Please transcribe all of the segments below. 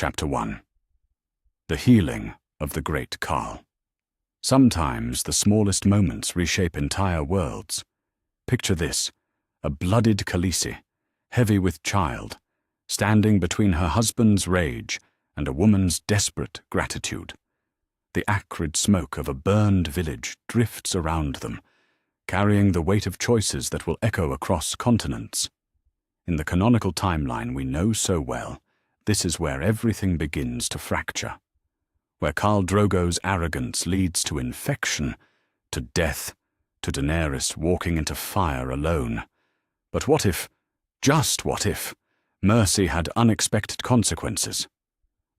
Chapter 1. The Healing of the Great Khal. Sometimes the smallest moments reshape entire worlds. Picture this: a bloodied Khaleesi, heavy with child, standing between her husband's rage and a woman's desperate gratitude. The acrid smoke of a burned village drifts around them, carrying the weight of choices that will echo across continents. In the canonical timeline we know so well, this is where everything begins to fracture, where Khal Drogo's arrogance leads to infection, to death, to Daenerys walking into fire alone. But what if, just what if, mercy had unexpected consequences?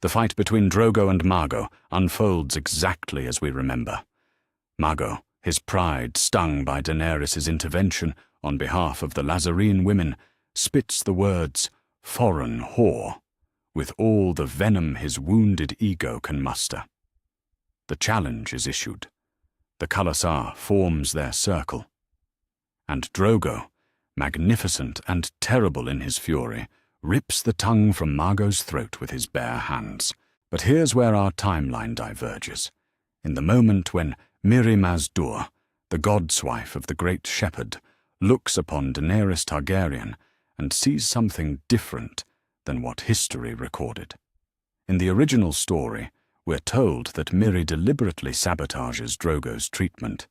The fight between Drogo and Margo unfolds exactly as we remember. Margo, his pride stung by Daenerys' intervention on behalf of the Lazarene women, spits the words, "foreign whore," with all the venom his wounded ego can muster. The challenge is issued. The Khalasar forms their circle. And Drogo, magnificent and terrible in his fury, rips the tongue from Margo's throat with his bare hands. But here's where our timeline diverges. In the moment when Mirri Maz Duur, the godswife of the great shepherd, looks upon Daenerys Targaryen and sees something different than what history recorded. In the original story, we're told that Mirri deliberately sabotages Drogo's treatment,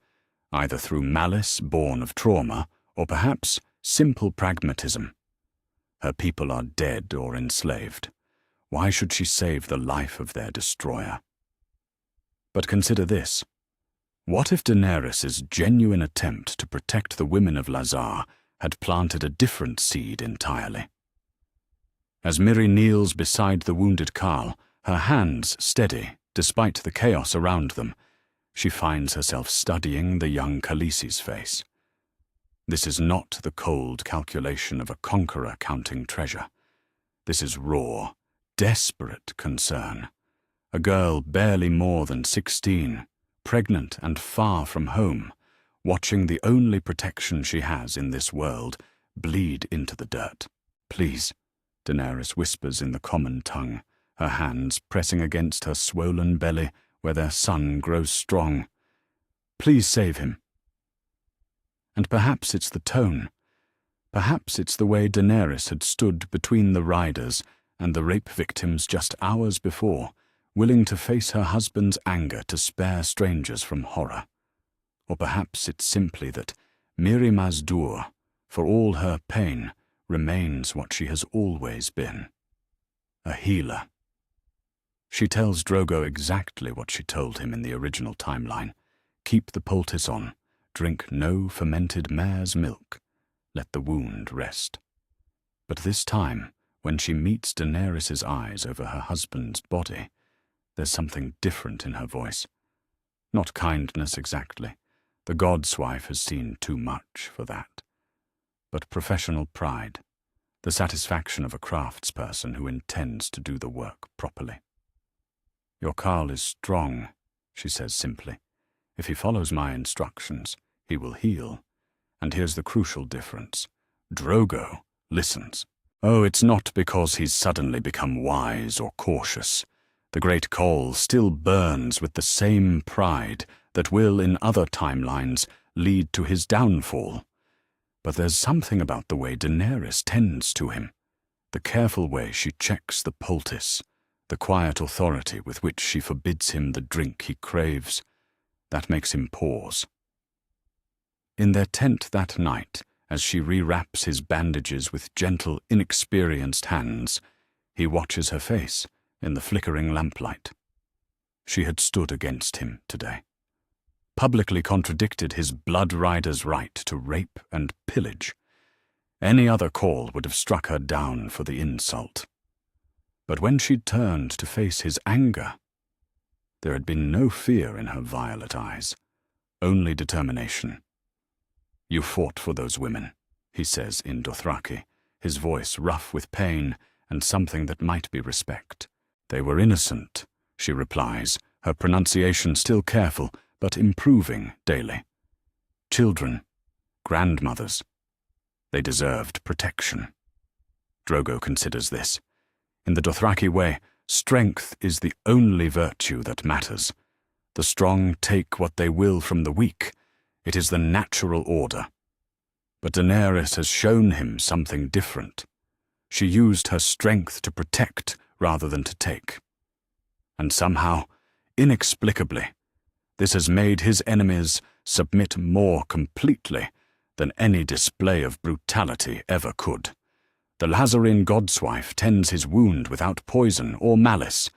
either through malice born of trauma or perhaps simple pragmatism. Her people are dead or enslaved. Why should she save the life of their destroyer? But consider this. What if Daenerys' genuine attempt to protect the women of Lazar had planted a different seed entirely? As Mirri kneels beside the wounded Khal, her hands steady despite the chaos around them, she finds herself studying the young Khaleesi's face. This is not the cold calculation of a conqueror counting treasure. This is raw, desperate concern. A girl barely more than 16, pregnant and far from home, watching the only protection she has in this world bleed into the dirt. "Please," Daenerys whispers in the common tongue, her hands pressing against her swollen belly where their son grows strong. "Please save him." And perhaps it's the tone. Perhaps it's the way Daenerys had stood between the riders and the rape victims just hours before, willing to face her husband's anger to spare strangers from horror. Or perhaps it's simply that Mirri Maz Duur, for all her pain, remains what she has always been: a healer. She tells Drogo exactly what she told him in the original timeline. Keep the poultice on. Drink no fermented mare's milk. Let the wound rest. But this time, when she meets Daenerys' eyes over her husband's body, there's something different in her voice. Not kindness exactly. The godswife has seen too much for that. But professional pride, the satisfaction of a craftsperson who intends to do the work properly. "Your Khal is strong," she says simply. "If he follows my instructions, he will heal. And here's the crucial difference. Drogo listens. Oh, it's not because he's suddenly become wise or cautious. The great coal still burns with the same pride that will, in other timelines, lead to his downfall. But there's something about the way Daenerys tends to him, the careful way she checks the poultice, the quiet authority with which she forbids him the drink he craves, that makes him pause. In their tent that night, as she rewraps his bandages with gentle, inexperienced hands, he watches her face in the flickering lamplight. She had stood against him today, publicly contradicted his blood rider's right to rape and pillage. Any other call would have struck her down for the insult. But when she turned to face his anger, there had been no fear in her violet eyes, only determination. "You fought for those women," he says in Dothraki, his voice rough with pain and something that might be respect. "They were innocent," she replies, her pronunciation still careful, but improving daily. "Children, grandmothers. They deserved protection." Drogo considers this. In the Dothraki way, Strength is the only virtue that matters. The strong take what they will from the weak. It is the natural order. But Daenerys has shown him something different. She used her strength to protect rather than to take. And somehow, inexplicably, this has made his enemies submit more completely than any display of brutality ever could. The Lazarene godswife tends his wound without poison or malice.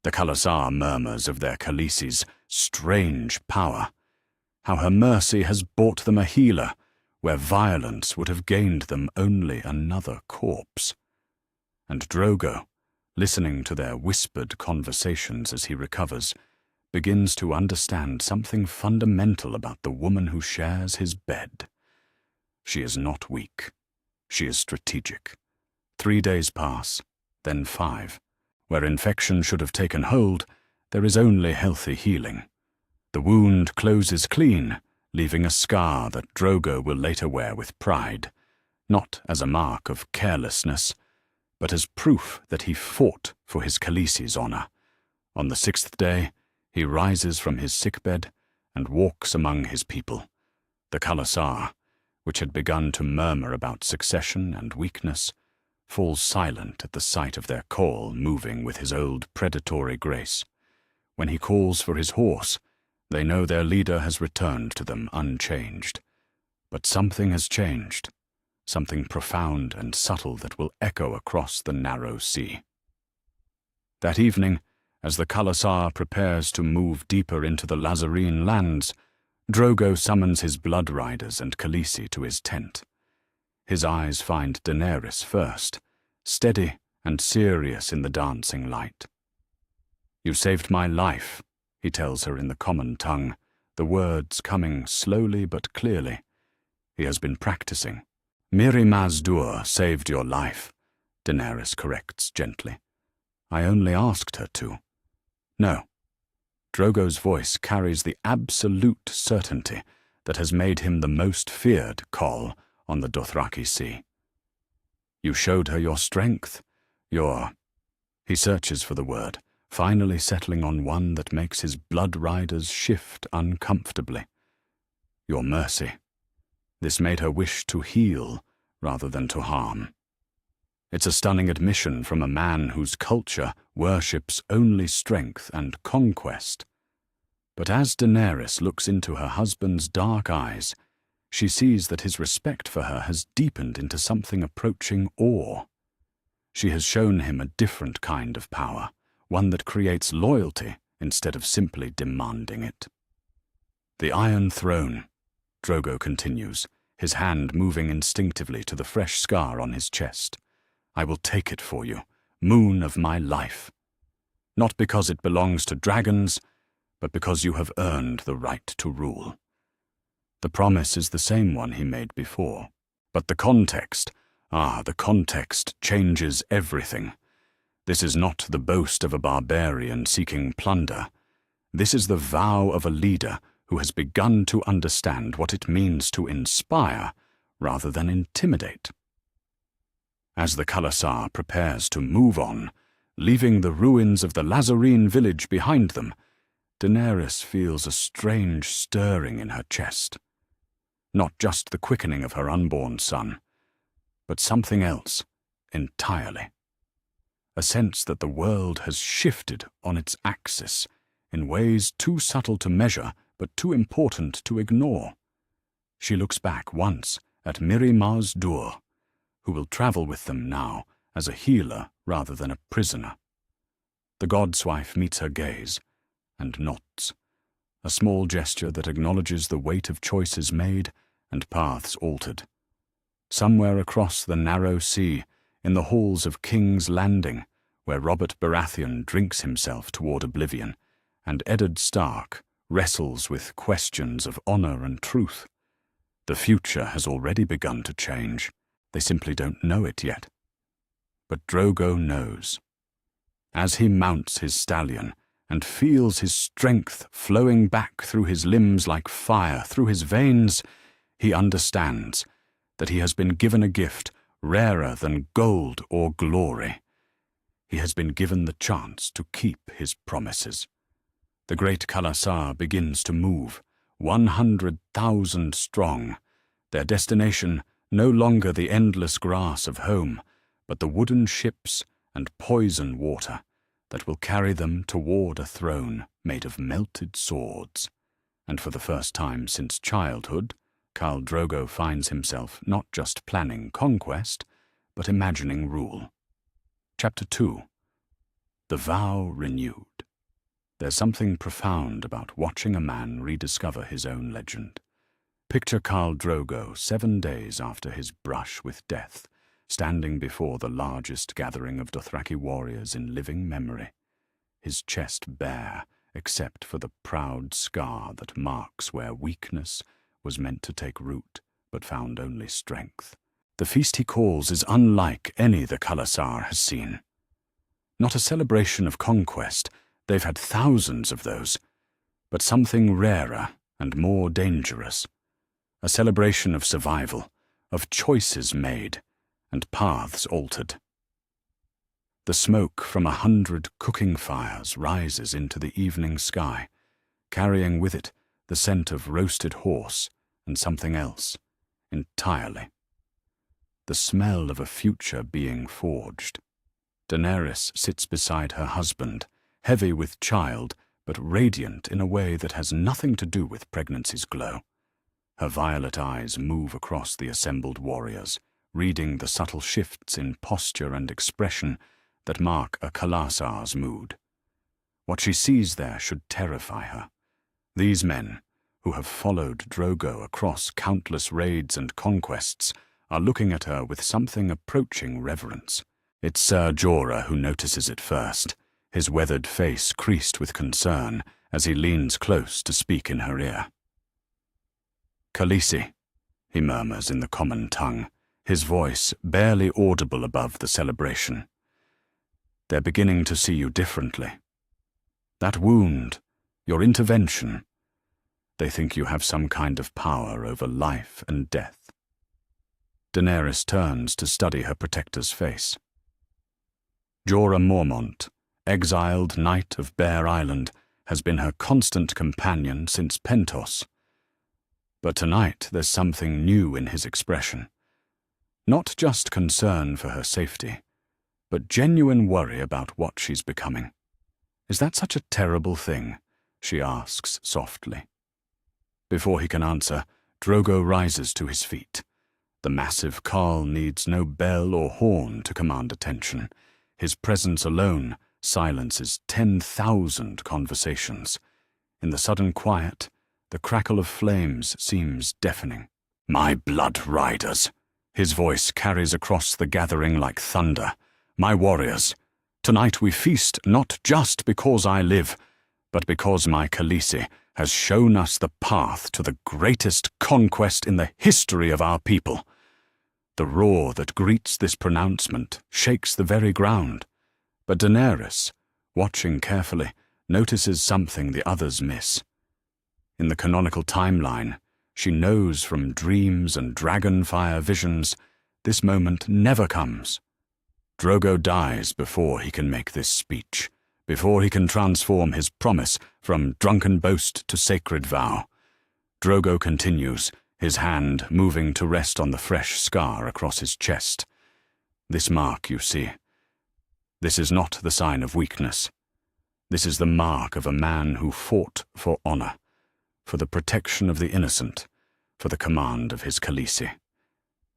The Khalasar murmurs of their Khaleesi's strange power, how her mercy has bought them a healer, where violence would have gained them only another corpse. And Drogo, listening to their whispered conversations as he recovers, begins to understand something fundamental about the woman who shares his bed. She is not weak. She is strategic. 3 days pass, then 5. Where infection should have taken hold, there is only healthy healing. The wound closes clean, leaving a scar that Drogo will later wear with pride, not as a mark of carelessness, but as proof that he fought for his Khaleesi's honor. On the 6th day, he rises from his sickbed and walks among his people. The Khalasar, which had begun to murmur about succession and weakness, falls silent at the sight of their call moving with his old predatory grace. When he calls for his horse, they know their leader has returned to them unchanged. But something has changed, something profound and subtle that will echo across the narrow sea. That evening, as the Khalasar prepares to move deeper into the Lazarene lands, Drogo summons his blood riders and Khaleesi to his tent. His eyes find Daenerys first, steady and serious in the dancing light. "You saved my life," he tells her in the common tongue, the words coming slowly but clearly. He has been practicing. "Mirri Maz Dur saved your life," Daenerys corrects gently. "I only asked her to." "No." Drogo's voice carries the absolute certainty that has made him the most feared Khal on the Dothraki Sea. "You showed her your strength, your—" He searches for the word, finally settling on one that makes his blood riders shift uncomfortably. "Your mercy." This made her wish to heal rather than to harm. It's a stunning admission from a man whose culture worships only strength and conquest. But as Daenerys looks into her husband's dark eyes, she sees that his respect for her has deepened into something approaching awe. She has shown him a different kind of power, one that creates loyalty instead of simply demanding it. "The Iron Throne," Drogo continues, his hand moving instinctively to the fresh scar on his chest. "I will take it for you, moon of my life. Not because it belongs to dragons, but because you have earned the right to rule." The promise is the same one he made before, but the context changes everything. This is not the boast of a barbarian seeking plunder. This is the vow of a leader who has begun to understand what it means to inspire rather than intimidate. As the Khalasar prepares to move on, leaving the ruins of the Lazarene village behind them, Daenerys feels a strange stirring in her chest. Not just the quickening of her unborn son, but something else entirely. A sense that the world has shifted on its axis in ways too subtle to measure but too important to ignore. She looks back once at Mirri Maz Dur, who will travel with them now as a healer rather than a prisoner. The godswife meets her gaze and nods, a small gesture that acknowledges the weight of choices made and paths altered. Somewhere across the narrow sea, in the halls of King's Landing, where Robert Baratheon drinks himself toward oblivion, and Eddard Stark wrestles with questions of honor and truth, the future has already begun to change. They simply don't know it yet. But Drogo knows. As he mounts his stallion and feels his strength flowing back through his limbs like fire through his veins, he understands that he has been given a gift rarer than gold or glory. He has been given the chance to keep his promises. The great Khalasar begins to move, 100,000 strong, their destination no longer the endless grass of home, but the wooden ships and poison water that will carry them toward a throne made of melted swords. And for the first time since childhood, Khal Drogo finds himself not just planning conquest, but imagining rule. Chapter 2. The Vow Renewed. There's something profound about watching a man rediscover his own legend. Picture Khal Drogo 7 days after his brush with death, standing before the largest gathering of Dothraki warriors in living memory, his chest bare except for the proud scar that marks where weakness was meant to take root but found only strength. The feast he calls is unlike any the Khalasar has seen. Not a celebration of conquest, they've had thousands of those, but something rarer and more dangerous. A celebration of survival, of choices made, and paths altered. The smoke from 100 cooking fires rises into the evening sky, carrying with it the scent of roasted horse and something else entirely. The smell of a future being forged. Daenerys sits beside her husband, heavy with child, but radiant in a way that has nothing to do with pregnancy's glow. Her violet eyes move across the assembled warriors, reading the subtle shifts in posture and expression that mark a Khalasar's mood. What she sees there should terrify her. These men, who have followed Drogo across countless raids and conquests, are looking at her with something approaching reverence. It's Ser Jorah who notices it first, his weathered face creased with concern as he leans close to speak in her ear. "Khaleesi," he murmurs in the common tongue, his voice barely audible above the celebration. "They're beginning to see you differently. That wound, your intervention, they think you have some kind of power over life and death." Daenerys turns to study her protector's face. Jorah Mormont, exiled knight of Bear Island, has been her constant companion since Pentos. But tonight there's something new in his expression. Not just concern for her safety, but genuine worry about what she's becoming. "Is that such a terrible thing?" she asks softly. Before he can answer, Drogo rises to his feet. The massive Khal needs no bell or horn to command attention. His presence alone silences 10,000 conversations. In the sudden quiet, the crackle of flames seems deafening. "My blood riders," his voice carries across the gathering like thunder. "My warriors, tonight we feast not just because I live, but because my Khaleesi has shown us the path to the greatest conquest in the history of our people." The roar that greets this pronouncement shakes the very ground, but Daenerys, watching carefully, notices something the others miss. In the canonical timeline, she knows from dreams and dragonfire visions, this moment never comes. Drogo dies before he can make this speech, before he can transform his promise from drunken boast to sacred vow. Drogo continues, his hand moving to rest on the fresh scar across his chest. "This mark, you see, this is not the sign of weakness. This is the mark of a man who fought for honor, for the protection of the innocent, for the command of his Khaleesi.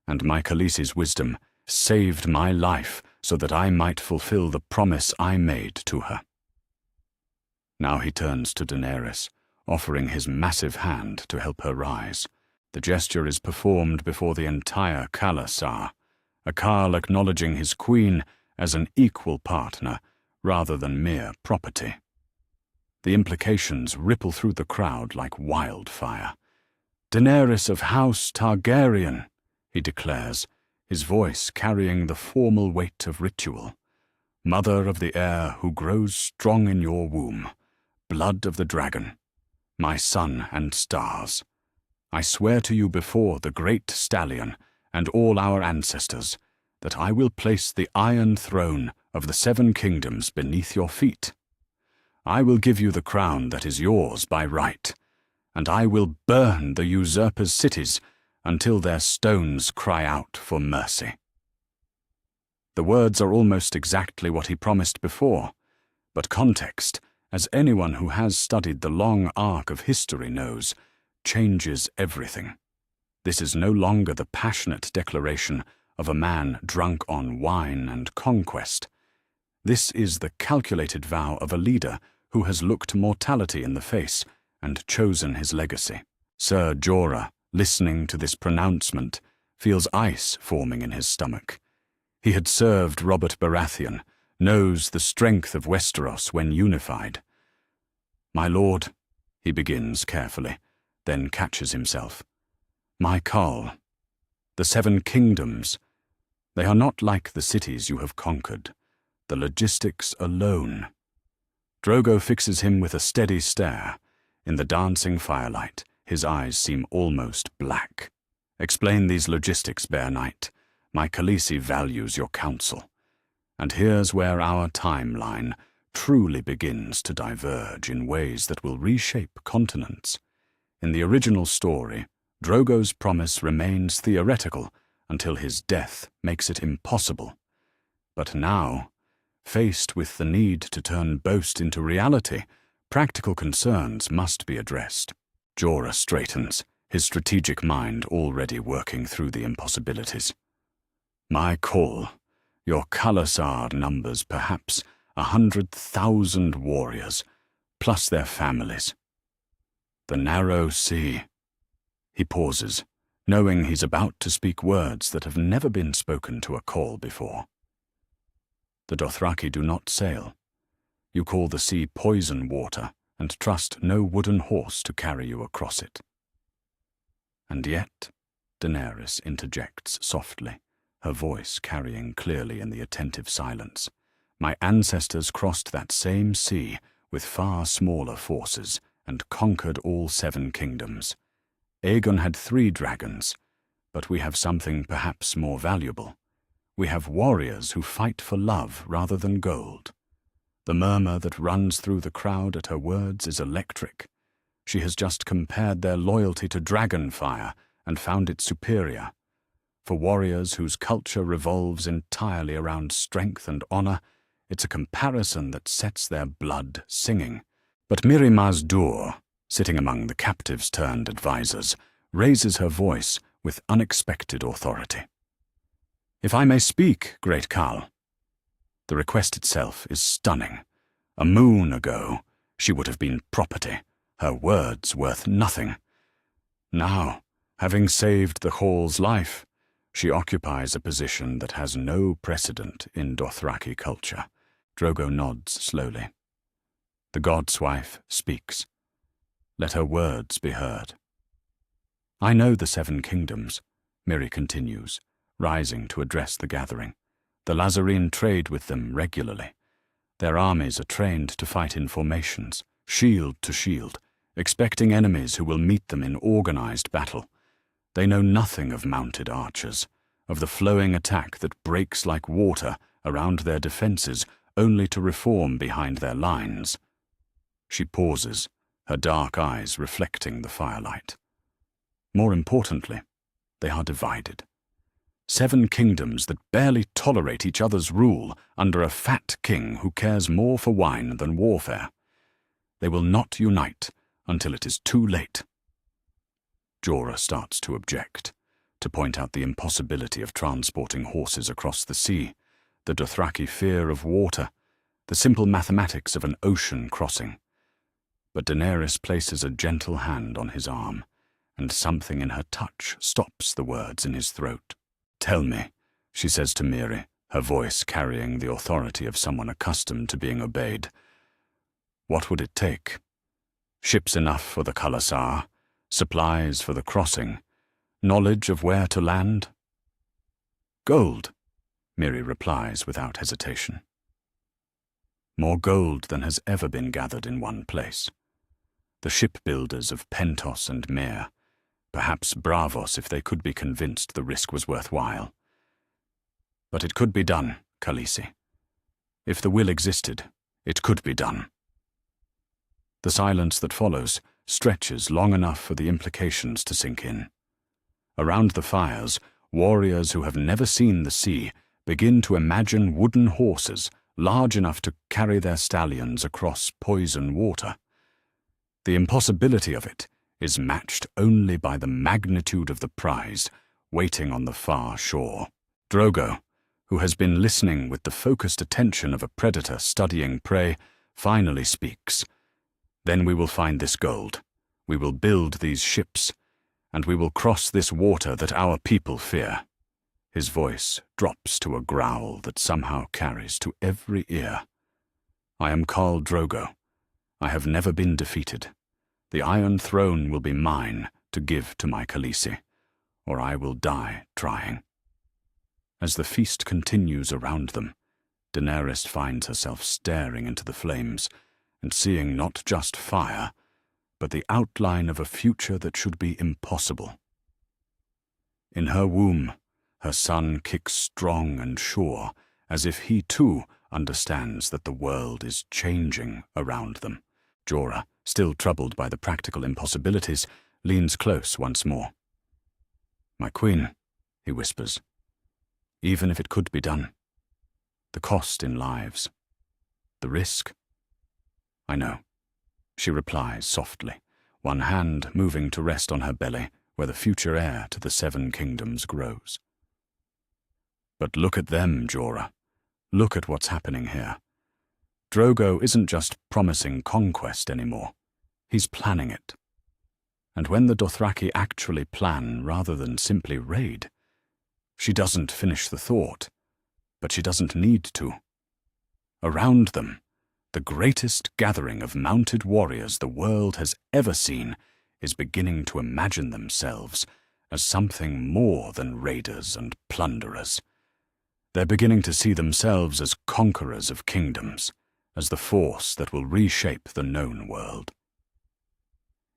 And my Khaleesi's wisdom saved my life so that I might fulfill the promise I made to her." Now he turns to Daenerys, offering his massive hand to help her rise. The gesture is performed before the entire Khalasar, a Khal acknowledging his queen as an equal partner rather than mere property. The implications ripple through the crowd like wildfire. "Daenerys of House Targaryen," he declares, his voice carrying the formal weight of ritual. "Mother of the heir who grows strong in your womb, blood of the dragon, my sun and stars. I swear to you before the great stallion and all our ancestors that I will place the Iron Throne of the 7 kingdoms beneath your feet. I will give you the crown that is yours by right, and I will burn the usurpers' cities until their stones cry out for mercy." The words are almost exactly what he promised before, but context, as anyone who has studied the long arc of history knows, changes everything. This is no longer the passionate declaration of a man drunk on wine and conquest. This is the calculated vow of a leader who has looked mortality in the face and chosen his legacy. Sir Jorah, listening to this pronouncement, feels ice forming in his stomach. He had served Robert Baratheon, knows the strength of Westeros when unified. "My lord," he begins carefully, then catches himself. "My Khal, the 7 kingdoms, they are not like the cities you have conquered. The logistics alone." Drogo fixes him with a steady stare. In the dancing firelight, his eyes seem almost black. "Explain these logistics, Bear Knight. My Khaleesi values your counsel. And here's where our timeline truly begins to diverge in ways that will reshape continents. In the original story, Drogo's promise remains theoretical until his death makes it impossible. But now, faced with the need to turn boast into reality, practical concerns must be addressed. Jorah straightens, his strategic mind already working through the impossibilities. "My call, your Khalasar numbers perhaps 100,000 warriors, plus their families. The narrow sea." He pauses, knowing he's about to speak words that have never been spoken to a Khal before. "The Dothraki do not sail. You call the sea poison water and trust no wooden horse to carry you across it." "And yet," Daenerys interjects softly, her voice carrying clearly in the attentive silence, "my ancestors crossed that same sea with far smaller forces and conquered all 7 kingdoms. Aegon had 3 dragons, but we have something perhaps more valuable. We have warriors who fight for love rather than gold." The murmur that runs through the crowd at her words is electric. She has just compared their loyalty to dragon fire and found it superior. For warriors whose culture revolves entirely around strength and honor, it's a comparison that sets their blood singing. But Mirri Maz Dur, sitting among the captives-turned advisors, raises her voice with unexpected authority. "If I may speak, great Khal." The request itself is stunning. A moon ago, she would have been property, her words worth nothing. Now, having saved the Khal's life, she occupies a position that has no precedent in Dothraki culture. Drogo nods slowly. The god's wife speaks. Let her words be heard. "I know the 7 kingdoms," Mirri continues, rising to address the gathering. "The Lazarene trade with them regularly. Their armies are trained to fight in formations, shield to shield, expecting enemies who will meet them in organized battle. They know nothing of mounted archers, of the flowing attack that breaks like water around their defenses only to reform behind their lines." She pauses, her dark eyes reflecting the firelight. More importantly, they are divided. 7 kingdoms that barely tolerate each other's rule under a fat king who cares more for wine than warfare. They will not unite until it is too late. Jorah starts to object, to point out the impossibility of transporting horses across the sea, the Dothraki fear of water, the simple mathematics of an ocean crossing. But Daenerys places a gentle hand on his arm, and something in her touch stops the words in his throat. "Tell me," she says to Mirri, her voice carrying the authority of someone accustomed to being obeyed. "What would it take? Ships enough for the Khalasar, supplies for the crossing, knowledge of where to land?" "Gold," Mirri replies without hesitation. More gold than has ever been gathered in one place. The shipbuilders of Pentos and Mer, perhaps Braavos if they could be convinced the risk was worthwhile. But it could be done, Khaleesi. If the will existed, it could be done. The silence that follows stretches long enough for the implications to sink in. Around the fires, warriors who have never seen the sea begin to imagine wooden horses large enough to carry their stallions across poison water. The impossibility of it is matched only by the magnitude of the prize waiting on the far shore. Drogo, who has been listening with the focused attention of a predator studying prey, finally speaks. Then we will find this gold. We will build these ships, and we will cross this water that our people fear. His voice drops to a growl that somehow carries to every ear. I am Khal Drogo. I have never been defeated. The Iron Throne will be mine to give to my Khaleesi, or I will die trying. As the feast continues around them, Daenerys finds herself staring into the flames and seeing not just fire, but the outline of a future that should be impossible. In her womb, her son kicks strong and sure, as if he too understands that the world is changing around them. Jorah, still troubled by the practical impossibilities, leans close once more. "My queen," he whispers, "even if it could be done, the cost in lives, the risk." "I know," she replies softly, one hand moving to rest on her belly where the future heir to the Seven Kingdoms grows. But look at them, Jorah. Look at what's happening here. Drogo isn't just promising conquest anymore. He's planning it. And when the Dothraki actually plan rather than simply raid, she doesn't finish the thought, but she doesn't need to. Around them, the greatest gathering of mounted warriors the world has ever seen is beginning to imagine themselves as something more than raiders and plunderers. They're beginning to see themselves as conquerors of kingdoms, as the force that will reshape the known world.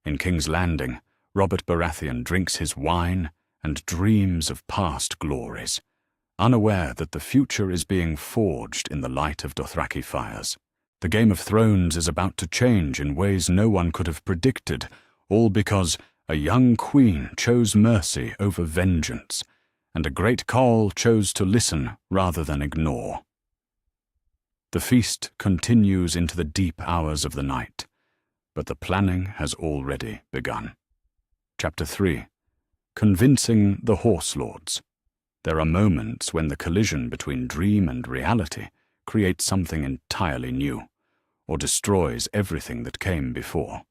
In King's Landing, Robert Baratheon drinks his wine and dreams of past glories, unaware that the future is being forged in the light of Dothraki fires. The Game of Thrones is about to change in ways no one could have predicted, all because a young queen chose mercy over vengeance, and a great Khal chose to listen rather than ignore. The feast continues into the deep hours of the night, but the planning has already begun. Chapter 3. Convincing the Horse Lords. There are moments when the collision between dream and reality creates something entirely new, or destroys everything that came before.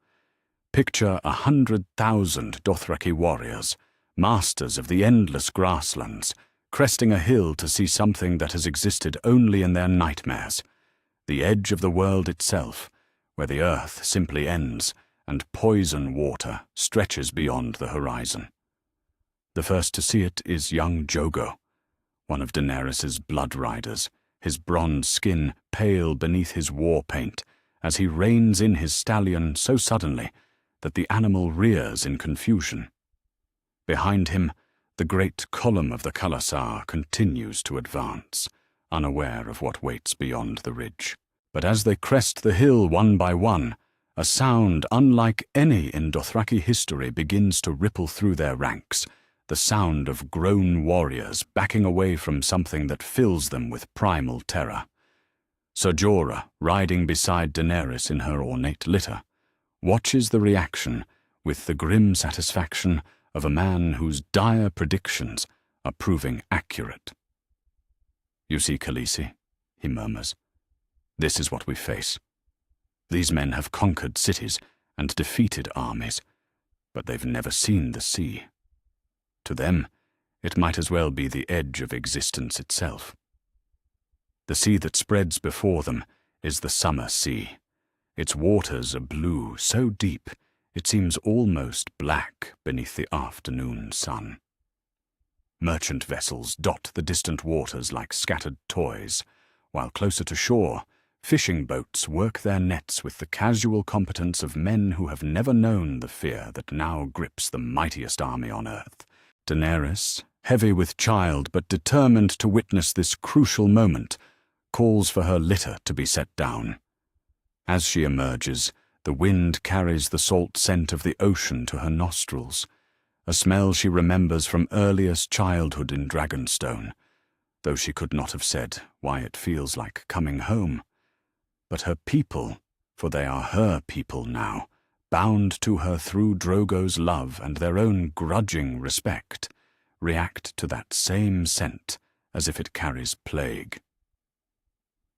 Picture 100,000 Dothraki warriors, masters of the endless grasslands, cresting a hill to see something that has existed only in their nightmares, the edge of the world itself, where the earth simply ends and poison water stretches beyond the horizon. The first to see it is young Drogo, one of Daenerys's blood riders, his bronze skin pale beneath his war paint, as he reins in his stallion so suddenly that the animal rears in confusion. Behind him, the great column of the Khalasar continues to advance, unaware of what waits beyond the ridge. But as they crest the hill one by one, a sound unlike any in Dothraki history begins to ripple through their ranks, the sound of grown warriors backing away from something that fills them with primal terror. Ser Jorah, riding beside Daenerys in her ornate litter, watches the reaction with the grim satisfaction of a man whose dire predictions are proving accurate. "You see, Khaleesi," he murmurs, "this is what we face. These men have conquered cities and defeated armies, but they've never seen the sea. To them, it might as well be the edge of existence itself. The sea that spreads before them is the Summer Sea. Its waters are blue, so deep it seems almost black beneath the afternoon sun. Merchant vessels dot the distant waters like scattered toys, while closer to shore, fishing boats work their nets with the casual competence of men who have never known the fear that now grips the mightiest army on earth. Daenerys, heavy with child but determined to witness this crucial moment, calls for her litter to be set down. As she emerges, the wind carries the salt scent of the ocean to her nostrils, a smell she remembers from earliest childhood in Dragonstone, though she could not have said why it feels like coming home. But her people, for they are her people now, bound to her through Drogo's love and their own grudging respect, react to that same scent as if it carries plague.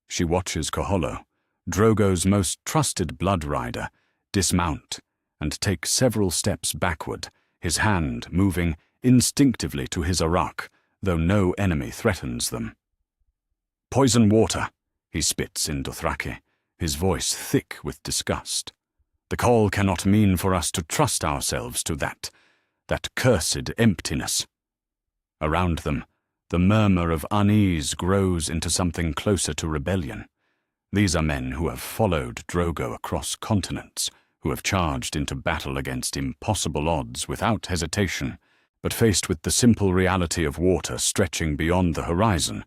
She watches Kaholo, Drogo's most trusted blood rider, dismount and take several steps backward, his hand moving instinctively to his arak, though no enemy threatens them. "Poison water," he spits in Dothraki, his voice thick with disgust. "The call cannot mean for us to trust ourselves to that cursed emptiness." Around them, the murmur of unease grows into something closer to rebellion. These are men who have followed Drogo across continents, who have charged into battle against impossible odds without hesitation, but faced with the simple reality of water stretching beyond the horizon,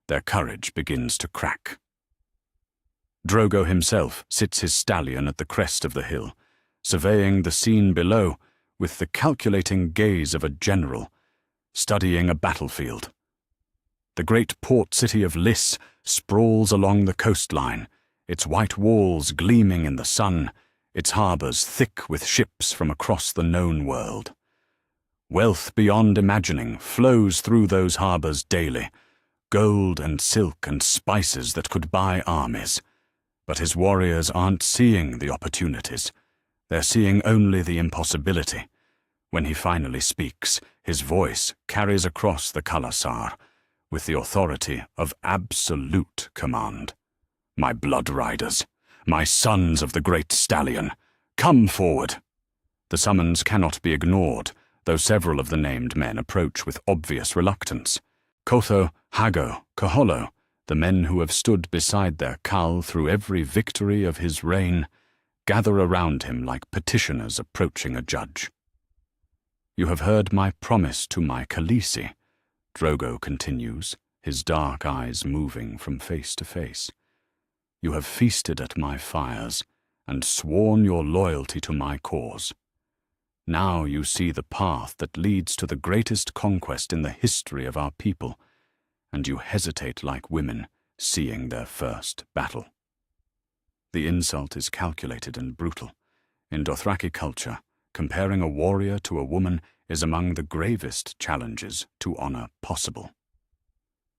their courage begins to crack. Drogo himself sits his stallion at the crest of the hill, surveying the scene below with the calculating gaze of a general, studying a battlefield. The great port city of Lys sprawls along the coastline, its white walls gleaming in the sun, its harbours thick with ships from across the known world. Wealth beyond imagining flows through those harbours daily, gold and silk and spices that could buy armies. But his warriors aren't seeing the opportunities. They're seeing only the impossibility. When he finally speaks, his voice carries across the Khalasar with the authority of absolute command. "My blood riders, my sons of the great stallion, come forward." The summons cannot be ignored, though several of the named men approach with obvious reluctance. Kotho, Hago, Kaholo, the men who have stood beside their Khal through every victory of his reign, gather around him like petitioners approaching a judge. "You have heard my promise to my Khaleesi," Drogo continues, his dark eyes moving from face to face. "You have feasted at my fires and sworn your loyalty to my cause. Now you see the path that leads to the greatest conquest in the history of our people, and you hesitate like women seeing their first battle." The insult is calculated and brutal. In Dothraki culture, comparing a warrior to a woman is among the gravest challenges to honor possible.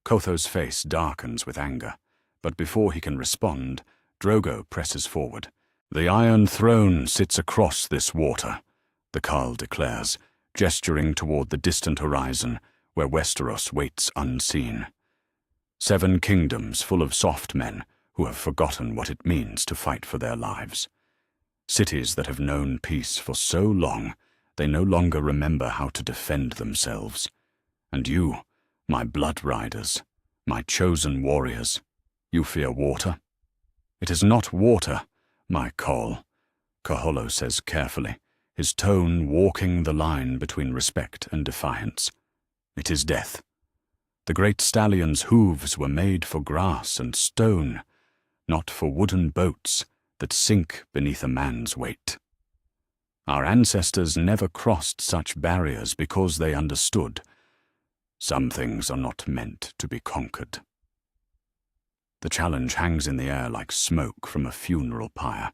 Kotho's face darkens with anger, but before he can respond, Drogo presses forward. "The Iron Throne sits across this water," the Khal declares, gesturing toward the distant horizon where Westeros waits unseen. 7 kingdoms full of soft men who have forgotten what it means to fight for their lives. Cities that have known peace for so long they no longer remember how to defend themselves. And you, my blood riders, my chosen warriors, you fear water? "It is not water, my call," Kaholo says carefully, his tone walking the line between respect and defiance. "It is death. The great stallion's hooves were made for grass and stone, not for wooden boats that sink beneath a man's weight. Our ancestors never crossed such barriers because they understood. Some things are not meant to be conquered." The challenge hangs in the air like smoke from a funeral pyre.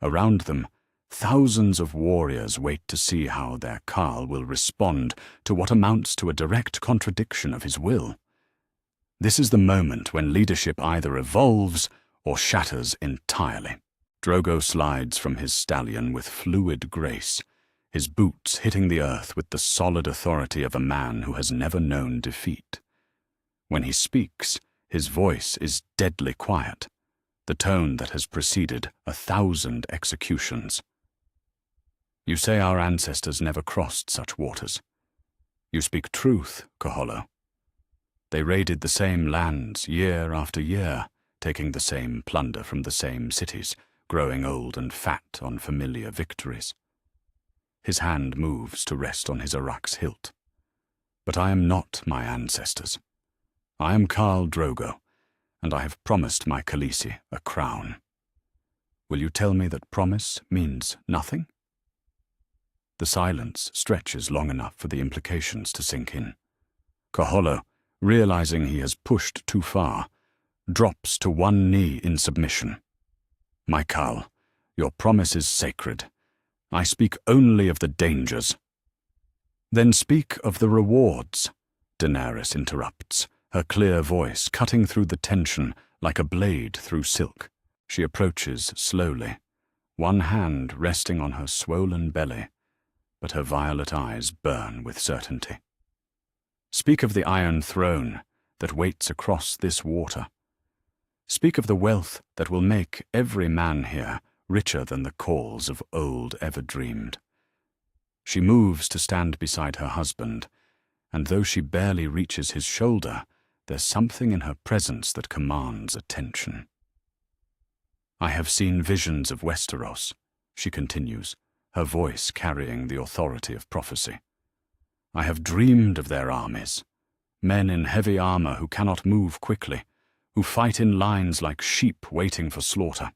Around them, thousands of warriors wait to see how their Khal will respond to what amounts to a direct contradiction of his will. This is the moment when leadership either evolves or shatters entirely. Drogo slides from his stallion with fluid grace, his boots hitting the earth with the solid authority of a man who has never known defeat. When he speaks, his voice is deadly quiet, the tone that has preceded 1,000 executions. "You say our ancestors never crossed such waters. You speak truth, Kaholo. They raided the same lands year after year, taking the same plunder from the same cities, growing old and fat on familiar victories." His hand moves to rest on his arak's hilt. "But I am not my ancestors. I am Khal Drogo, and I have promised my Khaleesi a crown. Will you tell me that promise means nothing? The silence stretches long enough for the implications to sink in. Kaholo, realizing he has pushed too far, drops to one knee in submission. My Khal, your promise is sacred. I speak only of the dangers. Then speak of the rewards, Daenerys interrupts, her clear voice cutting through the tension like a blade through silk. She approaches slowly, one hand resting on her swollen belly, but her violet eyes burn with certainty. Speak of the Iron Throne that waits across this water. Speak of the wealth that will make every man here richer than the calls of old ever dreamed. She moves to stand beside her husband, and though she barely reaches his shoulder, there's something in her presence that commands attention. I have seen visions of Westeros, she continues, her voice carrying the authority of prophecy. I have dreamed of their armies, men in heavy armor who cannot move quickly, who fight in lines like sheep waiting for slaughter.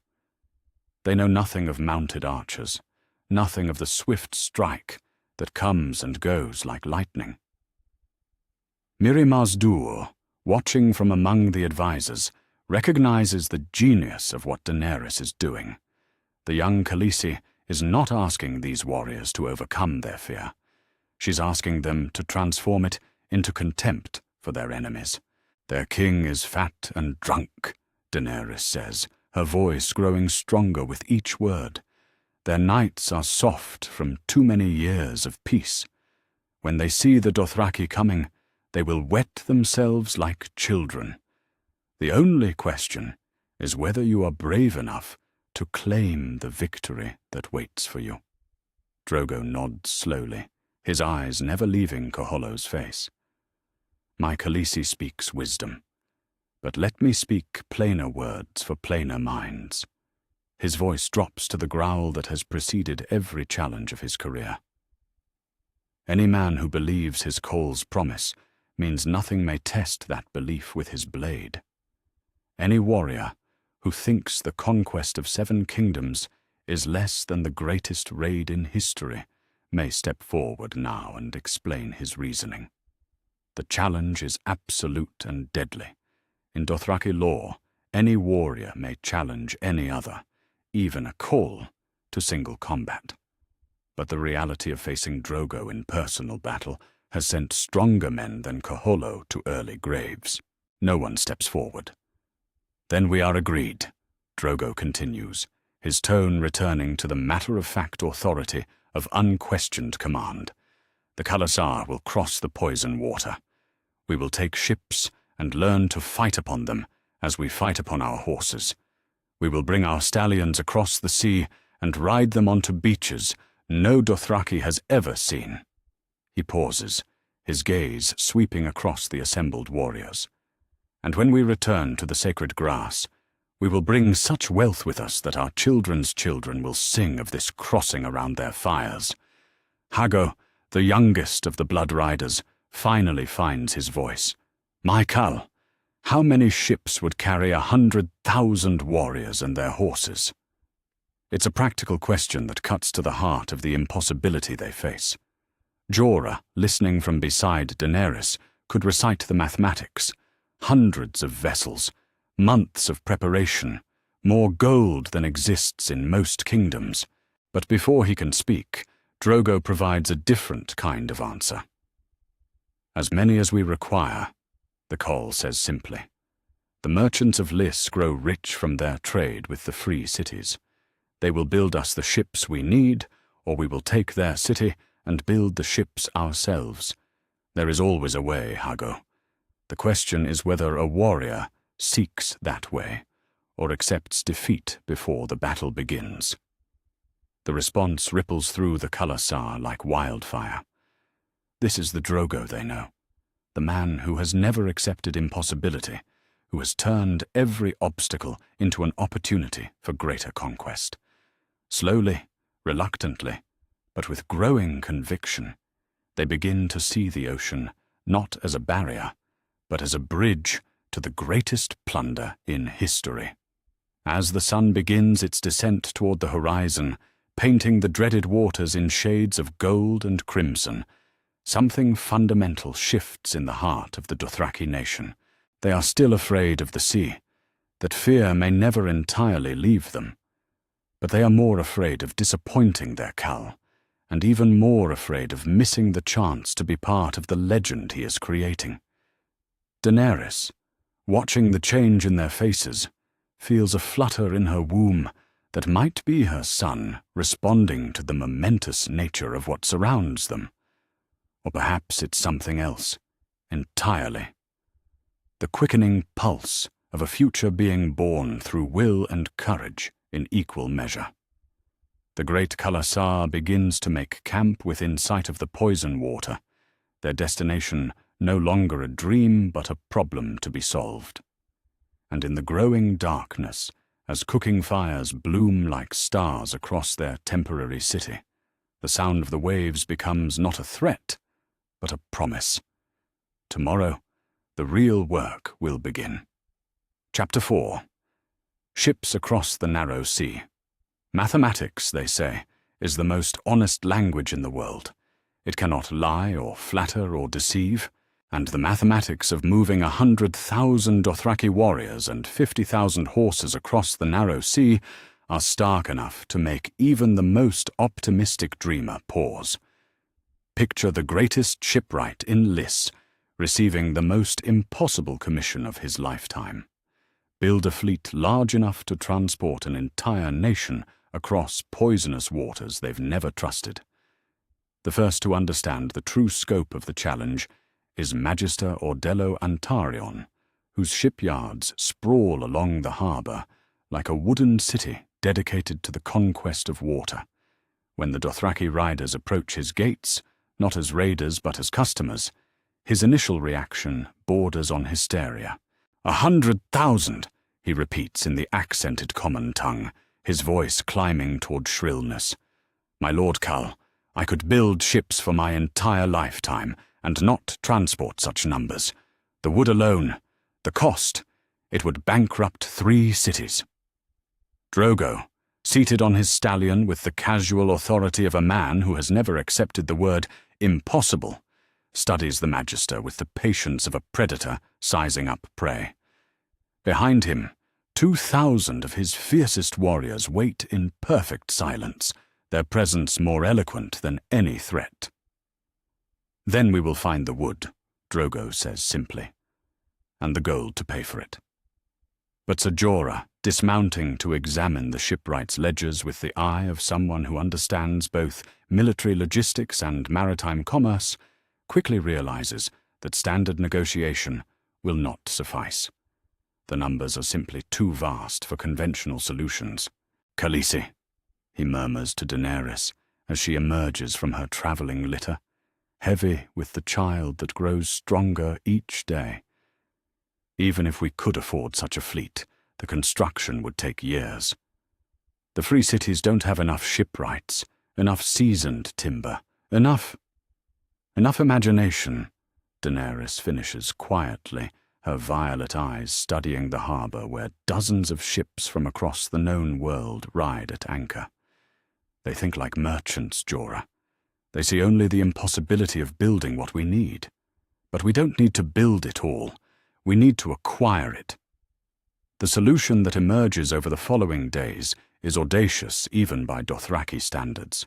They know nothing of mounted archers, nothing of the swift strike that comes and goes like lightning. Mirri Maz Duur, watching from among the advisors, recognizes the genius of what Daenerys is doing. The young Khaleesi is not asking these warriors to overcome their fear. She's asking them to transform it into contempt for their enemies. Their king is fat and drunk, Daenerys says, her voice growing stronger with each word. Their nights are soft from too many years of peace. When they see the Dothraki coming, they will wet themselves like children. The only question is whether you are brave enough to claim the victory that waits for you. Drogo nods slowly, his eyes never leaving Kaholo's face. My Khaleesi speaks wisdom, but let me speak plainer words for plainer minds. His voice drops to the growl that has preceded every challenge of his career. Any man who believes his call's promise means nothing may test that belief with his blade. Any warrior who thinks the conquest of 7 kingdoms is less than the greatest raid in history may step forward now and explain his reasoning. The challenge is absolute and deadly. In Dothraki law, any warrior may challenge any other, even a call, to single combat. But the reality of facing Drogo in personal battle has sent stronger men than Kaholo to early graves. No one steps forward. Then we are agreed, Drogo continues, his tone returning to the matter-of-fact authority of unquestioned command. The Khalasar will cross the poison water. We will take ships and learn to fight upon them as we fight upon our horses. We will bring our stallions across the sea and ride them onto beaches no Dothraki has ever seen. He pauses, his gaze sweeping across the assembled warriors. And when we return to the sacred grass, we will bring such wealth with us that our children's children will sing of this crossing around their fires. Hago, the youngest of the Blood Riders, finally finds his voice. My Khal, how many ships would carry 100,000 warriors and their horses? It's a practical question that cuts to the heart of the impossibility they face. Jorah, listening from beside Daenerys, could recite the mathematics. Hundreds of vessels, months of preparation, more gold than exists in most kingdoms. But before he can speak, Drogo provides a different kind of answer. As many as we require, the Khal says simply. The merchants of Lys grow rich from their trade with the free cities. They will build us the ships we need, or we will take their city and build the ships ourselves. There is always a way, Hago. The question is whether a warrior seeks that way, or accepts defeat before the battle begins. The response ripples through the Khalasar like wildfire. This is the Drogo they know, the man who has never accepted impossibility, who has turned every obstacle into an opportunity for greater conquest. Slowly, reluctantly, but with growing conviction, they begin to see the ocean not as a barrier, but as a bridge to to the greatest plunder in history. As the sun begins its descent toward the horizon, painting the dreaded waters in shades of gold and crimson, something fundamental shifts in the heart of the Dothraki nation. They are still afraid of the sea, that fear may never entirely leave them. But they are more afraid of disappointing their Khal, and even more afraid of missing the chance to be part of the legend he is creating. Daenerys, watching the change in their faces, feels a flutter in her womb that might be her son responding to the momentous nature of what surrounds them. Or perhaps it's something else, entirely. The quickening pulse of a future being born through will and courage in equal measure. The great Khalasar begins to make camp within sight of the poison water, their destination no longer a dream but a problem to be solved. And in the growing darkness, as cooking fires bloom like stars across their temporary city, the sound of the waves becomes not a threat, but a promise. Tomorrow, the real work will begin. Chapter 4. Ships across the narrow sea. Mathematics, they say, is the most honest language in the world. It cannot lie or flatter or deceive, and the mathematics of moving 100,000 Dothraki warriors and 50,000 horses across the narrow sea are stark enough to make even the most optimistic dreamer pause. Picture the greatest shipwright in Lys receiving the most impossible commission of his lifetime. Build a fleet large enough to transport an entire nation across poisonous waters they've never trusted. The first to understand the true scope of the challenge is Magister Ordello Antarion, whose shipyards sprawl along the harbour like a wooden city dedicated to the conquest of water. When the Dothraki riders approach his gates, not as raiders but as customers, his initial reaction borders on hysteria. 100,000, he repeats in the accented common tongue, his voice climbing toward shrillness. My Lord Khal, I could build ships for my entire lifetime and not transport such numbers. The wood alone, the cost, it would bankrupt 3 cities. Drogo, seated on his stallion with the casual authority of a man who has never accepted the word impossible, studies the Magister with the patience of a predator sizing up prey. Behind him, 2,000 of his fiercest warriors wait in perfect silence, their presence more eloquent than any threat. Then we will find the wood, Drogo says simply, and the gold to pay for it. But Ser Jorah, dismounting to examine the shipwright's ledgers with the eye of someone who understands both military logistics and maritime commerce, quickly realizes that standard negotiation will not suffice. The numbers are simply too vast for conventional solutions. Khaleesi, he murmurs to Daenerys as she emerges from her travelling litter, heavy with the child that grows stronger each day. Even if we could afford such a fleet, the construction would take years. The Free Cities don't have enough shipwrights, enough seasoned timber, enough imagination, Daenerys finishes quietly, her violet eyes studying the harbour where dozens of ships from across the known world ride at anchor. They think like merchants, Jorah. They see only the impossibility of building what we need. But we don't need to build it all. We need to acquire it. The solution that emerges over the following days is audacious even by Dothraki standards.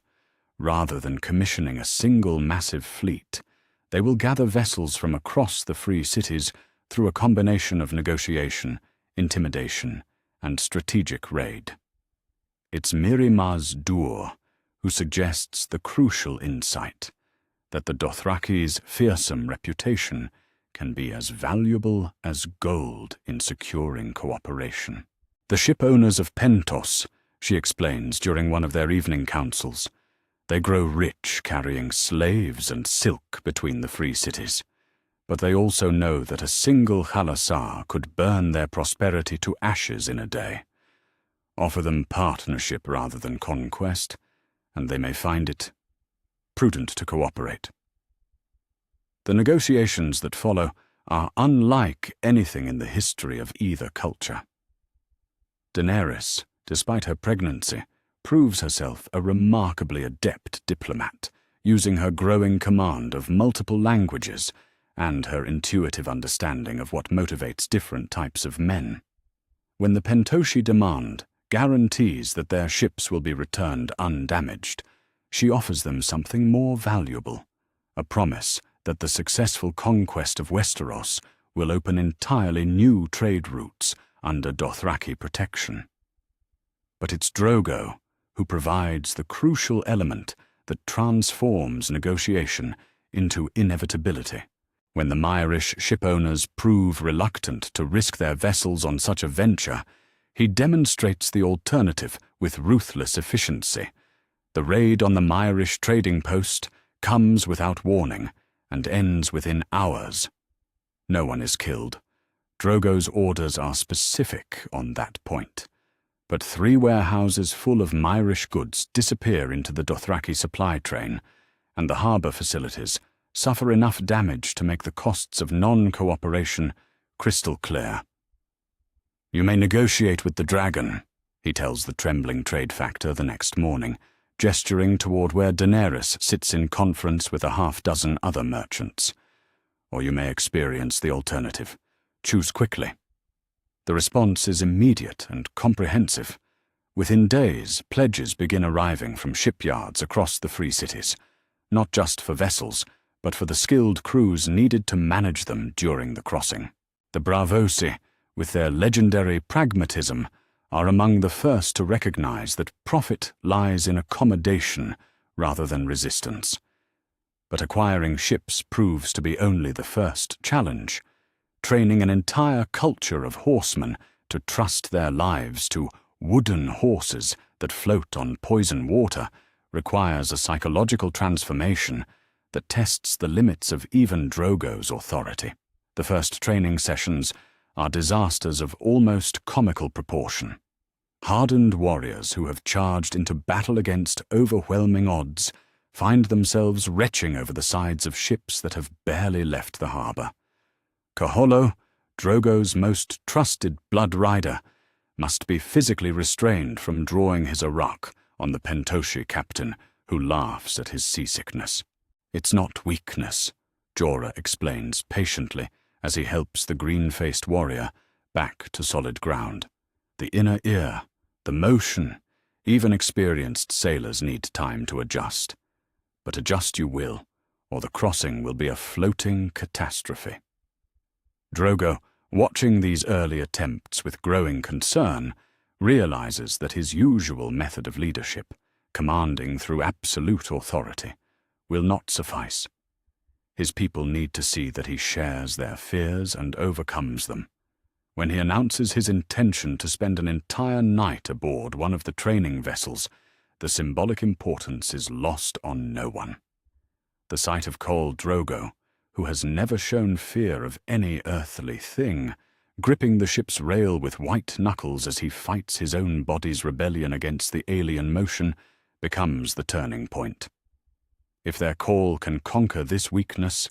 Rather than commissioning a single massive fleet, they will gather vessels from across the Free Cities through a combination of negotiation, intimidation, and strategic raid. It's Mirri Maz Duur who suggests the crucial insight that the Dothraki's fearsome reputation can be as valuable as gold in securing cooperation. The ship owners of Pentos, she explains during one of their evening councils, they grow rich carrying slaves and silk between the Free Cities. But they also know that a single Khalasar could burn their prosperity to ashes in a day. Offer them partnership rather than conquest, and they may find it prudent to cooperate. The negotiations that follow are unlike anything in the history of either culture. Daenerys, despite her pregnancy, proves herself a remarkably adept diplomat, using her growing command of multiple languages and her intuitive understanding of what motivates different types of men. When the Pentoshi demand guarantees that their ships will be returned undamaged, she offers them something more valuable, a promise that the successful conquest of Westeros will open entirely new trade routes under Dothraki protection. But it's Drogo who provides the crucial element that transforms negotiation into inevitability. When the Myrish shipowners prove reluctant to risk their vessels on such a venture, he demonstrates the alternative with ruthless efficiency. The raid on the Myrish trading post comes without warning and ends within hours. No one is killed. Drogo's orders are specific on that point. But 3 warehouses full of Myrish goods disappear into the Dothraki supply train, and the harbour facilities suffer enough damage to make the costs of non-cooperation crystal clear. "You may negotiate with the dragon," he tells the trembling trade factor the next morning, gesturing toward where Daenerys sits in conference with a half-dozen other merchants. "Or you may experience the alternative. Choose quickly." The response is immediate and comprehensive. Within days, pledges begin arriving from shipyards across the Free Cities, not just for vessels, but for the skilled crews needed to manage them during the crossing. The Bravosi, with their legendary pragmatism, are among the first to recognize that profit lies in accommodation rather than resistance. But acquiring ships proves to be only the first challenge. Training an entire culture of horsemen to trust their lives to wooden horses that float on poison water requires a psychological transformation that tests the limits of even Drogo's authority. The first training sessions are disasters of almost comical proportion. Hardened warriors who have charged into battle against overwhelming odds find themselves retching over the sides of ships that have barely left the harbour. Kaholo, Drogo's most trusted blood rider, must be physically restrained from drawing his arak on the Pentoshi captain who laughs at his seasickness. "It's not weakness," Jorah explains patiently as he helps the green-faced warrior back to solid ground. "The inner ear, the motion, even experienced sailors need time to adjust. But adjust you will, or the crossing will be a floating catastrophe." Drogo, watching these early attempts with growing concern, realizes that his usual method of leadership, commanding through absolute authority, will not suffice. His people need to see that he shares their fears and overcomes them. When he announces his intention to spend an entire night aboard one of the training vessels, the symbolic importance is lost on no one. The sight of Khal Drogo, who has never shown fear of any earthly thing, gripping the ship's rail with white knuckles as he fights his own body's rebellion against the alien motion, becomes the turning point. If their call can conquer this weakness,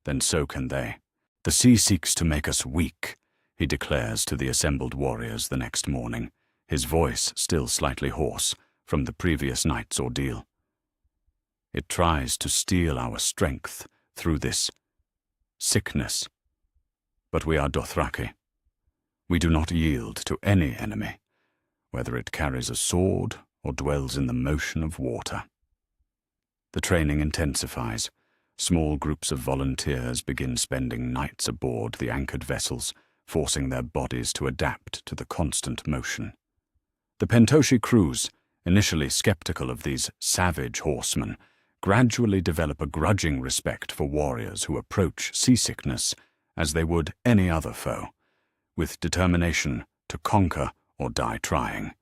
then so can they. "The sea seeks to make us weak," he declares to the assembled warriors the next morning, his voice still slightly hoarse from the previous night's ordeal. "It tries to steal our strength through this sickness. But we are Dothraki. We do not yield to any enemy, whether it carries a sword or dwells in the motion of water." The training intensifies. Small groups of volunteers begin spending nights aboard the anchored vessels, forcing their bodies to adapt to the constant motion. The Pentoshi crews, initially skeptical of these savage horsemen, gradually develop a grudging respect for warriors who approach seasickness as they would any other foe, with determination to conquer or die trying.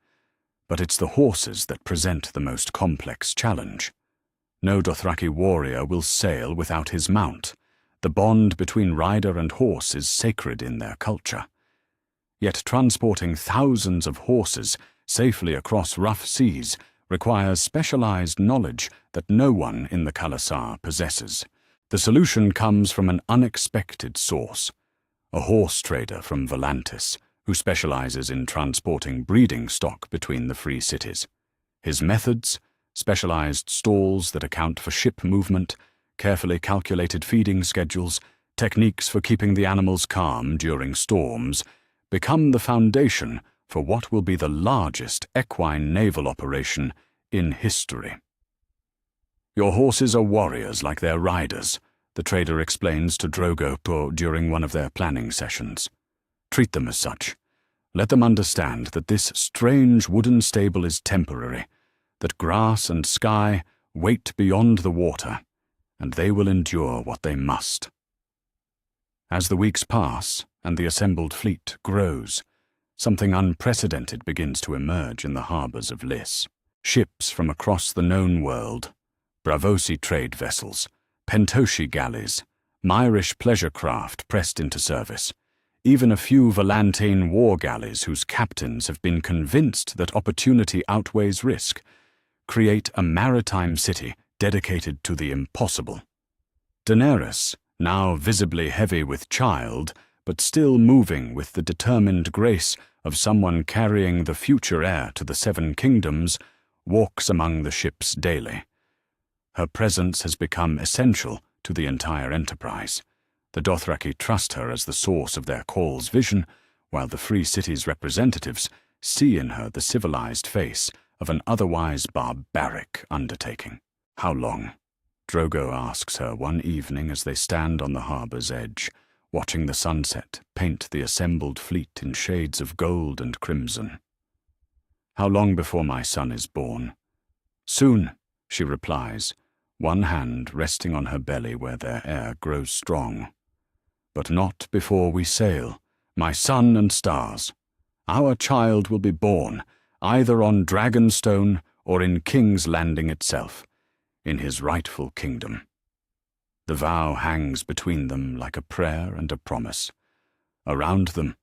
But it's the horses that present the most complex challenge. No Dothraki warrior will sail without his mount. The bond between rider and horse is sacred in their culture. Yet transporting thousands of horses safely across rough seas requires specialized knowledge that no one in the Khalasar possesses. The solution comes from an unexpected source: a horse trader from Volantis who specializes in transporting breeding stock between the free cities. His methods, specialized stalls that account for ship movement, carefully calculated feeding schedules, techniques for keeping the animals calm during storms, become the foundation for what will be the largest equine naval operation in history. "Your horses are warriors like their riders," the trader explains to Drogo during one of their planning sessions. "Treat them as such. Let them understand that this strange wooden stable is temporary, that grass and sky wait beyond the water, and they will endure what they must." As the weeks pass and the assembled fleet grows, something unprecedented begins to emerge in the harbors of Lys. Ships from across the known world, Braavosi trade vessels, Pentoshi galleys, Myrish pleasure craft pressed into service, even a few Volantane war galleys whose captains have been convinced that opportunity outweighs risk, create a maritime city dedicated to the impossible. Daenerys, now visibly heavy with child, but still moving with the determined grace of someone carrying the future heir to the Seven Kingdoms, walks among the ships daily. Her presence has become essential to the entire enterprise. The Dothraki trust her as the source of their call's vision, while the Free City's representatives see in her the civilized face of an otherwise barbaric undertaking. "How long?" Drogo asks her one evening as they stand on the harbor's edge, watching the sunset paint the assembled fleet in shades of gold and crimson. "How long before my son is born?" "Soon," she replies, one hand resting on her belly where their heir grows strong. "But not before we sail, my sun and stars. Our child will be born, either on Dragonstone or in King's Landing itself, in his rightful kingdom." The vow hangs between them like a prayer and a promise. Around them,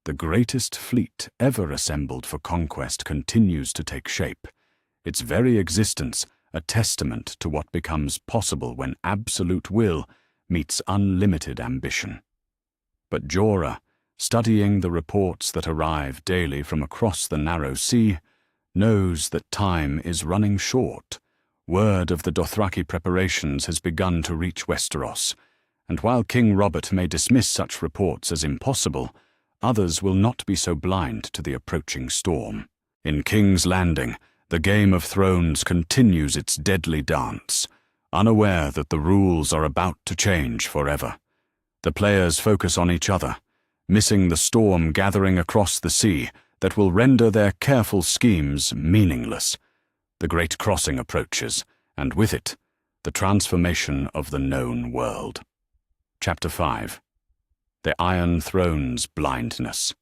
the greatest fleet ever assembled for conquest continues to take shape, its very existence a testament to what becomes possible when absolute will meets unlimited ambition. But Jorah, studying the reports that arrive daily from across the narrow sea, knows that time is running short. Word of the Dothraki preparations has begun to reach Westeros, and while King Robert may dismiss such reports as impossible, others will not be so blind to the approaching storm. In King's Landing, the Game of Thrones continues its deadly dance, unaware that the rules are about to change forever. The players focus on each other, missing the storm gathering across the sea that will render their careful schemes meaningless. The Great Crossing approaches, and with it, the transformation of the known world. Chapter 5. The Iron Throne's blindness.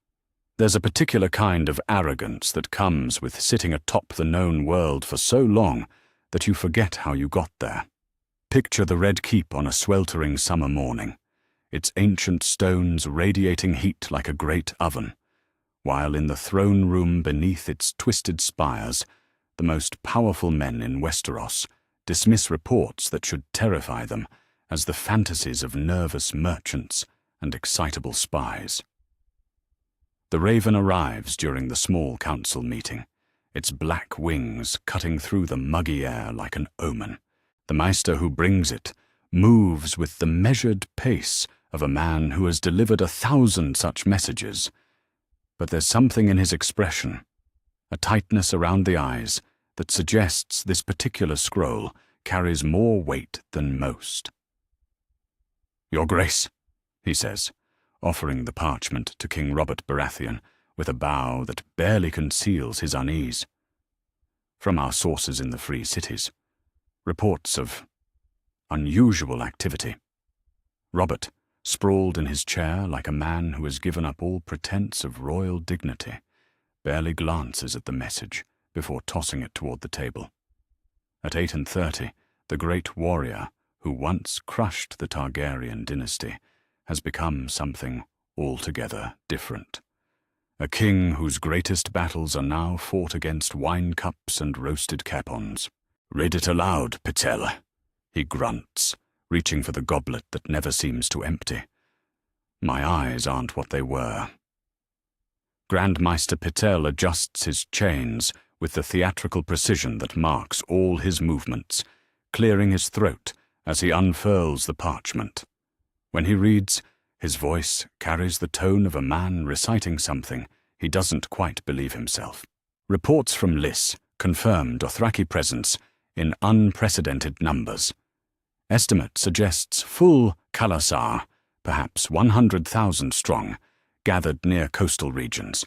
There's a particular kind of arrogance that comes with sitting atop the known world for so long that you forget how you got there. Picture the Red Keep on a sweltering summer morning, its ancient stones radiating heat like a great oven, while in the throne room beneath its twisted spires, the most powerful men in Westeros dismiss reports that should terrify them as the fantasies of nervous merchants and excitable spies. The Raven arrives during the small council meeting, its black wings cutting through the muggy air like an omen. The Maester who brings it moves with the measured pace of a man who has delivered 1,000 such messages. But there's something in his expression, a tightness around the eyes, that suggests this particular scroll carries more weight than most. "Your Grace," he says, offering the parchment to King Robert Baratheon with a bow that barely conceals his unease. "From our sources in the Free Cities, reports of unusual activity." Robert, sprawled in his chair like a man who has given up all pretense of royal dignity, barely glances at the message before tossing it toward the table. At 8:30, the great warrior who once crushed the Targaryen dynasty has become something altogether different. A king whose greatest battles are now fought against wine cups and roasted capons. "Read it aloud, Pitzel," he grunts, reaching for the goblet that never seems to empty. My eyes aren't what they were. Grandmeister Pitel adjusts his chains with the theatrical precision that marks all his movements, clearing his throat as he unfurls the parchment. When he reads, his voice carries the tone of a man reciting something he doesn't quite believe himself. Reports from Lys confirm Dothraki presence in unprecedented numbers. Estimate suggests full Khalasar, perhaps 100,000 strong, gathered near coastal regions.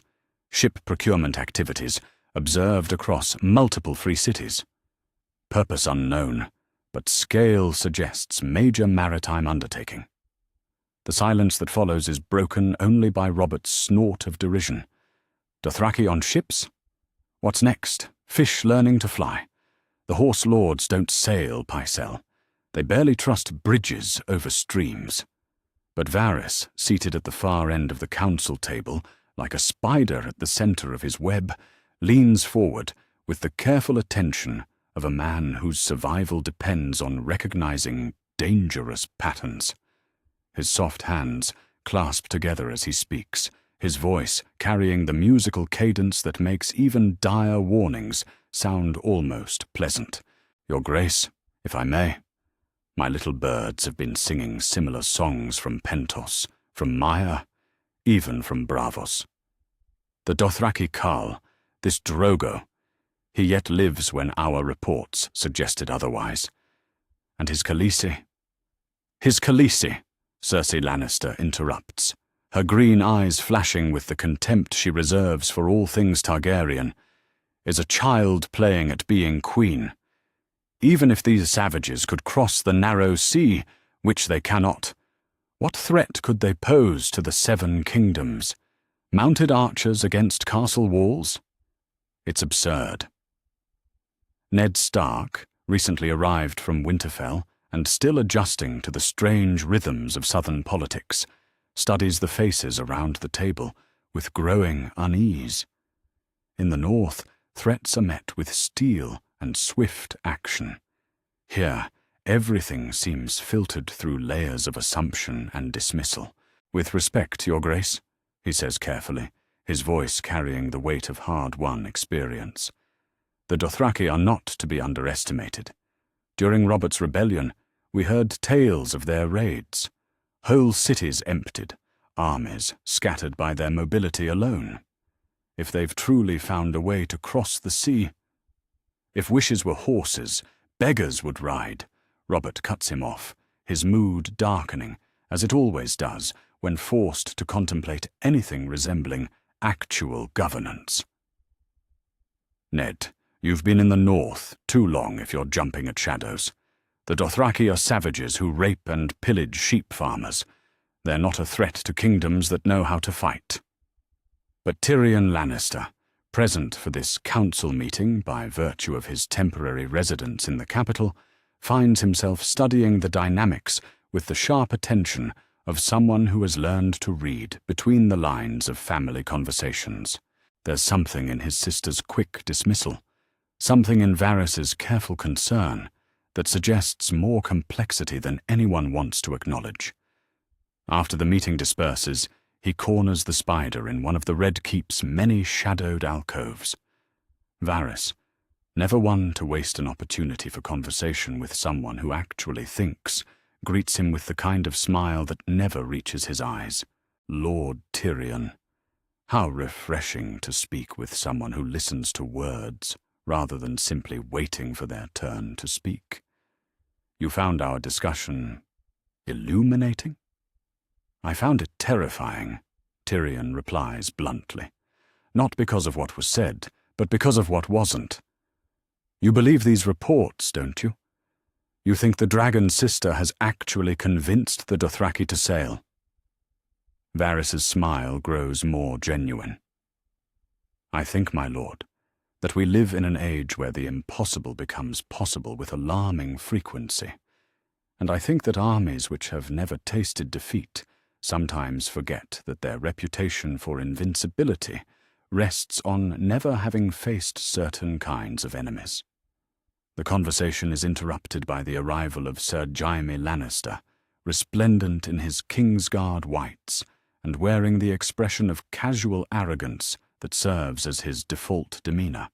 Ship procurement activities observed across multiple free cities. Purpose unknown, but scale suggests major maritime undertaking. The silence that follows is broken only by Robert's snort of derision. Dothraki on ships? What's next? Fish learning to fly. The Horse Lords don't sail, Pycelle. They barely trust bridges over streams. But Varys, seated at the far end of the council table, like a spider at the center of his web, leans forward with the careful attention of a man whose survival depends on recognizing dangerous patterns. His soft hands clasp together as he speaks, his voice carrying the musical cadence that makes even dire warnings sound almost pleasant. Your Grace, if I may. My little birds have been singing similar songs from Pentos, from Maya, even from Braavos. The Dothraki Khal, this Drogo, he yet lives when our reports suggested otherwise. And his Khaleesi? His Khaleesi, Cersei Lannister interrupts, her green eyes flashing with the contempt she reserves for all things Targaryen, is a child playing at being queen. Even if these savages could cross the narrow sea, which they cannot, what threat could they pose to the Seven Kingdoms? Mounted archers against castle walls? It's absurd. Ned Stark, recently arrived from Winterfell and still adjusting to the strange rhythms of southern politics, studies the faces around the table with growing unease. In the north, threats are met with steel and swift action. Here, everything seems filtered through layers of assumption and dismissal. With respect, Your Grace, he says carefully, his voice carrying the weight of hard-won experience. The Dothraki are not to be underestimated. During Robert's rebellion, we heard tales of their raids. Whole cities emptied, armies scattered by their mobility alone. If they've truly found a way to cross the sea, if wishes were horses, beggars would ride. Robert cuts him off, his mood darkening, as it always does when forced to contemplate anything resembling actual governance. Ned, you've been in the north too long if you're jumping at shadows. The Dothraki are savages who rape and pillage sheep farmers. They're not a threat to kingdoms that know how to fight. But Tyrion Lannister, present for this council meeting by virtue of his temporary residence in the capital, finds himself studying the dynamics with the sharp attention of someone who has learned to read between the lines of family conversations. There's something in his sister's quick dismissal, something in Varys's careful concern, that suggests more complexity than anyone wants to acknowledge. After the meeting disperses, he corners the spider in one of the Red Keep's many shadowed alcoves. Varys, never one to waste an opportunity for conversation with someone who actually thinks, greets him with the kind of smile that never reaches his eyes. Lord Tyrion. How refreshing to speak with someone who listens to words rather than simply waiting for their turn to speak. You found our discussion illuminating? I found it terrifying, Tyrion replies bluntly. Not because of what was said, but because of what wasn't. You believe these reports, don't you? You think the dragon's sister has actually convinced the Dothraki to sail? Varys's smile grows more genuine. I think, my lord, that we live in an age where the impossible becomes possible with alarming frequency. And I think that armies which have never tasted defeat sometimes forget that their reputation for invincibility rests on never having faced certain kinds of enemies. The conversation is interrupted by the arrival of Sir Jaime Lannister, resplendent in his Kingsguard whites and wearing the expression of casual arrogance that serves as his default demeanor.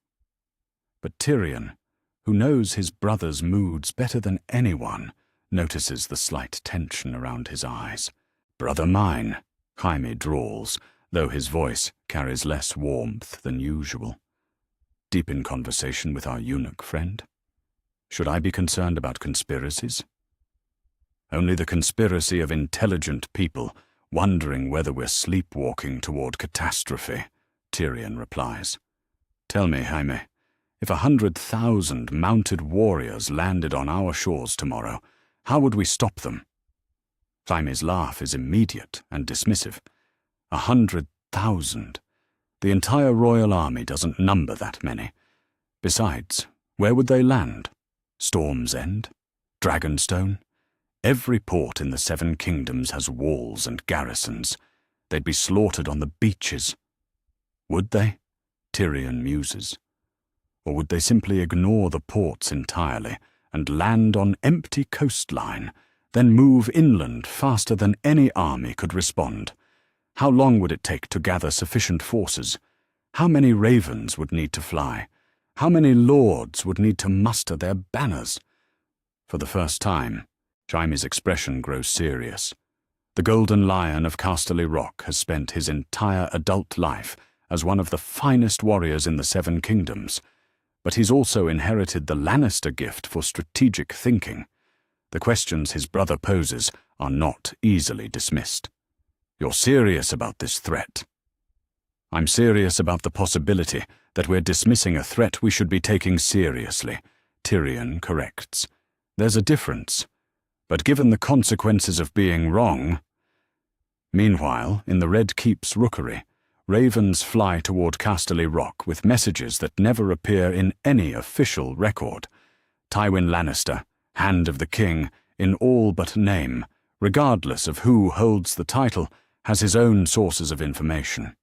But Tyrion, who knows his brother's moods better than anyone, notices the slight tension around his eyes. "Brother mine," Jaime drawls, though his voice carries less warmth than usual. "Deep in conversation with our eunuch friend? Should I be concerned about conspiracies?" "Only the conspiracy of intelligent people wondering whether we're sleepwalking toward catastrophe," Tyrion replies. "Tell me, Jaime, if 100,000 mounted warriors landed on our shores tomorrow, how would we stop them?" Jaime's laugh is immediate and dismissive. 100,000. The entire royal army doesn't number that many. Besides, where would they land? Storm's End? Dragonstone? Every port in the Seven Kingdoms has walls and garrisons. They'd be slaughtered on the beaches. Would they? Tyrion muses. Or would they simply ignore the ports entirely and land on empty coastline, then move inland faster than any army could respond? How long would it take to gather sufficient forces? How many ravens would need to fly? How many lords would need to muster their banners? For the first time, Jaime's expression grows serious. The Golden Lion of Casterly Rock has spent his entire adult life as one of the finest warriors in the Seven Kingdoms, but he's also inherited the Lannister gift for strategic thinking. The questions his brother poses are not easily dismissed. "You're serious about this threat?" "I'm serious about the possibility that we're dismissing a threat we should be taking seriously," Tyrion corrects. "There's a difference. But given the consequences of being wrong—" Meanwhile, in the Red Keep's rookery, ravens fly toward Casterly Rock with messages that never appear in any official record. Tywin Lannister, Hand of the King, in all but name, regardless of who holds the title, has his own sources of information.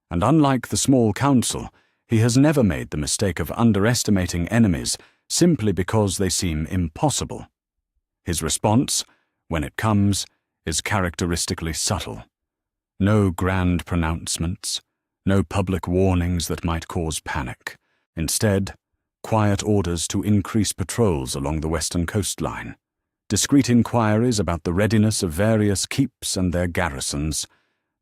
And unlike the small council, he has never made the mistake of underestimating enemies simply because they seem impossible. His response, when it comes, is characteristically subtle. No grand pronouncements, no public warnings that might cause panic. Instead, quiet orders to increase patrols along the western coastline, discreet inquiries about the readiness of various keeps and their garrisons,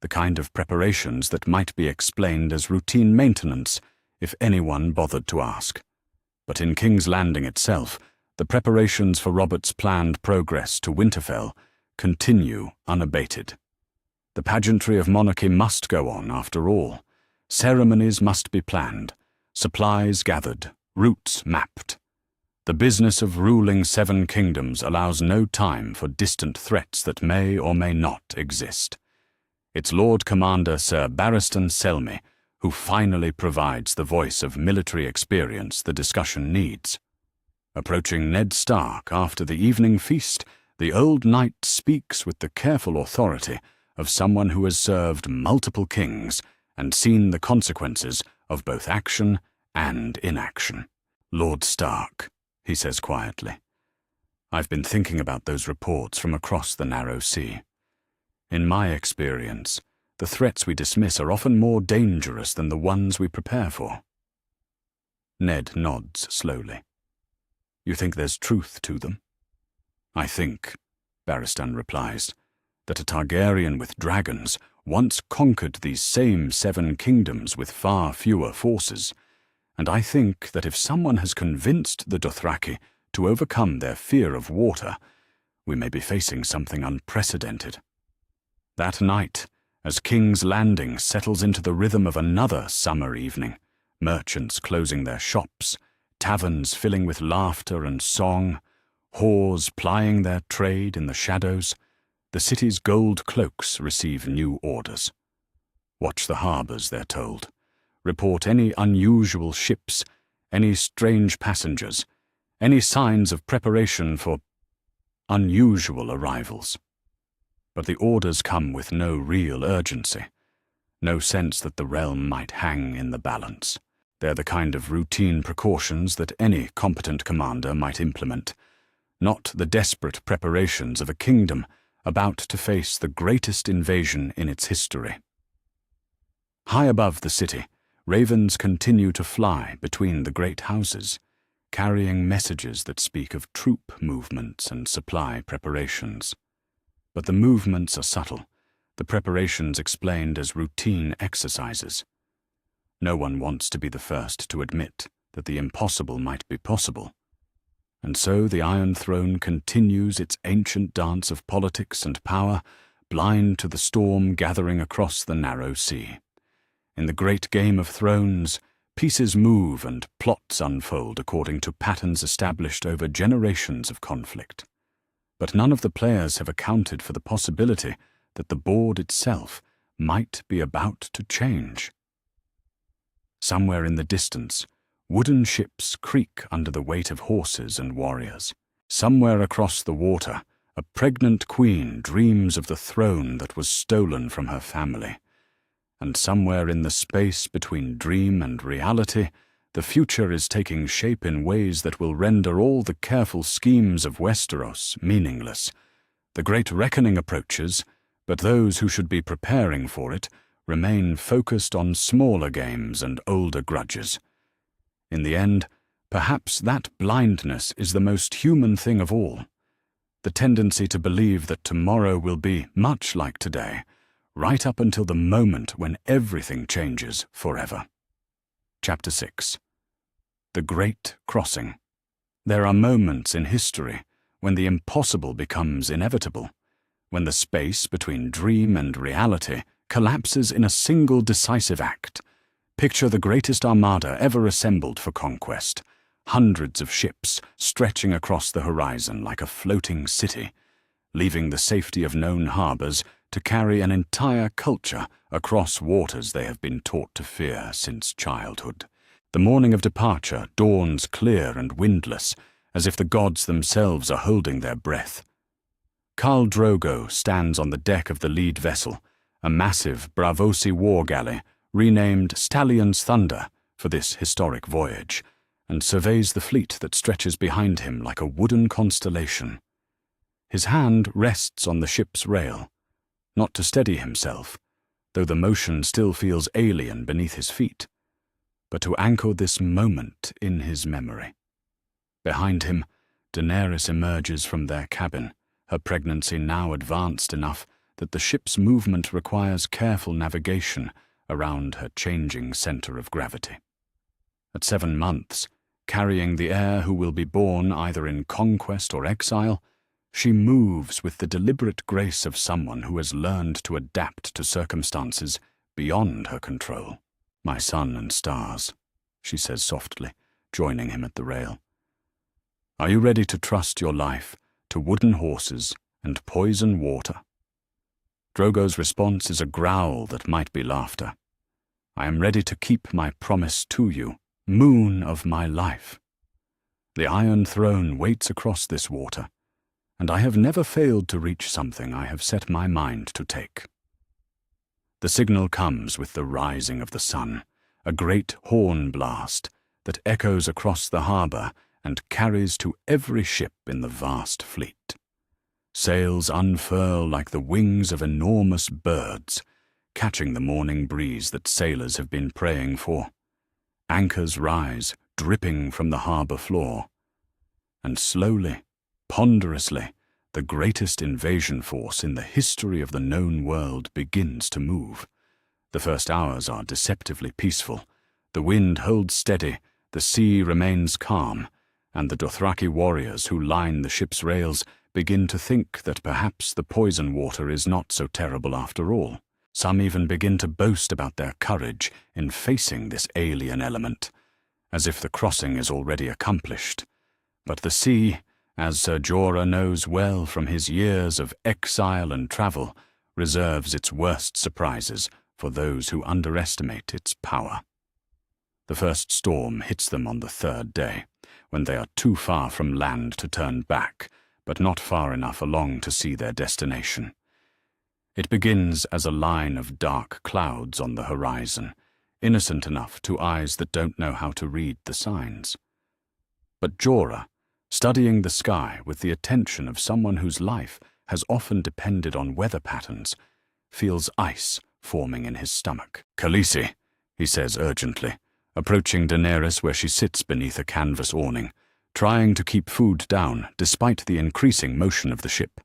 the kind of preparations that might be explained as routine maintenance if anyone bothered to ask. But in King's Landing itself, the preparations for Robert's planned progress to Winterfell continue unabated. The pageantry of monarchy must go on, after all. Ceremonies must be planned, supplies gathered, routes mapped. The business of ruling Seven Kingdoms allows no time for distant threats that may or may not exist. It's Lord Commander Sir Barristan Selmy who finally provides the voice of military experience the discussion needs. Approaching Ned Stark after the evening feast, the old knight speaks with the careful authority of someone who has served multiple kings and seen the consequences of both action and inaction. "Lord Stark," he says quietly, "I've been thinking about those reports from across the narrow sea. In my experience, the threats we dismiss are often more dangerous than the ones we prepare for." Ned nods slowly. "You think there's truth to them?" "I think," Barristan replies, "that a Targaryen with dragons once conquered these same Seven Kingdoms with far fewer forces, and I think that if someone has convinced the Dothraki to overcome their fear of water, we may be facing something unprecedented. That night, as King's Landing settles into the rhythm of another summer evening, merchants closing their shops, taverns filling with laughter and song, whores plying their trade in the shadows, the city's gold cloaks receive new orders. Watch the harbours, they're told. Report any unusual ships, any strange passengers, any signs of preparation for unusual arrivals. But the orders come with no real urgency, no sense that the realm might hang in the balance. They're the kind of routine precautions that any competent commander might implement, not the desperate preparations of a kingdom about to face the greatest invasion in its history. High above the city, ravens continue to fly between the great houses, carrying messages that speak of troop movements and supply preparations. But the movements are subtle, the preparations explained as routine exercises. No one wants to be the first to admit that the impossible might be possible. And so the Iron Throne continues its ancient dance of politics and power, blind to the storm gathering across the narrow sea. In the great Game of Thrones, pieces move and plots unfold according to patterns established over generations of conflict. But none of the players have accounted for the possibility that the board itself might be about to change. Somewhere in the distance, wooden ships creak under the weight of horses and warriors. Somewhere across the water, a pregnant queen dreams of the throne that was stolen from her family. And somewhere in the space between dream and reality, the future is taking shape in ways that will render all the careful schemes of Westeros meaningless. The great reckoning approaches, but those who should be preparing for it remain focused on smaller games and older grudges. In the end, perhaps that blindness is the most human thing of all. The tendency to believe that tomorrow will be much like today, right up until the moment when everything changes forever. Chapter 6. The Great Crossing. There are moments in history when the impossible becomes inevitable, when the space between dream and reality collapses in a single decisive act. Picture the greatest armada ever assembled for conquest, hundreds of ships stretching across the horizon like a floating city, leaving the safety of known harbors to carry an entire culture across waters they have been taught to fear since childhood. The morning of departure dawns clear and windless, as if the gods themselves are holding their breath. Khal Drogo stands on the deck of the lead vessel, a massive Braavosi war galley renamed Stallion's Thunder for this historic voyage, and surveys the fleet that stretches behind him like a wooden constellation. His hand rests on the ship's rail, not to steady himself, though the motion still feels alien beneath his feet, but to anchor this moment in his memory. Behind him, Daenerys emerges from their cabin, her pregnancy now advanced enough that the ship's movement requires careful navigation around her changing center of gravity. At 7 months, carrying the heir who will be born either in conquest or exile, she moves with the deliberate grace of someone who has learned to adapt to circumstances beyond her control. "My sun and stars," she says softly, joining him at the rail. "Are you ready to trust your life to wooden horses and poison water?" Drogo's response is a growl that might be laughter. "I am ready to keep my promise to you, moon of my life. The Iron Throne waits across this water, and I have never failed to reach something I have set my mind to take." The signal comes with the rising of the sun, a great horn blast that echoes across the harbor and carries to every ship in the vast fleet. Sails unfurl like the wings of enormous birds, catching the morning breeze that sailors have been praying for. Anchors rise, dripping from the harbor floor. And slowly, ponderously, the greatest invasion force in the history of the known world begins to move. The first hours are deceptively peaceful. The wind holds steady, the sea remains calm, and the Dothraki warriors who line the ship's rails begin to think that perhaps the poison water is not so terrible after all. Some even begin to boast about their courage in facing this alien element, as if the crossing is already accomplished. But the sea, as Ser Jorah knows well from his years of exile and travel, reserves its worst surprises for those who underestimate its power. The first storm hits them on the 3rd day, when they are too far from land to turn back, but not far enough along to see their destination. It begins as a line of dark clouds on the horizon, innocent enough to eyes that don't know how to read the signs. But Jorah, studying the sky with the attention of someone whose life has often depended on weather patterns, feels ice forming in his stomach. "Khaleesi," he says urgently, approaching Daenerys where she sits beneath a canvas awning, trying to keep food down despite the increasing motion of the ship.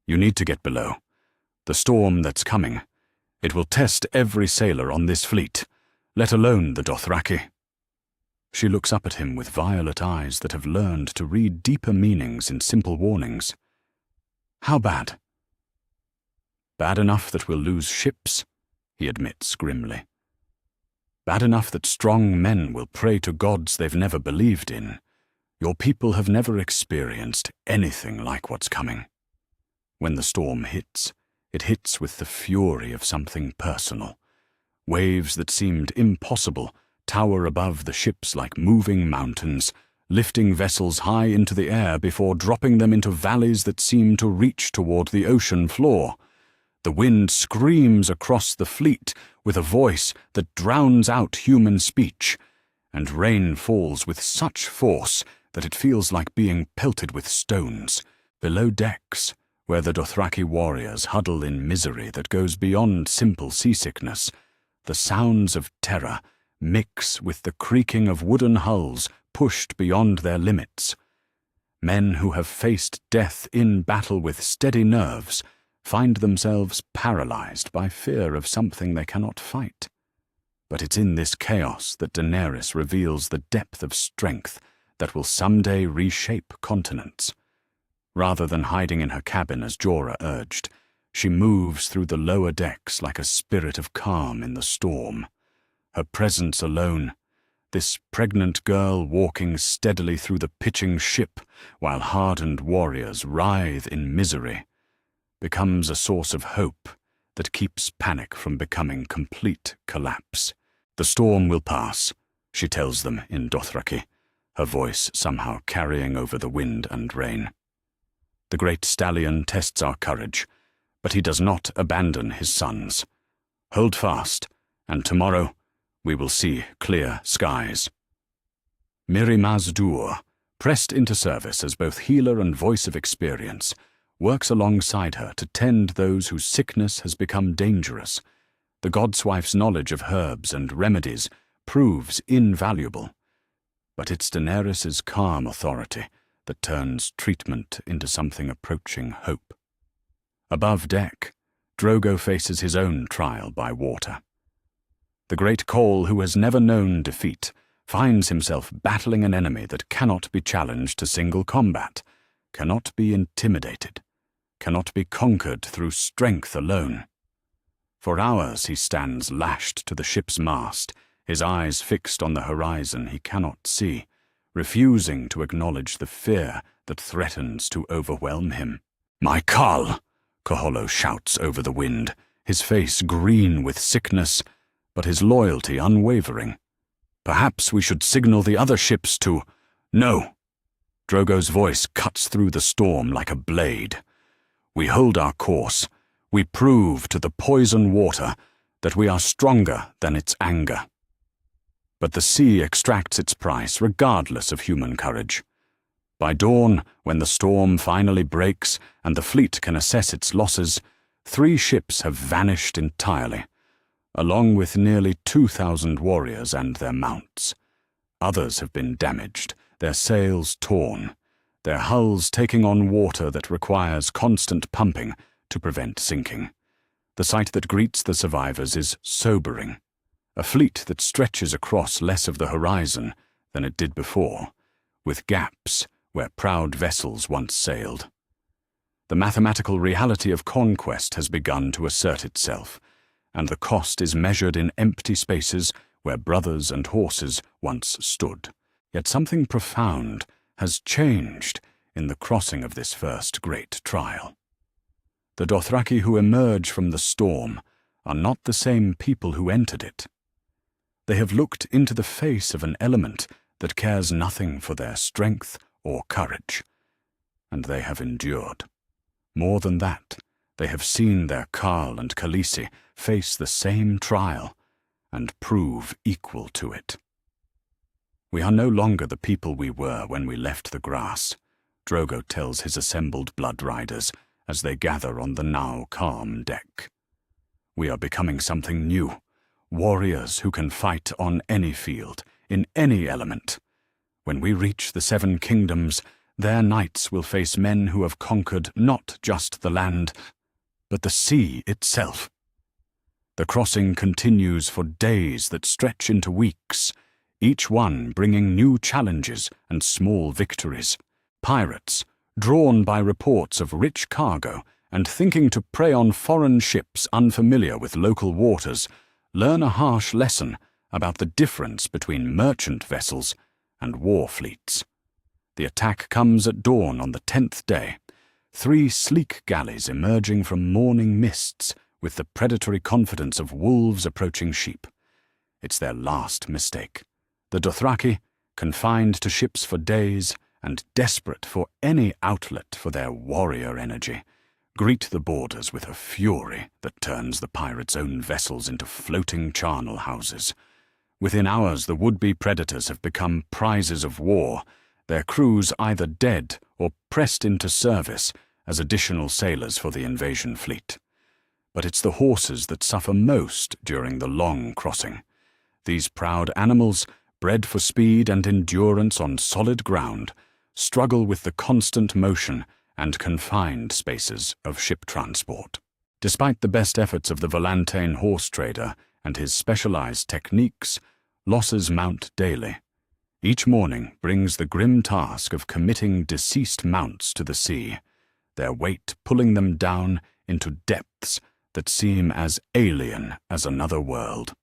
"You need to get below. The storm that's coming, it will test every sailor on this fleet, let alone the Dothraki." She looks up at him with violet eyes that have learned to read deeper meanings in simple warnings. "How bad?" "Bad enough that we'll lose ships," he admits grimly. "Bad enough that strong men will pray to gods they've never believed in. Your people have never experienced anything like what's coming. When the storm hits, it hits with the fury of something personal. Waves that seemed impossible tower above the ships like moving mountains, lifting vessels high into the air before dropping them into valleys that seem to reach toward the ocean floor. The wind screams across the fleet with a voice that drowns out human speech, and rain falls with such force that it feels like being pelted with stones. Below decks, where the Dothraki warriors huddle in misery that goes beyond simple seasickness, the sounds of terror mix with the creaking of wooden hulls pushed beyond their limits. Men who have faced death in battle with steady nerves find themselves paralyzed by fear of something they cannot fight. But it's in this chaos that Daenerys reveals the depth of strength that will someday reshape continents. Rather than hiding in her cabin as Jorah urged, she moves through the lower decks like a spirit of calm in the storm. Her presence alone, this pregnant girl walking steadily through the pitching ship while hardened warriors writhe in misery, becomes a source of hope that keeps panic from becoming complete collapse. "The storm will pass," she tells them in Dothraki, her voice somehow carrying over the wind and rain. "The great stallion tests our courage, but he does not abandon his sons. Hold fast, and tomorrow we will see clear skies." Mirri Maz Duur, pressed into service as both healer and voice of experience, works alongside her to tend those whose sickness has become dangerous. The godswife's knowledge of herbs and remedies proves invaluable, but it's Daenerys' calm authority that turns treatment into something approaching hope. Above deck, Drogo faces his own trial by water. The great Khal, who has never known defeat, finds himself battling an enemy that cannot be challenged to single combat, cannot be intimidated, cannot be conquered through strength alone. For hours he stands lashed to the ship's mast, his eyes fixed on the horizon he cannot see, refusing to acknowledge the fear that threatens to overwhelm him. "My Khal!" Kaholo shouts over the wind, his face green with sickness, but his loyalty unwavering. "Perhaps we should signal the other ships to—" "No!" Drogo's voice cuts through the storm like a blade. "We hold our course. We prove to the poison water that we are stronger than its anger." But the sea extracts its price regardless of human courage. By dawn, when the storm finally breaks and the fleet can assess its losses, 3 ships have vanished entirely, along with nearly 2,000 warriors and their mounts. Others have been damaged, their sails torn, their hulls taking on water that requires constant pumping to prevent sinking. The sight that greets the survivors is sobering. A fleet that stretches across less of the horizon than it did before, with gaps where proud vessels once sailed. The mathematical reality of conquest has begun to assert itself, and the cost is measured in empty spaces where brothers and horses once stood. Yet something profound has changed in the crossing of this first great trial. The Dothraki who emerge from the storm are not the same people who entered it. They have looked into the face of an element that cares nothing for their strength or courage, and they have endured. More than that, they have seen their Khal and Khaleesi face the same trial and prove equal to it. "We are no longer the people we were when we left the grass," Drogo tells his assembled blood riders as they gather on the now calm deck. We are becoming something new, warriors who can fight on any field, in any element. When we reach the Seven Kingdoms, their knights will face men who have conquered not just the land, but the sea itself. The crossing continues for days that stretch into weeks, each one bringing new challenges and small victories. Pirates, drawn by reports of rich cargo and thinking to prey on foreign ships unfamiliar with local waters, learn a harsh lesson about the difference between merchant vessels and war fleets. The attack comes at dawn on the 10th day, 3 sleek galleys emerging from morning mists with the predatory confidence of wolves approaching sheep. It's their last mistake. The Dothraki, confined to ships for days and desperate for any outlet for their warrior energy, greet the borders with a fury that turns the pirates' own vessels into floating charnel houses. Within hours, the would-be predators have become prizes of war, their crews either dead or pressed into service as additional sailors for the invasion fleet. But it's the horses that suffer most during the long crossing. These proud animals, bred for speed and endurance on solid ground, struggle with the constant motion and confined spaces of ship transport. Despite the best efforts of the Volantane horse trader and his specialized techniques, losses mount daily. Each morning brings the grim task of committing deceased mounts to the sea, their weight pulling them down into depths that seem as alien as another world.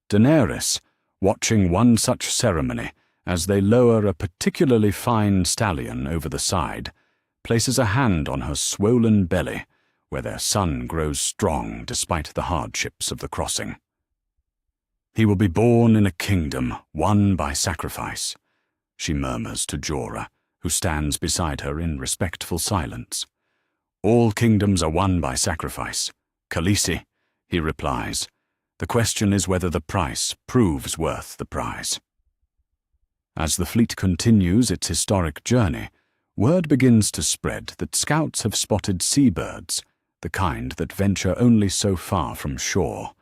Daenerys, watching one such ceremony as they lower a particularly fine stallion over the side, places a hand on her swollen belly, where their son grows strong despite the hardships of the crossing. "He will be born in a kingdom won by sacrifice," she murmurs to Jorah, who stands beside her in respectful silence. "All kingdoms are won by sacrifice. Khaleesi," he replies. "The question is whether the price proves worth the prize." As the fleet continues its historic journey, word begins to spread that scouts have spotted seabirds, the kind that venture only so far from shore,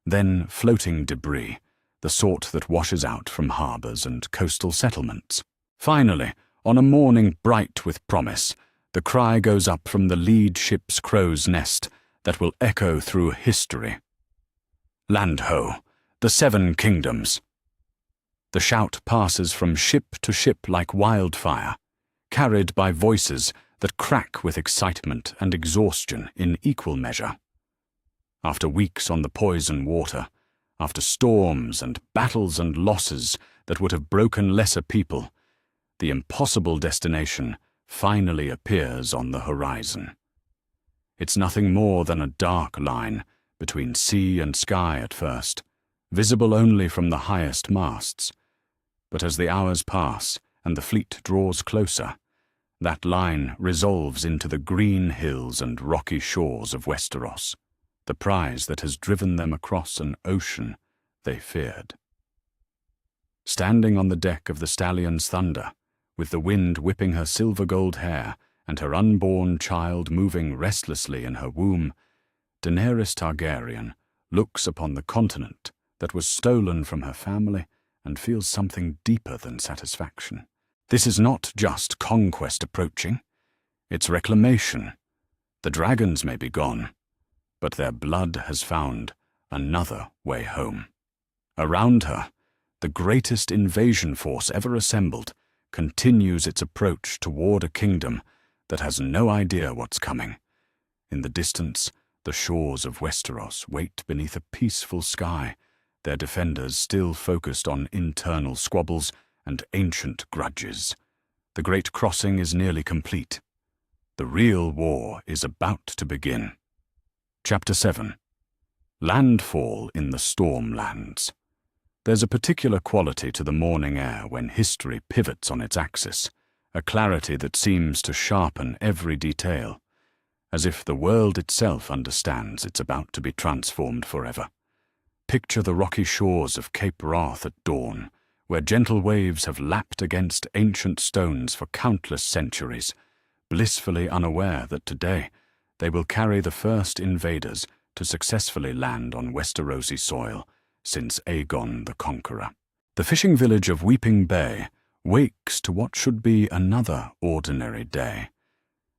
then floating debris, the sort that washes out from harbors and coastal settlements. Finally, on a morning bright with promise, the cry goes up from the lead ship's crow's nest that will echo through history. "Land ho! The Seven Kingdoms!" The shout passes from ship to ship like wildfire, carried by voices that crack with excitement and exhaustion in equal measure. After weeks on the poison water, after storms and battles and losses that would have broken lesser people, the impossible destination finally appears on the horizon. It's nothing more than a dark line between sea and sky at first, visible only from the highest masts. But as the hours pass and the fleet draws closer, that line resolves into the green hills and rocky shores of Westeros, the prize that has driven them across an ocean they feared. Standing on the deck of the Stallion's Thunder, with the wind whipping her silver-gold hair and her unborn child moving restlessly in her womb, Daenerys Targaryen looks upon the continent that was stolen from her family and feels something deeper than satisfaction. This is not just conquest approaching, it's reclamation. The dragons may be gone, but their blood has found another way home. Around her, the greatest invasion force ever assembled continues its approach toward a kingdom that has no idea what's coming. In the distance, the shores of Westeros wait beneath a peaceful sky, their defenders still focused on internal squabbles and ancient grudges. The great crossing is nearly complete. The real war is about to begin. Chapter 7. Landfall in the Stormlands. There's a particular quality to the morning air when history pivots on its axis, a clarity that seems to sharpen every detail, as if the world itself understands it's about to be transformed forever. Picture the rocky shores of Cape Wrath at dawn, where gentle waves have lapped against ancient stones for countless centuries, blissfully unaware that today they will carry the first invaders to successfully land on Westerosi soil since Aegon the Conqueror. The fishing village of Weeping Bay wakes to what should be another ordinary day.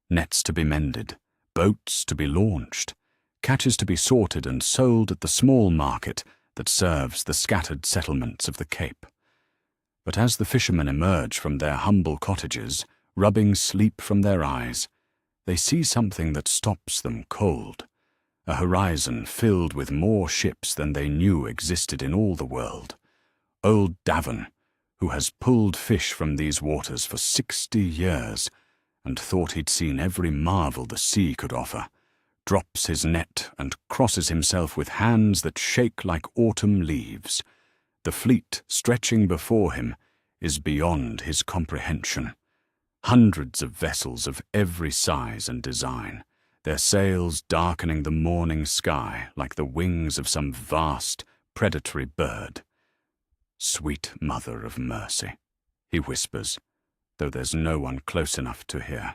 Nets to be mended, boats to be launched, catches to be sorted and sold at the small market that serves the scattered settlements of the Cape. But as the fishermen emerge from their humble cottages, rubbing sleep from their eyes, they see something that stops them cold, a horizon filled with more ships than they knew existed in all the world. Old Davon, who has pulled fish from these waters for 60 years and thought he'd seen every marvel the sea could offer, drops his net and crosses himself with hands that shake like autumn leaves. The fleet stretching before him is beyond his comprehension. Hundreds of vessels of every size and design, their sails darkening the morning sky like the wings of some vast, predatory bird. "Sweet Mother of Mercy," he whispers, though there's no one close enough to hear.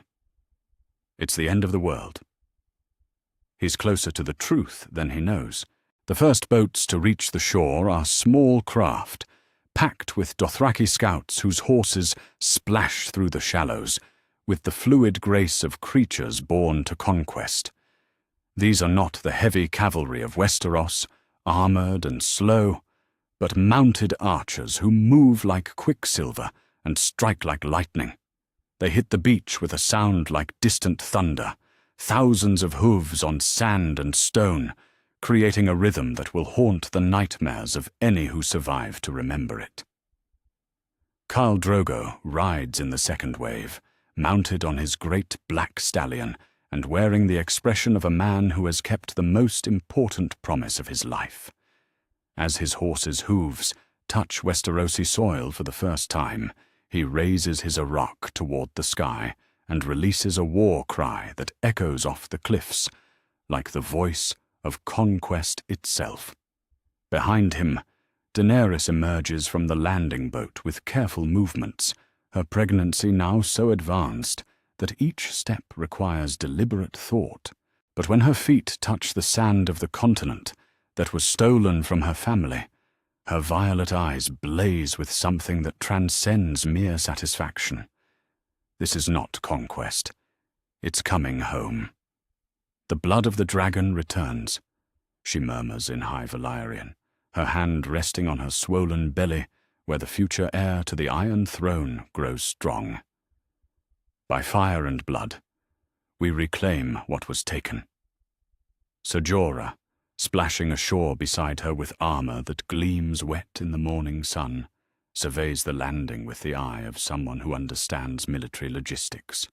It's the end of the world. He's closer to the truth than he knows. The first boats to reach the shore are small craft, packed with Dothraki scouts whose horses splash through the shallows, with the fluid grace of creatures born to conquest. These are not the heavy cavalry of Westeros, armored and slow, but mounted archers who move like quicksilver and strike like lightning. They hit the beach with a sound like distant thunder, thousands of hooves on sand and stone, creating a rhythm that will haunt the nightmares of any who survive to remember it. Khal Drogo rides in the second wave, mounted on his great black stallion and wearing the expression of a man who has kept the most important promise of his life. As his horse's hooves touch Westerosi soil for the first time, he raises his arok toward the sky and releases a war cry that echoes off the cliffs, like the voice of conquest itself. Behind him, Daenerys emerges from the landing boat with careful movements, her pregnancy now so advanced that each step requires deliberate thought. But when her feet touch the sand of the continent that was stolen from her family, her violet eyes blaze with something that transcends mere satisfaction. This is not conquest. It's coming home. "The blood of the dragon returns," she murmurs in High Valyrian, her hand resting on her swollen belly where the future heir to the Iron Throne grows strong. By fire and blood, we reclaim what was taken. Ser Jorah, splashing ashore beside her with armor that gleams wet in the morning sun, surveys the landing with the eye of someone who understands military logistics.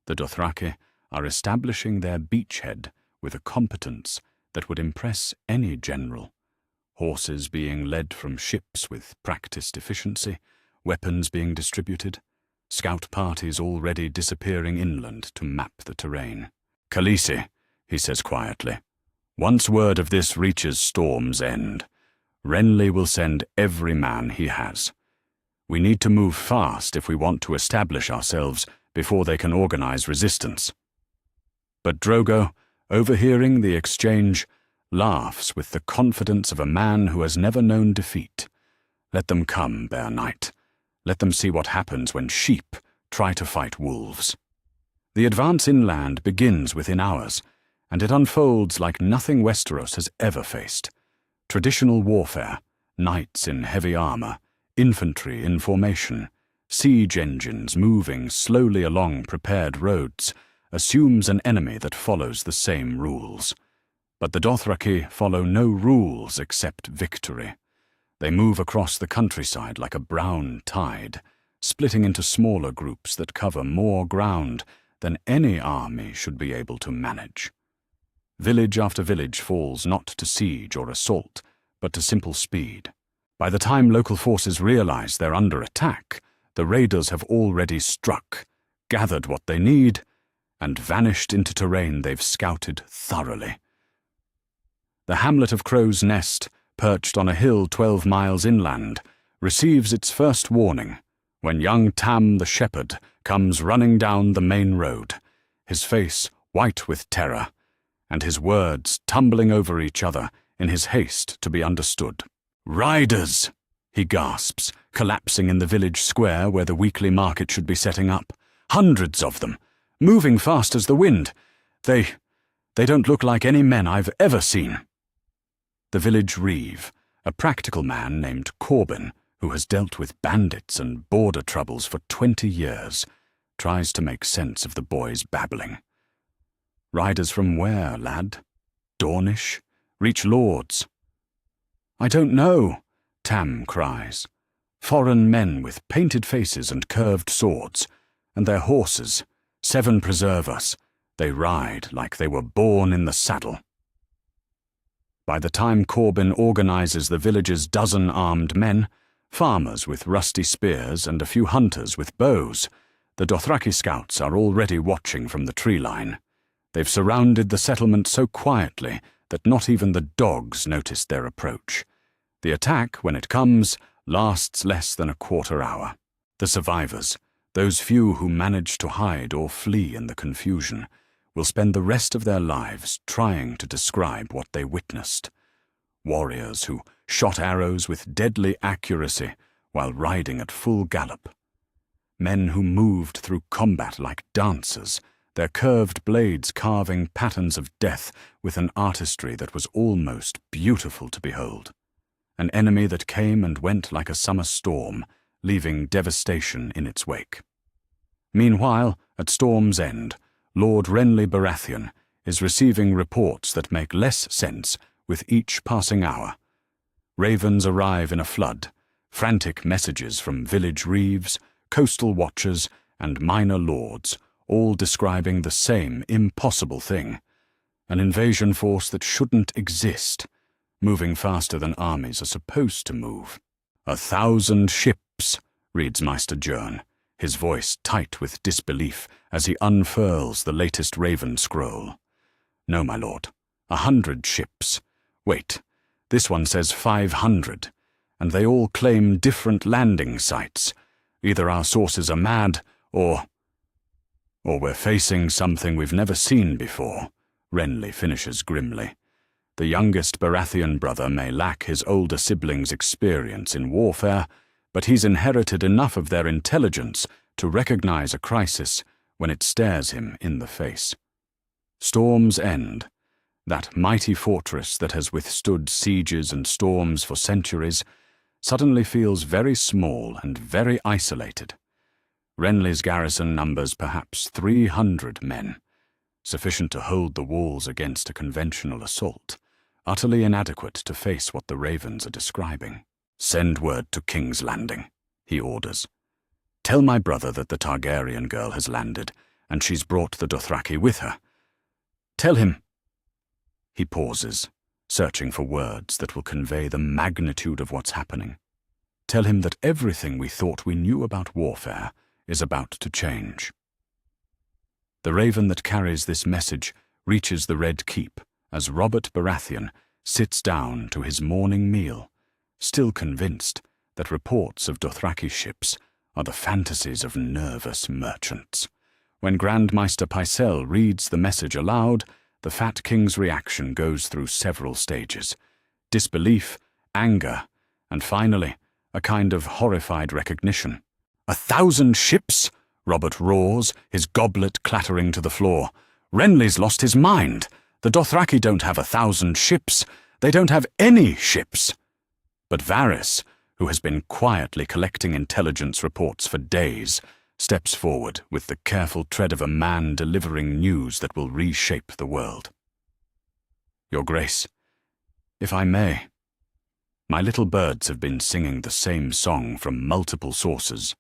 The Dothraki are establishing their beachhead with a competence that would impress any general. Horses being led from ships with practiced efficiency, weapons being distributed, scout parties already disappearing inland to map the terrain. "Khaleesi," he says quietly, "once word of this reaches Storm's End, Renly will send every man he has. We need to move fast if we want to establish ourselves before they can organize resistance." But Drogo, overhearing the exchange, laughs with the confidence of a man who has never known defeat. "Let them come, Bear Knight. Let them see what happens when sheep try to fight wolves." The advance inland begins within hours, and it unfolds like nothing Westeros has ever faced. Traditional warfare, knights in heavy armor, infantry in formation, siege engines moving slowly along prepared roads, assumes an enemy that follows the same rules. But the Dothraki follow no rules except victory. They move across the countryside like a brown tide, splitting into smaller groups that cover more ground than any army should be able to manage. Village after village falls not to siege or assault, but to simple speed. By the time local forces realize they're under attack, the raiders have already struck, gathered what they need, and vanished into terrain they've scouted thoroughly. The hamlet of Crow's Nest, perched on a hill 12 miles inland, receives its first warning when young Tam the shepherd comes running down the main road, his face white with terror, and his words tumbling over each other in his haste to be understood. "Riders!" he gasps, collapsing in the village square where the weekly market should be setting up. "Hundreds of them, moving fast as the wind. They don't look like any men I've ever seen." The village reeve, a practical man named Corbin, who has dealt with bandits and border troubles for 20 years, tries to make sense of the boy's babbling. "Riders from where, lad? Dornish? Reach lords?" "I don't know," Tam cries. "Foreign men with painted faces and curved swords, and their horses, 7 preserve us. They ride like they were born in the saddle." By the time Corbin organizes the village's dozen armed men, farmers with rusty spears and a few hunters with bows, the Dothraki scouts are already watching from the tree line. They've surrounded the settlement so quietly that not even the dogs notice their approach. The attack, when it comes, lasts less than a quarter hour. The survivors, those few who manage to hide or flee in the confusion, will spend the rest of their lives trying to describe what they witnessed. Warriors who shot arrows with deadly accuracy while riding at full gallop. Men who moved through combat like dancers, their curved blades carving patterns of death with an artistry that was almost beautiful to behold. An enemy that came and went like a summer storm, leaving devastation in its wake. Meanwhile, at Storm's End, Lord Renly Baratheon is receiving reports that make less sense with each passing hour. Ravens arrive in a flood, frantic messages from village reeves, coastal watchers, and minor lords, all describing the same impossible thing. An invasion force that shouldn't exist, moving faster than armies are supposed to move. 1,000 ships, reads Maester Jern, his voice tight with disbelief as he unfurls the latest Raven scroll. "No, my lord, 100 ships. Wait, this one says 500, and they all claim different landing sites. Either our sources are mad, or we're facing something we've never seen before," Renly finishes grimly. The youngest Baratheon brother may lack his older siblings' experience in warfare, but he's inherited enough of their intelligence to recognize a crisis when it stares him in the face. Storm's End, that mighty fortress that has withstood sieges and storms for centuries, suddenly feels very small and very isolated. Renly's garrison numbers perhaps 300 men, sufficient to hold the walls against a conventional assault, utterly inadequate to face what the Ravens are describing. "Send word to King's Landing," he orders. "Tell my brother that the Targaryen girl has landed, and she's brought the Dothraki with her. Tell him—" He pauses, searching for words that will convey the magnitude of what's happening. "Tell him that everything we thought we knew about warfare is about to change." The raven that carries this message reaches the Red Keep as Robert Baratheon sits down to his morning meal, still convinced that reports of Dothraki ships are the fantasies of nervous merchants. When Grand Maester Pycelle reads the message aloud, the Fat King's reaction goes through several stages: disbelief, anger, and finally, a kind of horrified recognition. 1,000 ships? Robert roars, his goblet clattering to the floor. "Renly's lost his mind. The Dothraki don't have 1,000 ships. They don't have any ships." But Varys, who has been quietly collecting intelligence reports for days, steps forward with the careful tread of a man delivering news that will reshape the world. "Your Grace, if I may, my little birds have been singing the same song from multiple sources.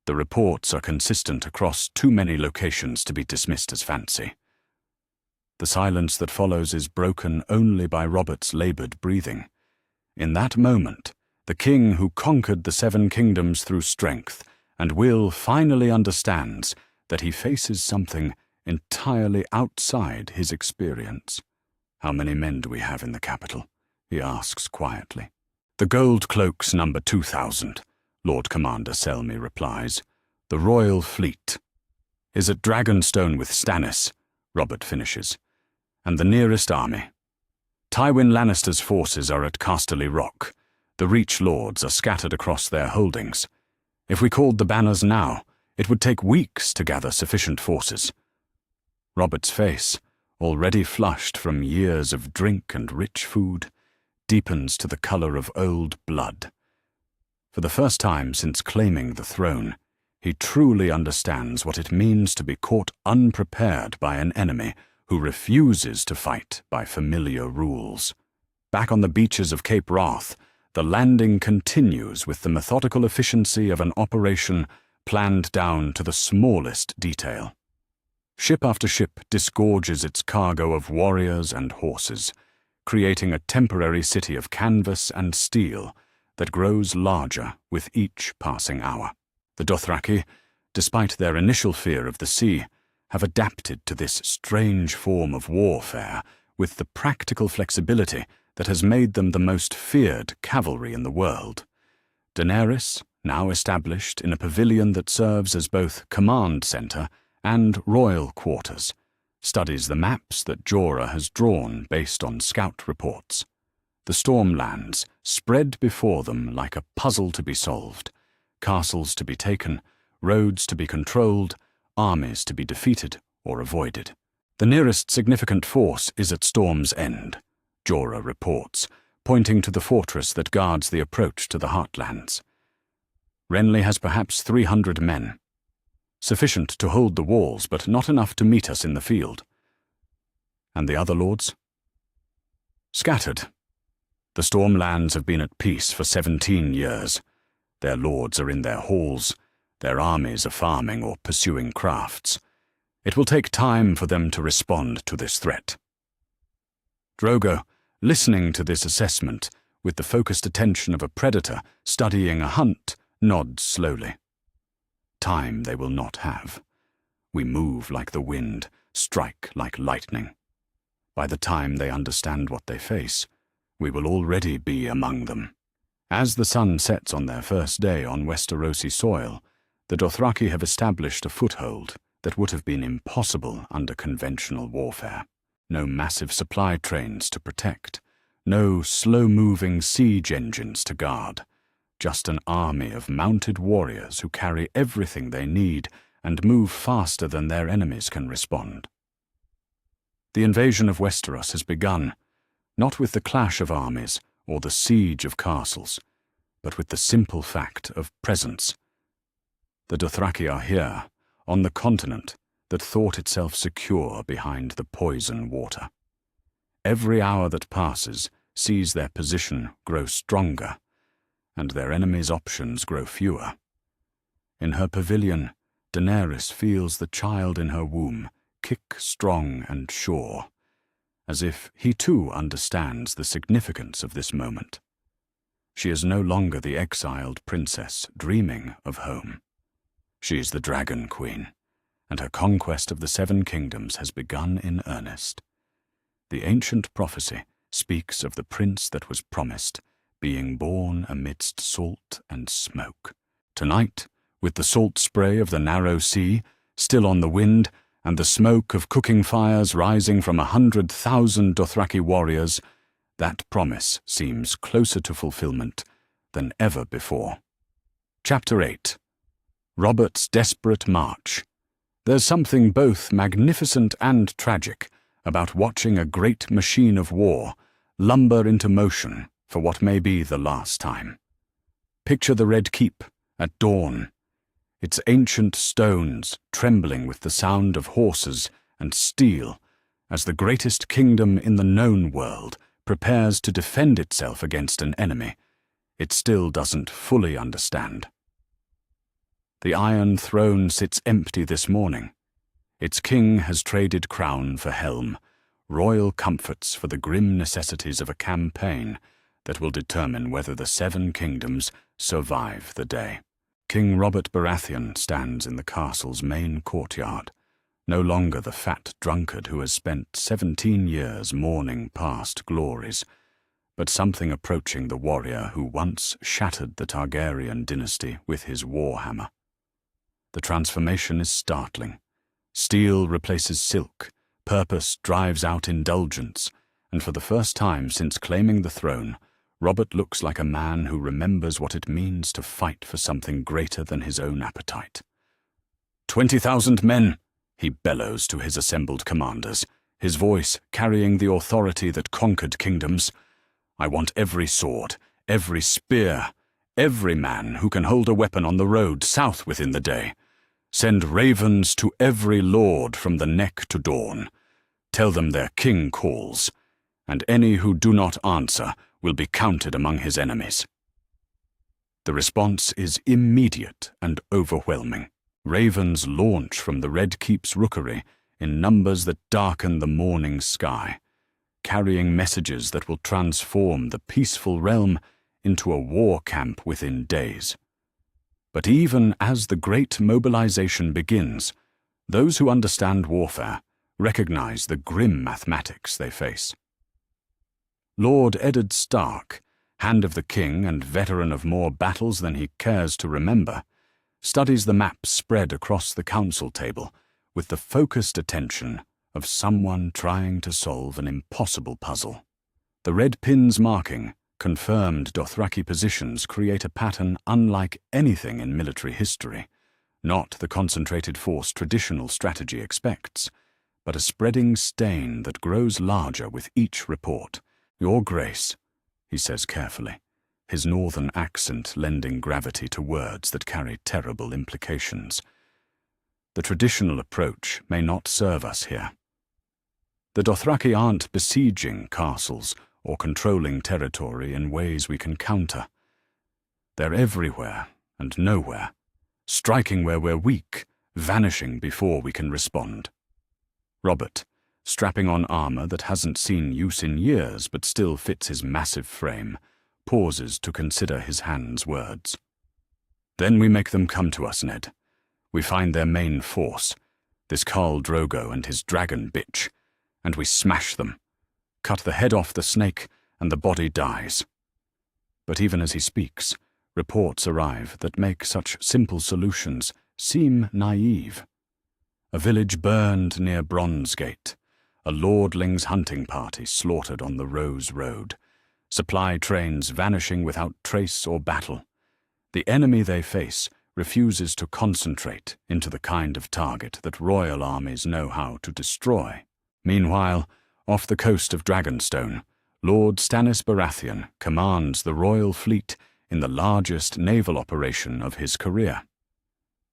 The reports are consistent across too many locations to be dismissed as fancy." The silence that follows is broken only by Robert's labored breathing. In that moment, the king who conquered the 7 kingdoms through strength and will finally understands that he faces something entirely outside his experience. "How many men do we have in the capital?" he asks quietly. "The gold cloaks number 2,000. Lord Commander Selmy replies. The royal fleet is at Dragonstone with Stannis, Robert finishes, and the nearest army. Tywin Lannister's forces are at Casterly Rock. The Reach Lords are scattered across their holdings. If we called the banners now, it would take weeks to gather sufficient forces. Robert's face, already flushed from years of drink and rich food, deepens to the colour of old blood. For the first time since claiming the throne, he truly understands what it means to be caught unprepared by an enemy who refuses to fight by familiar rules. Back on the beaches of Cape Wrath, the landing continues with the methodical efficiency of an operation planned down to the smallest detail. Ship after ship disgorges its cargo of warriors and horses, creating a temporary city of canvas and steel that grows larger with each passing hour. The Dothraki, despite their initial fear of the sea, have adapted to this strange form of warfare with the practical flexibility that has made them the most feared cavalry in the world. Daenerys, now established in a pavilion that serves as both command centre and royal quarters, studies the maps that Jorah has drawn based on scout reports. The Stormlands spread before them like a puzzle to be solved, castles to be taken, roads to be controlled, armies to be defeated or avoided. The nearest significant force is at Storm's End, Jorah reports, pointing to the fortress that guards the approach to the Heartlands. Renly has perhaps 300 men, sufficient to hold the walls but not enough to meet us in the field. And the other lords? Scattered. The Stormlands have been at peace for 17 years. Their lords are in their halls, their armies are farming or pursuing crafts. It will take time for them to respond to this threat. Drogo, listening to this assessment with the focused attention of a predator studying a hunt, nods slowly. Time they will not have. We move like the wind, strike like lightning. By the time they understand what they face, we will already be among them. As the sun sets on their first day on Westerosi soil, the Dothraki have established a foothold that would have been impossible under conventional warfare. No massive supply trains to protect, no slow-moving siege engines to guard, just an army of mounted warriors who carry everything they need and move faster than their enemies can respond. The invasion of Westeros has begun, not with the clash of armies or the siege of castles, but with the simple fact of presence. The Dothraki are here, on the continent that thought itself secure behind the poison water. Every hour that passes sees their position grow stronger, and their enemies' options grow fewer. In her pavilion, Daenerys feels the child in her womb kick strong and sure, as if he too understands the significance of this moment. She is no longer the exiled princess dreaming of home. She is the Dragon Queen, and her conquest of the Seven Kingdoms has begun in earnest. The ancient prophecy speaks of the prince that was promised, being born amidst salt and smoke. Tonight, with the salt spray of the narrow sea still on the wind, and the smoke of cooking fires rising from 100,000 Dothraki warriors, that promise seems closer to fulfillment than ever before. Chapter 8. Robert's Desperate March. There's something both magnificent and tragic about watching a great machine of war lumber into motion for what may be the last time. Picture the Red Keep at dawn, its ancient stones trembling with the sound of horses and steel as the greatest kingdom in the known world prepares to defend itself against an enemy it still doesn't fully understand. The Iron Throne sits empty this morning. Its king has traded crown for helm, royal comforts for the grim necessities of a campaign that will determine whether the Seven Kingdoms survive the day. King Robert Baratheon stands in the castle's main courtyard, no longer the fat drunkard who has spent 17 years mourning past glories, but something approaching the warrior who once shattered the Targaryen dynasty with his warhammer. The transformation is startling. Steel replaces silk, purpose drives out indulgence, and for the first time since claiming the throne, Robert looks like a man who remembers what it means to fight for something greater than his own appetite. 20,000 men, he bellows to his assembled commanders, his voice carrying the authority that conquered kingdoms. I want every sword, every spear, every man who can hold a weapon on the road south within the day. Send ravens to every lord from the neck to dawn. Tell them their king calls, and any who do not answer will be counted among his enemies. The response is immediate and overwhelming. Ravens launch from the Red Keep's rookery in numbers that darken the morning sky, carrying messages that will transform the peaceful realm into a war camp within days. But even as the great mobilization begins, those who understand warfare recognize the grim mathematics they face. Lord Eddard Stark, Hand of the King and veteran of more battles than he cares to remember, studies the maps spread across the council table with the focused attention of someone trying to solve an impossible puzzle. The red pins marking confirmed Dothraki positions create a pattern unlike anything in military history, not the concentrated force traditional strategy expects, but a spreading stain that grows larger with each report. Your Grace, he says carefully, his northern accent lending gravity to words that carry terrible implications. The traditional approach may not serve us here. The Dothraki aren't besieging castles or controlling territory in ways we can counter. They're everywhere and nowhere, striking where we're weak, vanishing before we can respond. Robert, strapping on armor that hasn't seen use in years but still fits his massive frame, pauses to consider his hand's words. Then we make them come to us, Ned. We find their main force, this Khal Drogo and his dragon bitch, and we smash them, cut the head off the snake, and the body dies. But even as he speaks, reports arrive that make such simple solutions seem naive. A village burned near Bronzegate, a lordling's hunting party slaughtered on the Rose Road, supply trains vanishing without trace or battle. The enemy they face refuses to concentrate into the kind of target that royal armies know how to destroy. Meanwhile, off the coast of Dragonstone, Lord Stannis Baratheon commands the royal fleet in the largest naval operation of his career.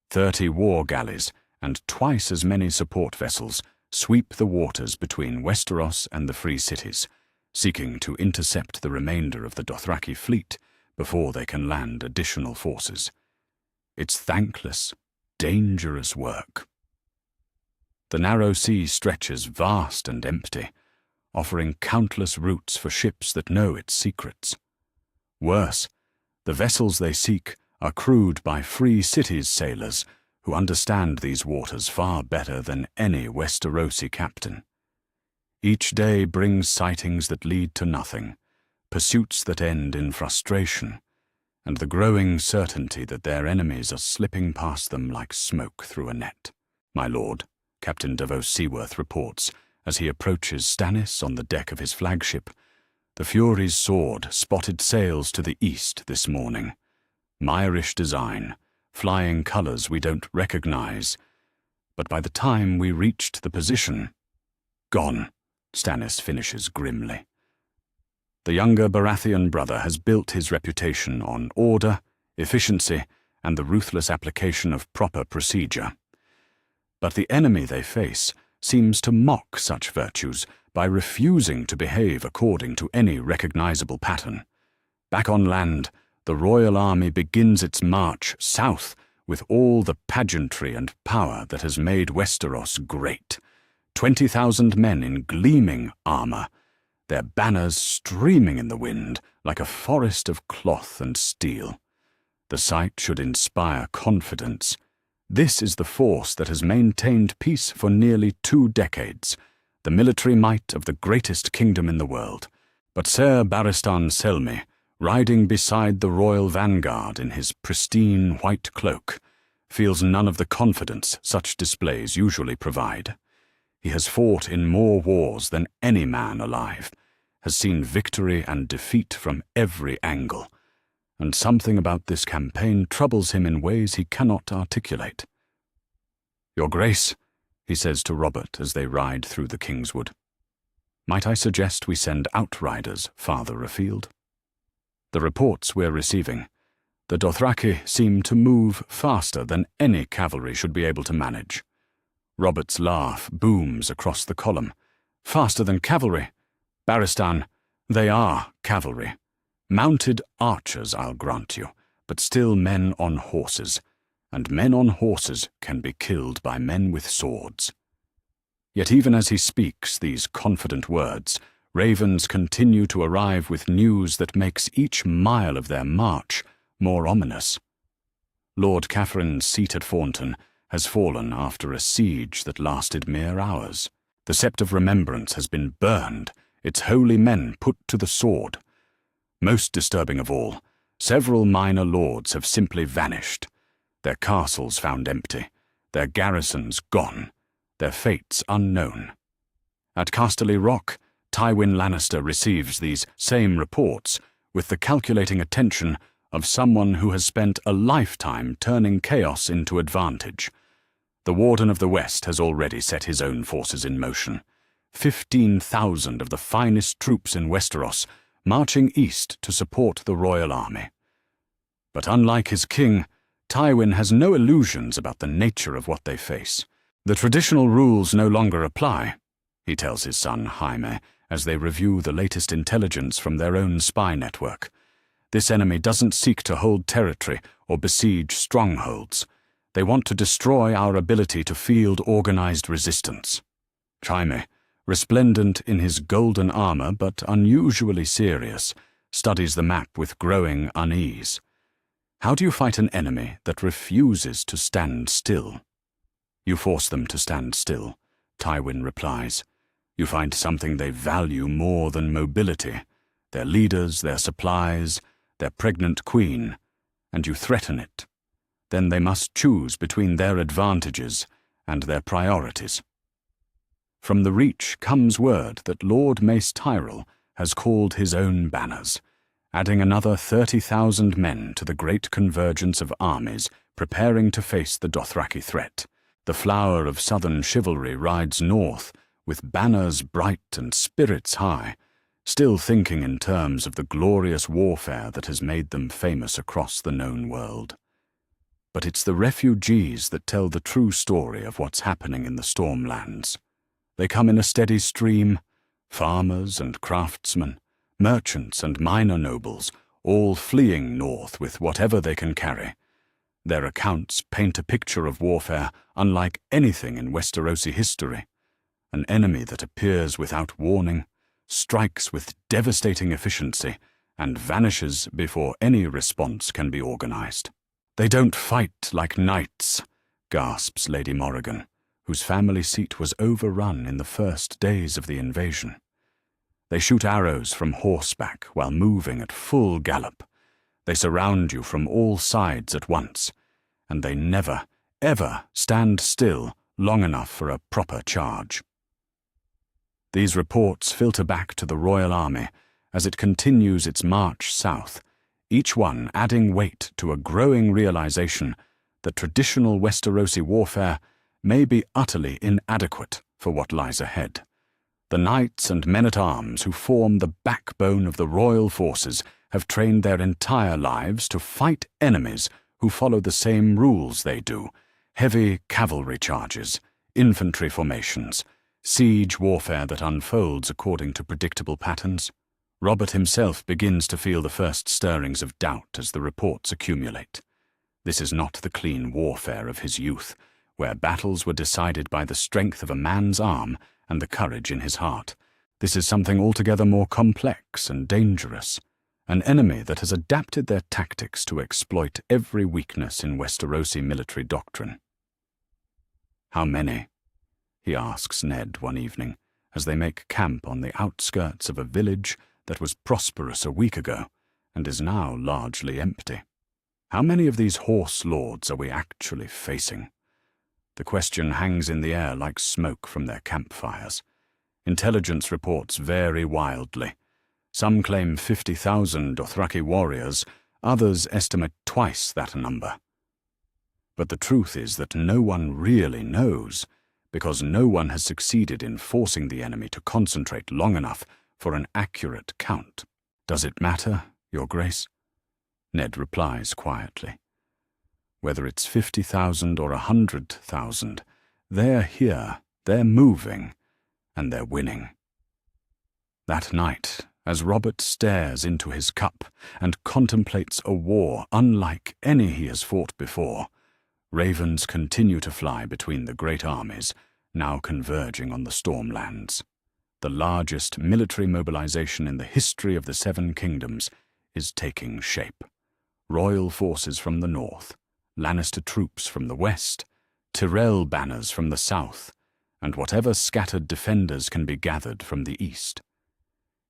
30 war galleys and twice as many support vessels sweep the waters between Westeros and the Free Cities, seeking to intercept the remainder of the Dothraki fleet before they can land additional forces. It's thankless, dangerous work. The narrow sea stretches vast and empty, offering countless routes for ships that know its secrets. Worse, the vessels they seek are crewed by Free Cities sailors who understand these waters far better than any Westerosi captain. Each day brings sightings that lead to nothing, pursuits that end in frustration, and the growing certainty that their enemies are slipping past them like smoke through a net. My lord, Captain Davos Seaworth reports as he approaches Stannis on the deck of his flagship, the Fury's sword spotted sails to the east this morning. Myrish design, flying colors we don't recognize. But by the time we reached the position, gone, Stannis finishes grimly. The younger Baratheon brother has built his reputation on order, efficiency, and the ruthless application of proper procedure. But the enemy they face seems to mock such virtues by refusing to behave according to any recognizable pattern. Back on land, the royal army begins its march south with all the pageantry and power that has made Westeros great. 20,000 men in gleaming armor, their banners streaming in the wind like a forest of cloth and steel. The sight should inspire confidence. This is the force that has maintained peace for nearly 2 decades, the military might of the greatest kingdom in the world. But Ser Barristan Selmy, riding beside the royal vanguard in his pristine white cloak, feels none of the confidence such displays usually provide. He has fought in more wars than any man alive, has seen victory and defeat from every angle, and something about this campaign troubles him in ways he cannot articulate. "Your Grace," he says to Robert as they ride through the Kingswood, "might I suggest we send outriders farther afield? The reports we're receiving, the Dothraki seem to move faster than any cavalry should be able to manage." Robert's laugh booms across the column. "Faster than cavalry? Barristan, they are cavalry. Mounted archers, I'll grant you, but still men on horses, and men on horses can be killed by men with swords." Yet even as he speaks these confident words, ravens continue to arrive with news that makes each mile of their march more ominous. Lord Catherine's seat at Faunton has fallen after a siege that lasted mere hours. The Sept of Remembrance has been burned, its holy men put to the sword. Most disturbing of all, several minor lords have simply vanished, their castles found empty, their garrisons gone, their fates unknown. At Casterly Rock, Tywin Lannister receives these same reports with the calculating attention of someone who has spent a lifetime turning chaos into advantage. The Warden of the West has already set his own forces in motion. 15,000 of the finest troops in Westeros marching east to support the royal army. But unlike his king, Tywin has no illusions about the nature of what they face. The traditional rules no longer apply, he tells his son Jaime as they review the latest intelligence from their own spy network. This enemy doesn't seek to hold territory or besiege strongholds. They want to destroy our ability to field organized resistance. Jaime, resplendent in his golden armor but unusually serious, studies the map with growing unease. How do you fight an enemy that refuses to stand still? You force them to stand still, Tywin replies. You find something they value more than mobility, their leaders, their supplies, their pregnant queen, and you threaten it. Then they must choose between their advantages and their priorities. From the Reach comes word that Lord Mace Tyrell has called his own banners, adding another 30,000 men to the great convergence of armies preparing to face the Dothraki threat. The flower of southern chivalry rides north with banners bright and spirits high, still thinking in terms of the glorious warfare that has made them famous across the known world. But it's the refugees that tell the true story of what's happening in the Stormlands. They come in a steady stream, farmers and craftsmen, merchants and minor nobles, all fleeing north with whatever they can carry. Their accounts paint a picture of warfare unlike anything in Westerosi history. An enemy that appears without warning, strikes with devastating efficiency, and vanishes before any response can be organized. "They don't fight like knights," gasps Lady Morrigan, whose family seat was overrun in the first days of the invasion. "They shoot arrows from horseback while moving at full gallop. They surround you from all sides at once, and they never, ever stand still long enough for a proper charge." These reports filter back to the Royal Army as it continues its march south, each one adding weight to a growing realization that traditional Westerosi warfare may be utterly inadequate for what lies ahead. The knights and men-at-arms who form the backbone of the royal forces have trained their entire lives to fight enemies who follow the same rules they do: heavy cavalry charges, infantry formations, siege warfare that unfolds according to predictable patterns. Robert himself begins to feel the first stirrings of doubt as the reports accumulate. This is not the clean warfare of his youth, where battles were decided by the strength of a man's arm and the courage in his heart. This is something altogether more complex and dangerous, an enemy that has adapted their tactics to exploit every weakness in Westerosi military doctrine. "How many?" he asks Ned one evening, as they make camp on the outskirts of a village that was prosperous a week ago and is now largely empty. How many of these horse lords are we actually facing? The question hangs in the air like smoke from their campfires. Intelligence reports vary wildly. Some claim 50,000 Dothraki warriors, others estimate twice that number. But the truth is that no one really knows, because no one has succeeded in forcing the enemy to concentrate long enough for an accurate count. Does it matter, Your Grace? Ned replies quietly. Whether it's 50,000 or 100,000, they're here, they're moving, and they're winning. That night, as Robert stares into his cup and contemplates a war unlike any he has fought before, ravens continue to fly between the great armies, now converging on the Stormlands. The largest military mobilization in the history of the Seven Kingdoms is taking shape. Royal forces from the north, Lannister troops from the west, Tyrell banners from the south, and whatever scattered defenders can be gathered from the east.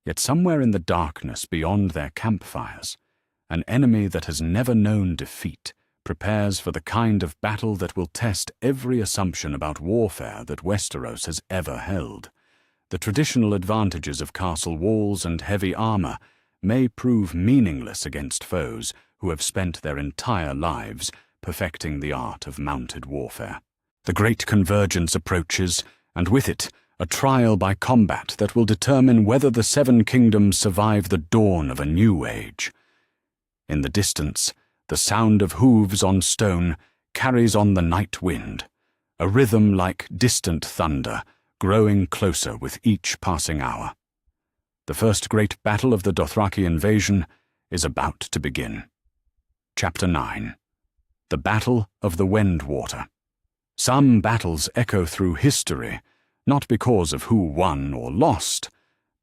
Yet somewhere in the darkness beyond their campfires, an enemy that has never known defeat prepares for the kind of battle that will test every assumption about warfare that Westeros has ever held. The traditional advantages of castle walls and heavy armor may prove meaningless against foes who have spent their entire lives perfecting the art of mounted warfare. The great convergence approaches, and with it, a trial by combat that will determine whether the Seven Kingdoms survive the dawn of a new age. In the distance, the sound of hooves on stone carries on the night wind, a rhythm like distant thunder, growing closer with each passing hour. The first great battle of the Dothraki invasion is about to begin. Chapter 9. The Battle of the Wendwater. Some battles echo through history, not because of who won or lost,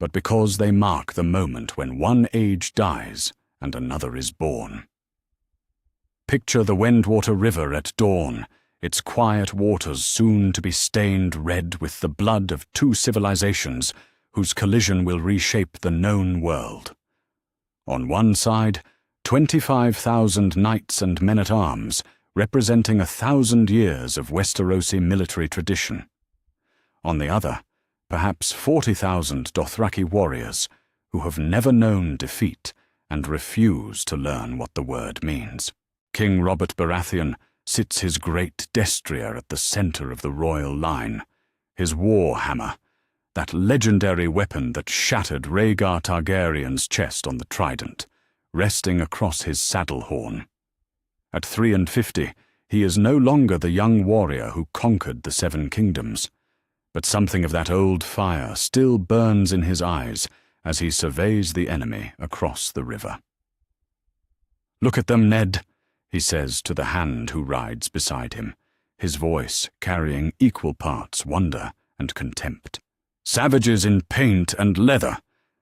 but because they mark the moment when one age dies and another is born. Picture the Wendwater River at dawn, its quiet waters soon to be stained red with the blood of two civilizations whose collision will reshape the known world. On one side, 25,000 knights and men-at-arms, representing 1,000 years of Westerosi military tradition. On the other, perhaps 40,000 Dothraki warriors who have never known defeat and refuse to learn what the word means. King Robert Baratheon sits his great destrier at the center of the royal line, his war hammer, that legendary weapon that shattered Rhaegar Targaryen's chest on the trident, resting across his saddle horn. At 53, he is no longer the young warrior who conquered the Seven Kingdoms, but something of that old fire still burns in his eyes as he surveys the enemy across the river. "Look at them, Ned," he says to the hand who rides beside him, his voice carrying equal parts wonder and contempt. "Savages in paint and leather,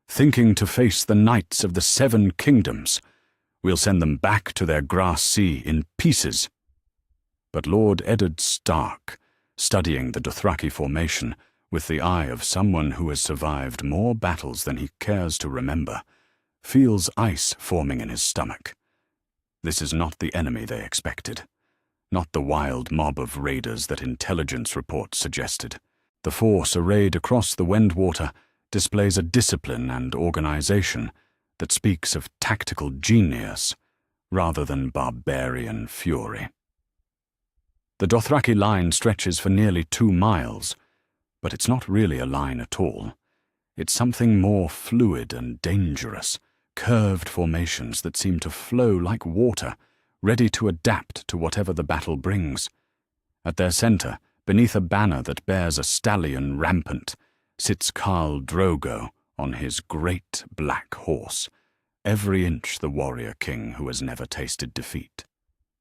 thinking to face the knights of the Seven Kingdoms. We'll send them back to their grass sea in pieces." But Lord Eddard Stark, studying the Dothraki formation with the eye of someone who has survived more battles than he cares to remember, feels ice forming in his stomach. This is not the enemy they expected, not the wild mob of raiders that intelligence reports suggested. The force arrayed across the Wendwater displays a discipline and organization that speaks of tactical genius rather than barbarian fury. The Dothraki line stretches for nearly 2 miles, but it's not really a line at all. It's something more fluid and dangerous, curved formations that seem to flow like water, ready to adapt to whatever the battle brings. At their center, beneath a banner that bears a stallion rampant, sits Khal Drogo on his great black horse, every inch the warrior king who has never tasted defeat.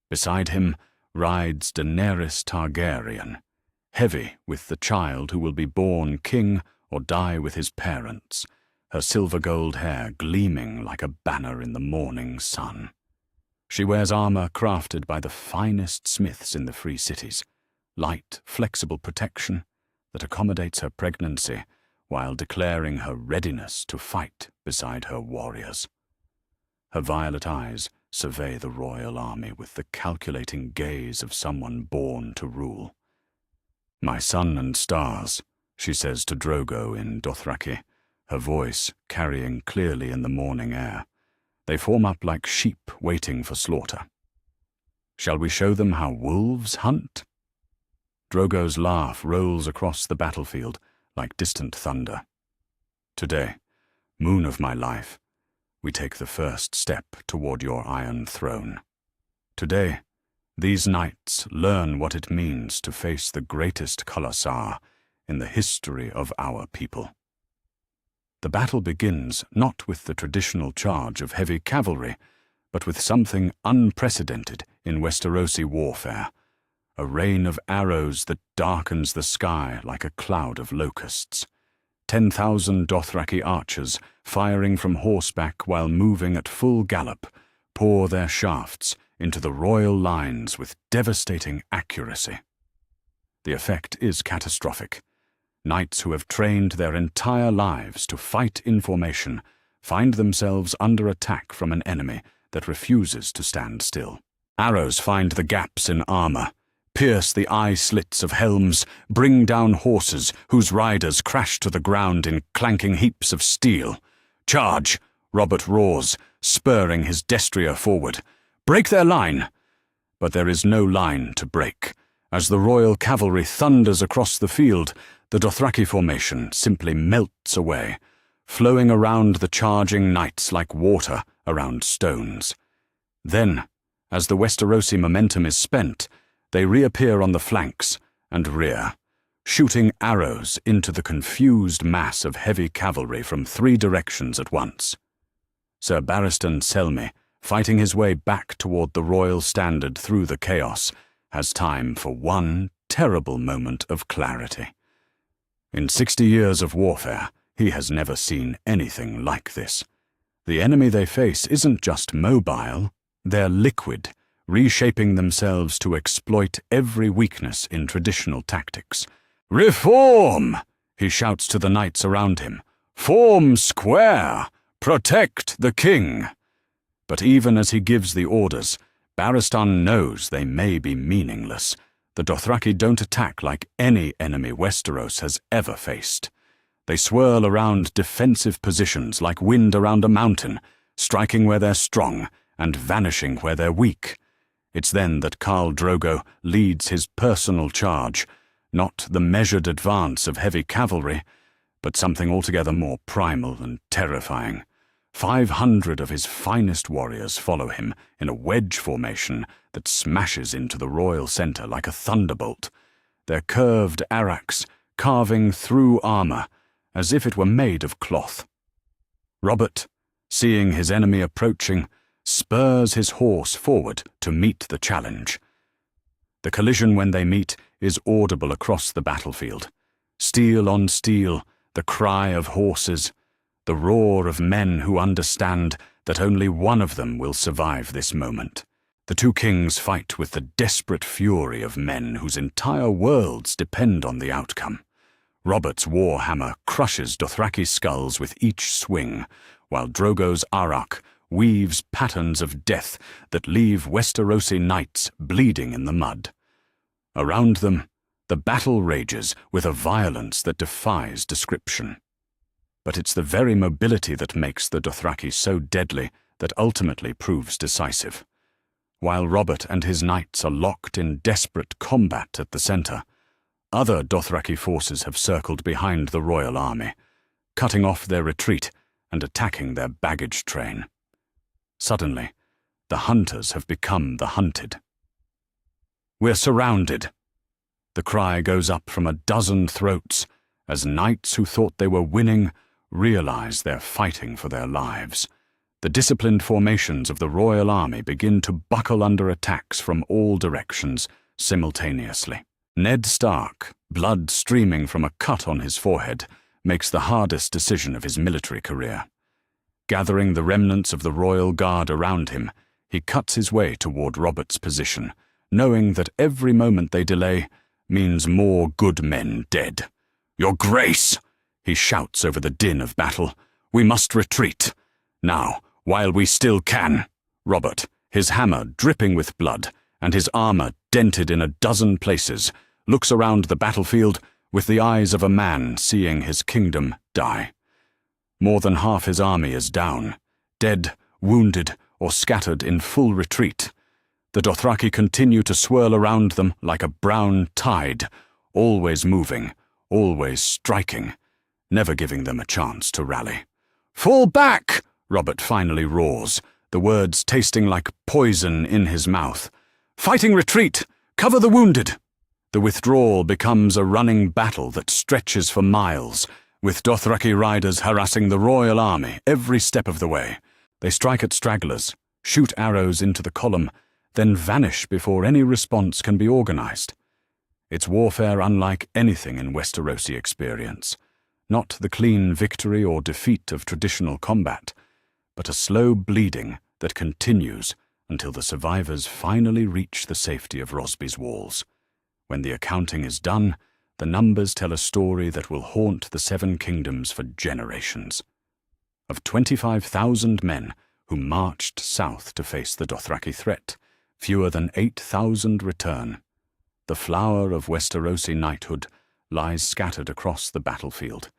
Beside him rides Daenerys Targaryen, heavy with the child who will be born king or die with his parents, her silver-gold hair gleaming like a banner in the morning sun. She wears armor crafted by the finest smiths in the Free Cities, light, flexible protection that accommodates her pregnancy while declaring her readiness to fight beside her warriors. Her violet eyes survey the royal army with the calculating gaze of someone born to rule. "My sun and stars," she says to Drogo in Dothraki, her voice carrying clearly in the morning air. They form up like sheep waiting for slaughter. "Shall we show them how wolves hunt?" Drogo's laugh rolls across the battlefield like distant thunder. "Today, moon of my life, we take the first step toward your iron throne. Today, these knights learn what it means to face the greatest Khalasar in the history of our people." The battle begins not with the traditional charge of heavy cavalry, but with something unprecedented in Westerosi warfare, a rain of arrows that darkens the sky like a cloud of locusts. 10,000 Dothraki archers, firing from horseback while moving at full gallop, pour their shafts into the royal lines with devastating accuracy. The effect is catastrophic. Knights who have trained their entire lives to fight in formation find themselves under attack from an enemy that refuses to stand still. Arrows find the gaps in armor, pierce the eye slits of helms, bring down horses whose riders crash to the ground in clanking heaps of steel. "Charge!" Robert roars, spurring his destrier forward. "Break their line!" But there is no line to break. As the royal cavalry thunders across the field, the Dothraki formation simply melts away, flowing around the charging knights like water around stones. Then, as the Westerosi momentum is spent, they reappear on the flanks and rear, shooting arrows into the confused mass of heavy cavalry from 3 directions at once. Sir Barristan Selmy, fighting his way back toward the royal standard through the chaos, has time for one terrible moment of clarity. In 60 years of warfare, he has never seen anything like this. The enemy they face isn't just mobile, they're liquid, reshaping themselves to exploit every weakness in traditional tactics. "Reform!" he shouts to the knights around him. "Form square! Protect the king!" But even as he gives the orders, Barristan knows they may be meaningless. The Dothraki don't attack like any enemy Westeros has ever faced. They swirl around defensive positions like wind around a mountain, striking where they're strong and vanishing where they're weak. It's then that Khal Drogo leads his personal charge, not the measured advance of heavy cavalry, but something altogether more primal and terrifying. 500 of his finest warriors follow him in a wedge formation that smashes into the royal center like a thunderbolt, their curved araks carving through armor as if it were made of cloth. Robert, seeing his enemy approaching, spurs his horse forward to meet the challenge. The collision when they meet is audible across the battlefield. Steel on steel, the cry of horses, the roar of men who understand that only one of them will survive this moment. The two kings fight with the desperate fury of men whose entire worlds depend on the outcome. Robert's warhammer crushes Dothraki's skulls with each swing, while Drogo's arak weaves patterns of death that leave Westerosi knights bleeding in the mud. Around them, the battle rages with a violence that defies description. But it's the very mobility that makes the Dothraki so deadly that ultimately proves decisive. While Robert and his knights are locked in desperate combat at the center, other Dothraki forces have circled behind the royal army, cutting off their retreat and attacking their baggage train. Suddenly, the hunters have become the hunted. "We're surrounded." The cry goes up from a dozen throats as knights who thought they were winning realize they're fighting for their lives. The disciplined formations of the royal army begin to buckle under attacks from all directions simultaneously. Ned Stark, blood streaming from a cut on his forehead, makes the hardest decision of his military career. Gathering the remnants of the royal guard around him, he cuts his way toward Robert's position, knowing that every moment they delay means more good men dead. "Your Grace!" He shouts over the din of battle. "We must retreat. Now, while we still can." Robert, his hammer dripping with blood and his armor dented in a dozen places, looks around the battlefield with the eyes of a man seeing his kingdom die. More than half his army is down, dead, wounded, or scattered in full retreat. The Dothraki continue to swirl around them like a brown tide, always moving, always striking, never giving them a chance to rally. "Fall back!" Robert finally roars, the words tasting like poison in his mouth. "Fighting retreat! Cover the wounded!" The withdrawal becomes a running battle that stretches for miles, with Dothraki riders harassing the royal army every step of the way. They strike at stragglers, shoot arrows into the column, then vanish before any response can be organized. It's warfare unlike anything in Westerosi experience. Not the clean victory or defeat of traditional combat, but a slow bleeding that continues until the survivors finally reach the safety of Rosby's walls. When the accounting is done, the numbers tell a story that will haunt the Seven Kingdoms for generations. Of 25,000 men who marched south to face the Dothraki threat, fewer than 8,000 return. The flower of Westerosi knighthood lies scattered across the battlefield,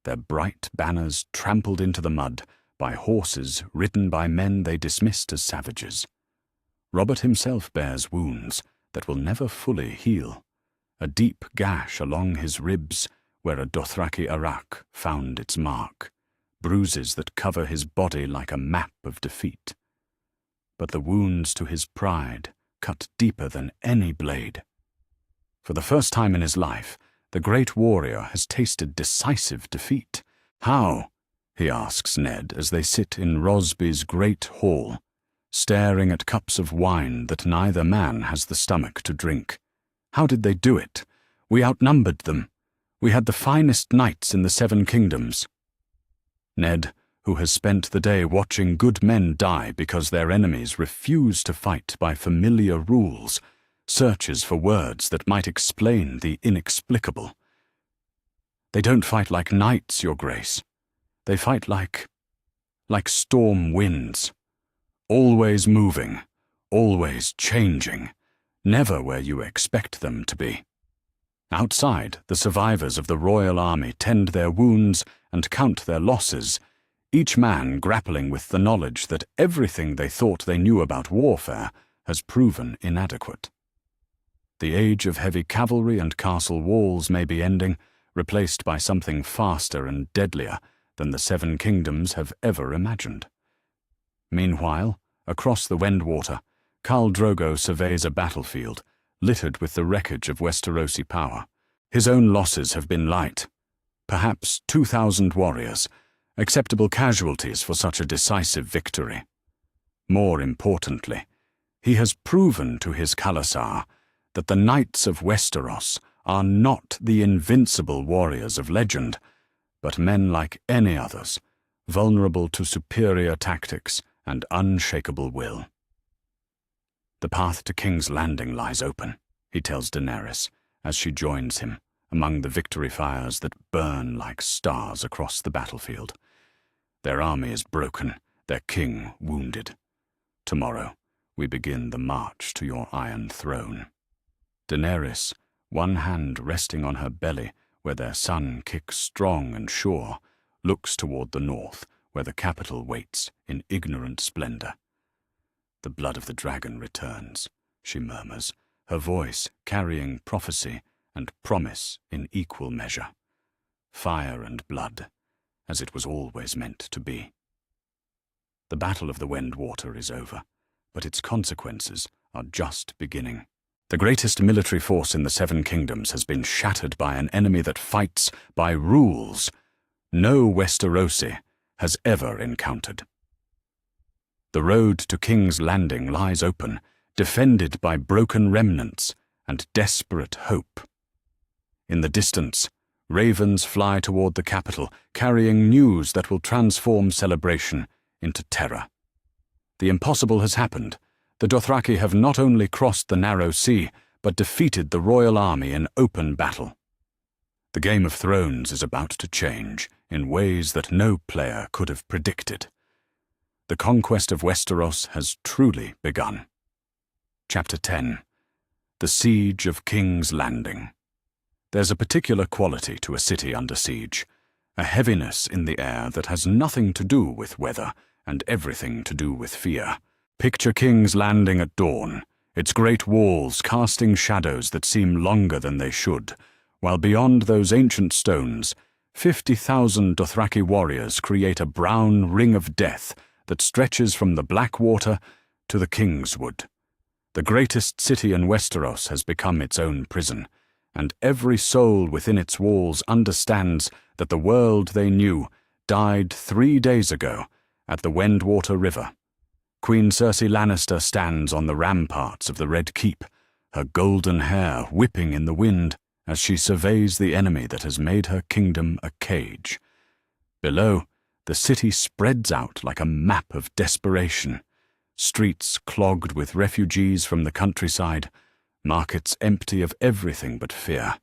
their bright banners trampled into the mud by horses ridden by men they dismissed as savages. Robert himself bears wounds that will never fully heal, a deep gash along his ribs where a Dothraki arak found its mark, bruises that cover his body like a map of defeat. But the wounds to his pride cut deeper than any blade. For the first time in his life, the great warrior has tasted decisive defeat. "How?" he asks Ned as they sit in Rosby's great hall, staring at cups of wine that neither man has the stomach to drink. "How did they do it? We outnumbered them. We had the finest knights in the Seven Kingdoms." Ned, who has spent the day watching good men die because their enemies refuse to fight by familiar rules, searches for words that might explain the inexplicable. "They don't fight like knights, Your Grace. They fight like storm winds. Always moving, always changing, never where you expect them to be." Outside, the survivors of the royal army tend their wounds and count their losses, each man grappling with the knowledge that everything they thought they knew about warfare has proven inadequate. The age of heavy cavalry and castle walls may be ending, replaced by something faster and deadlier than the Seven Kingdoms have ever imagined. Meanwhile, across the Wendwater, Khal Drogo surveys a battlefield littered with the wreckage of Westerosi power. His own losses have been light. Perhaps 2,000 warriors, acceptable casualties for such a decisive victory. More importantly, he has proven to his Khalasar that the knights of Westeros are not the invincible warriors of legend, but men like any others, vulnerable to superior tactics and unshakable will. "The path to King's Landing lies open," he tells Daenerys as she joins him among the victory fires that burn like stars across the battlefield. "Their army is broken, their king wounded. Tomorrow we begin the march to your Iron Throne." Daenerys, one hand resting on her belly where their son kicks strong and sure, looks toward the north where the capital waits in ignorant splendor. "The blood of the dragon returns," she murmurs, her voice carrying prophecy and promise in equal measure. Fire and blood, as it was always meant to be. The Battle of the Wendwater is over, but its consequences are just beginning. The greatest military force in the Seven Kingdoms has been shattered by an enemy that fights by rules no Westerosi has ever encountered. The road to King's Landing lies open, defended by broken remnants and desperate hope. In the distance, ravens fly toward the capital, carrying news that will transform celebration into terror. The impossible has happened. The Dothraki have not only crossed the narrow sea, but defeated the royal army in open battle. The Game of Thrones is about to change in ways that no player could have predicted. The conquest of Westeros has truly begun. Chapter 10. The Siege of King's Landing. There's a particular quality to a city under siege, a heaviness in the air that has nothing to do with weather and everything to do with fear. Picture King's Landing at dawn, its great walls casting shadows that seem longer than they should, while beyond those ancient stones, 50,000 Dothraki warriors create a brown ring of death that stretches from the Blackwater to the Kingswood. The greatest city in Westeros has become its own prison, and every soul within its walls understands that the world they knew died 3 days ago at the Wendwater River. Queen Cersei Lannister stands on the ramparts of the Red Keep, her golden hair whipping in the wind as she surveys the enemy that has made her kingdom a cage. Below, the city spreads out like a map of desperation. Streets clogged with refugees from the countryside, markets empty of everything but fear,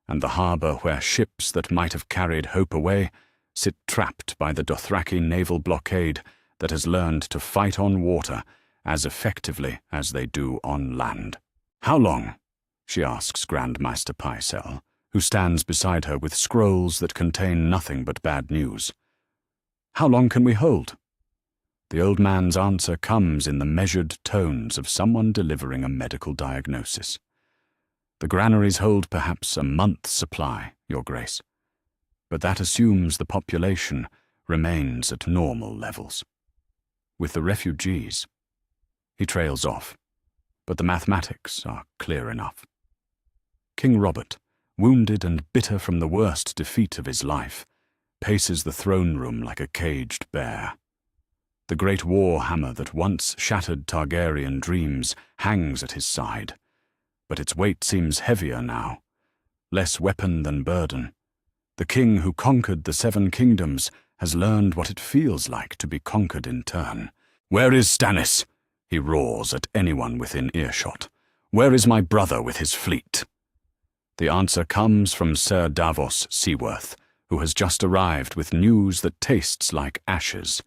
and the harbour where ships that might have carried hope away sit trapped by the Dothraki naval blockade that has learned to fight on water as effectively as they do on land. "How long?" she asks Grandmaster Pycelle, who stands beside her with scrolls that contain nothing but bad news. "How long can we hold?" The old man's answer comes in the measured tones of someone delivering a medical diagnosis. "The granaries hold perhaps a month's supply, Your Grace, but that assumes the population remains at normal levels. With the refugees..." He trails off, but the mathematics are clear enough. King Robert, wounded and bitter from the worst defeat of his life, paces the throne room like a caged bear. The great war hammer that once shattered Targaryen dreams hangs at his side, but its weight seems heavier now, less weapon than burden. The king who conquered the 7 kingdoms has learned what it feels like to be conquered in turn. "Where is Stannis?" he roars at anyone within earshot. "Where is my brother with his fleet?" The answer comes from Sir Davos Seaworth, who has just arrived with news that tastes like ashes.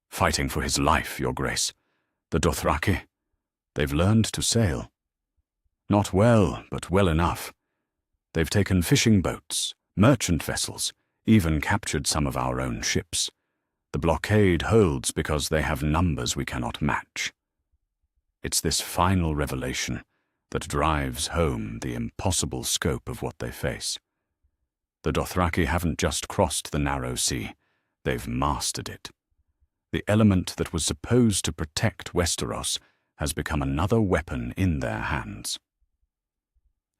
"Fighting for his life, Your Grace. The Dothraki, they've learned to sail. Not well, but well enough. They've taken fishing boats, merchant vessels, even captured some of our own ships. The blockade holds because they have numbers we cannot match." It's this final revelation that drives home the impossible scope of what they face. The Dothraki haven't just crossed the narrow sea, they've mastered it. The element that was supposed to protect Westeros has become another weapon in their hands.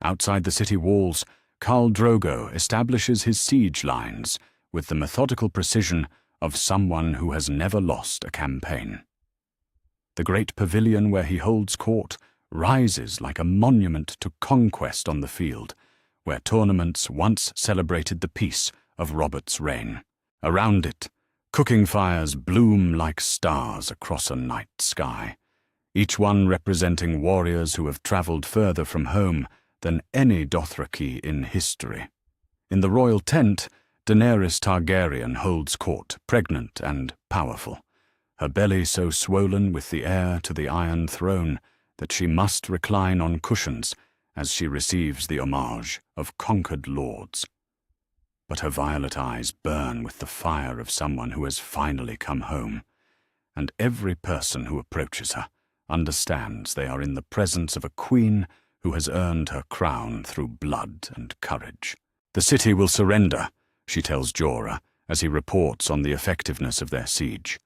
Outside the city walls, Khal Drogo establishes his siege lines with the methodical precision of someone who has never lost a campaign. The great pavilion where he holds court rises like a monument to conquest on the field, where tournaments once celebrated the peace of Robert's reign. Around it, cooking fires bloom like stars across a night sky, each one representing warriors who have travelled further from home than any Dothraki in history. In the royal tent, Daenerys Targaryen holds court, pregnant and powerful, her belly so swollen with the heir to the Iron Throne that she must recline on cushions as she receives the homage of conquered lords. But her violet eyes burn with the fire of someone who has finally come home, and every person who approaches her understands they are in the presence of a queen who has earned her crown through blood and courage. "The city will surrender," she tells Jorah as he reports on the effectiveness of their siege.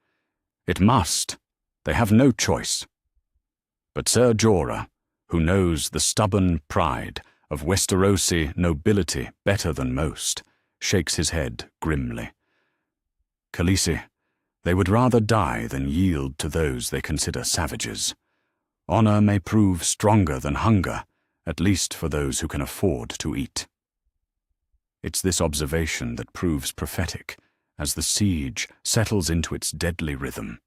"It must. They have no choice." But Sir Jorah, who knows the stubborn pride of Westerosi nobility better than most, shakes his head grimly. "Khaleesi, they would rather die than yield to those they consider savages. Honor may prove stronger than hunger, at least for those who can afford to eat." It's this observation that proves prophetic as the siege settles into its deadly rhythm.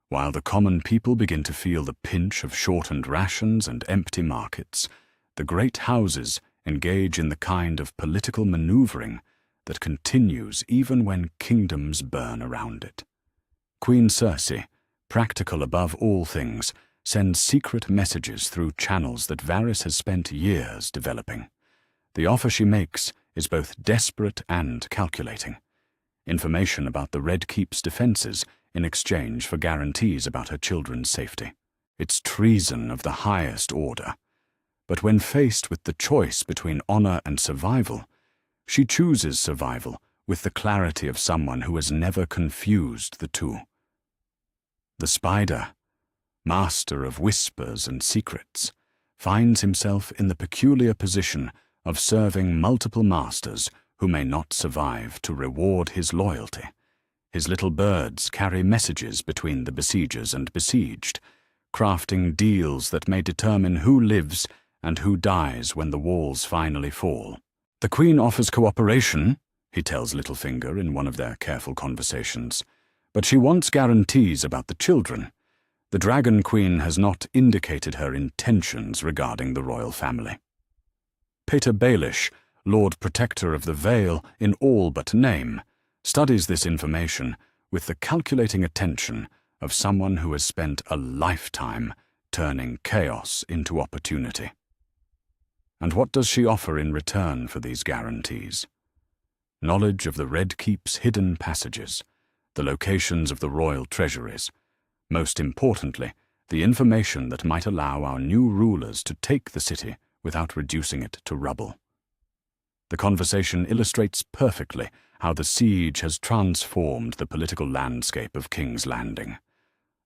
While the common people begin to feel the pinch of shortened rations and empty markets, the great houses engage in the kind of political maneuvering that continues even when kingdoms burn around it. Queen Cersei, practical above all things, sends secret messages through channels that Varys has spent years developing. The offer she makes is both desperate and calculating. Information about the Red Keep's defenses in exchange for guarantees about her children's safety. It's treason of the highest order. But when faced with the choice between honor and survival, she chooses survival with the clarity of someone who has never confused the two. The spider, master of whispers and secrets, finds himself in the peculiar position of serving multiple masters who may not survive to reward his loyalty. His little birds carry messages between the besiegers and besieged, crafting deals that may determine who lives and who dies when the walls finally fall. The Queen offers cooperation, he tells Littlefinger in one of their careful conversations, but she wants guarantees about the children. The Dragon Queen has not indicated her intentions regarding the royal family. Pater Baelish, Lord Protector of the Vale in all but name, studies this information with the calculating attention of someone who has spent a lifetime turning chaos into opportunity. And what does she offer in return for these guarantees? Knowledge of the Red Keep's hidden passages, the locations of the royal treasuries, most importantly, the information that might allow our new rulers to take the city without reducing it to rubble. The conversation illustrates perfectly how the siege has transformed the political landscape of King's Landing.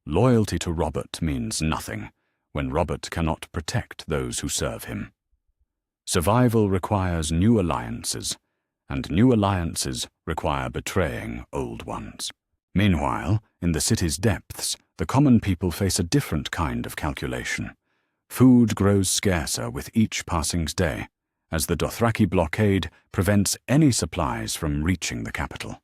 Loyalty to Robert means nothing when Robert cannot protect those who serve him. Survival requires new alliances, and new alliances require betraying old ones. Meanwhile, in the city's depths, the common people face a different kind of calculation. Food grows scarcer with each passing day, as the Dothraki blockade prevents any supplies from reaching the capital.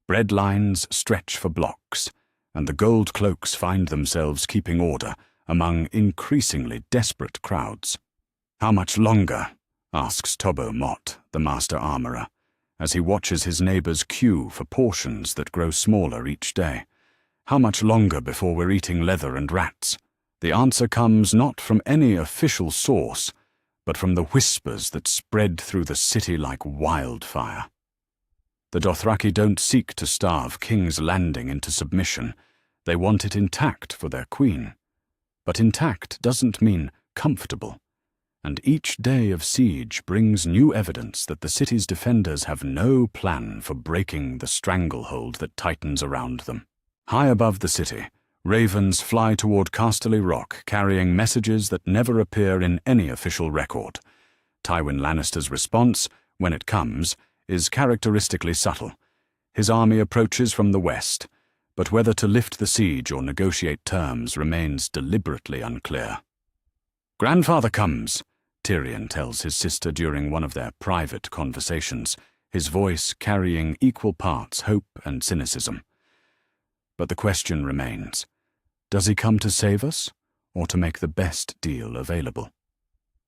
Bread lines stretch for blocks, and the gold cloaks find themselves keeping order among increasingly desperate crowds. "How much longer?" asks Tobbo Mott, the master armorer, as he watches his neighbors queue for portions that grow smaller each day. "How much longer before we're eating leather and rats?" The answer comes not from any official source, but from the whispers that spread through the city like wildfire. The Dothraki don't seek to starve King's Landing into submission. They want it intact for their queen. But intact doesn't mean comfortable, and each day of siege brings new evidence that the city's defenders have no plan for breaking the stranglehold that tightens around them. High above the city, ravens fly toward Casterly Rock carrying messages that never appear in any official record. Tywin Lannister's response, when it comes, is characteristically subtle. His army approaches from the west, but whether to lift the siege or negotiate terms remains deliberately unclear. "Grandfather comes," Tyrion tells his sister during one of their private conversations, his voice carrying equal parts hope and cynicism. But the question remains, does he come to save us, or to make the best deal available?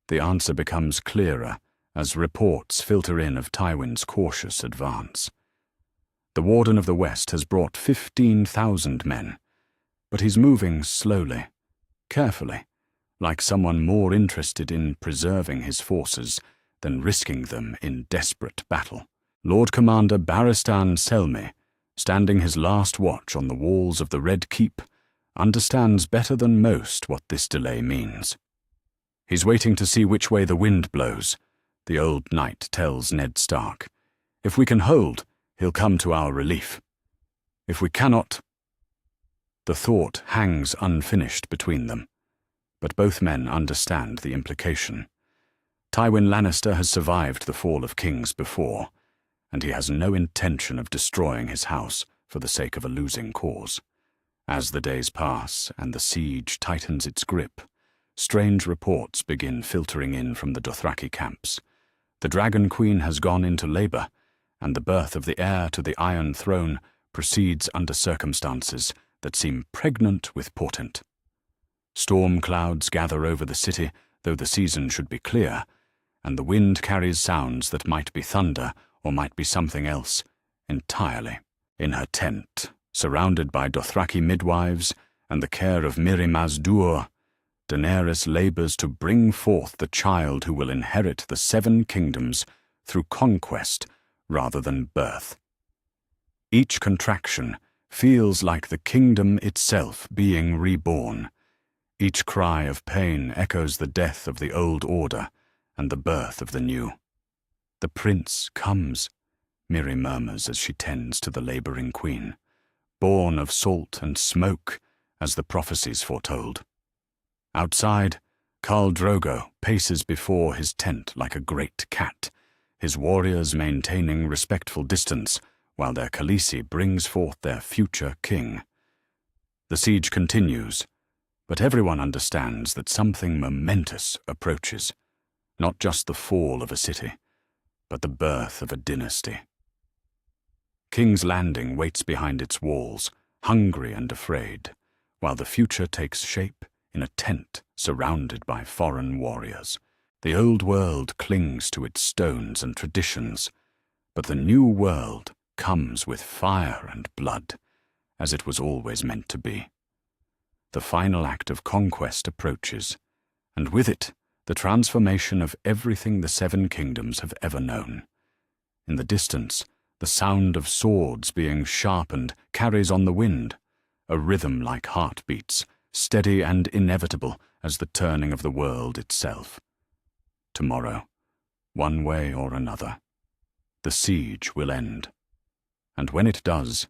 The answer becomes clearer as reports filter in of Tywin's cautious advance. The Warden of the West has brought 15,000 men, but he's moving slowly, carefully, like someone more interested in preserving his forces than risking them in desperate battle. Lord Commander Barristan Selmy, standing his last watch on the walls of the Red Keep, understands better than most what this delay means. He's waiting to see which way the wind blows, the old knight tells Ned Stark. If we can hold, he'll come to our relief. If we cannot... The thought hangs unfinished between them, but both men understand the implication. Tywin Lannister has survived the fall of kings before, and he has no intention of destroying his house for the sake of a losing cause. As the days pass and the siege tightens its grip, strange reports begin filtering in from the Dothraki camps. The Dragon Queen has gone into labor, and the birth of the heir to the Iron Throne proceeds under circumstances that seem pregnant with portent. Storm clouds gather over the city, though the season should be clear, and the wind carries sounds that might be thunder or might be something else entirely. In her tent, surrounded by Dothraki midwives and the care of Mirri Maz Duur, Daenerys labors to bring forth the child who will inherit the 7 kingdoms through conquest rather than birth. Each contraction feels like the kingdom itself being reborn. Each cry of pain echoes the death of the old order and the birth of the new. "The prince comes," Mirri murmurs as she tends to the laboring queen, born of salt and smoke, as the prophecies foretold. Outside, Khal Drogo paces before his tent like a great cat, his warriors maintaining respectful distance while their Khaleesi brings forth their future king. The siege continues, but everyone understands that something momentous approaches, not just the fall of a city, but the birth of a dynasty. King's Landing waits behind its walls, hungry and afraid, while the future takes shape in a tent surrounded by foreign warriors. The old world clings to its stones and traditions, but the new world comes with fire and blood, as it was always meant to be. The final act of conquest approaches, and with it, the transformation of everything the 7 kingdoms have ever known. In the distance, the sound of swords being sharpened carries on the wind, a rhythm like heartbeats, steady and inevitable as the turning of the world itself. Tomorrow, one way or another, the siege will end. And when it does,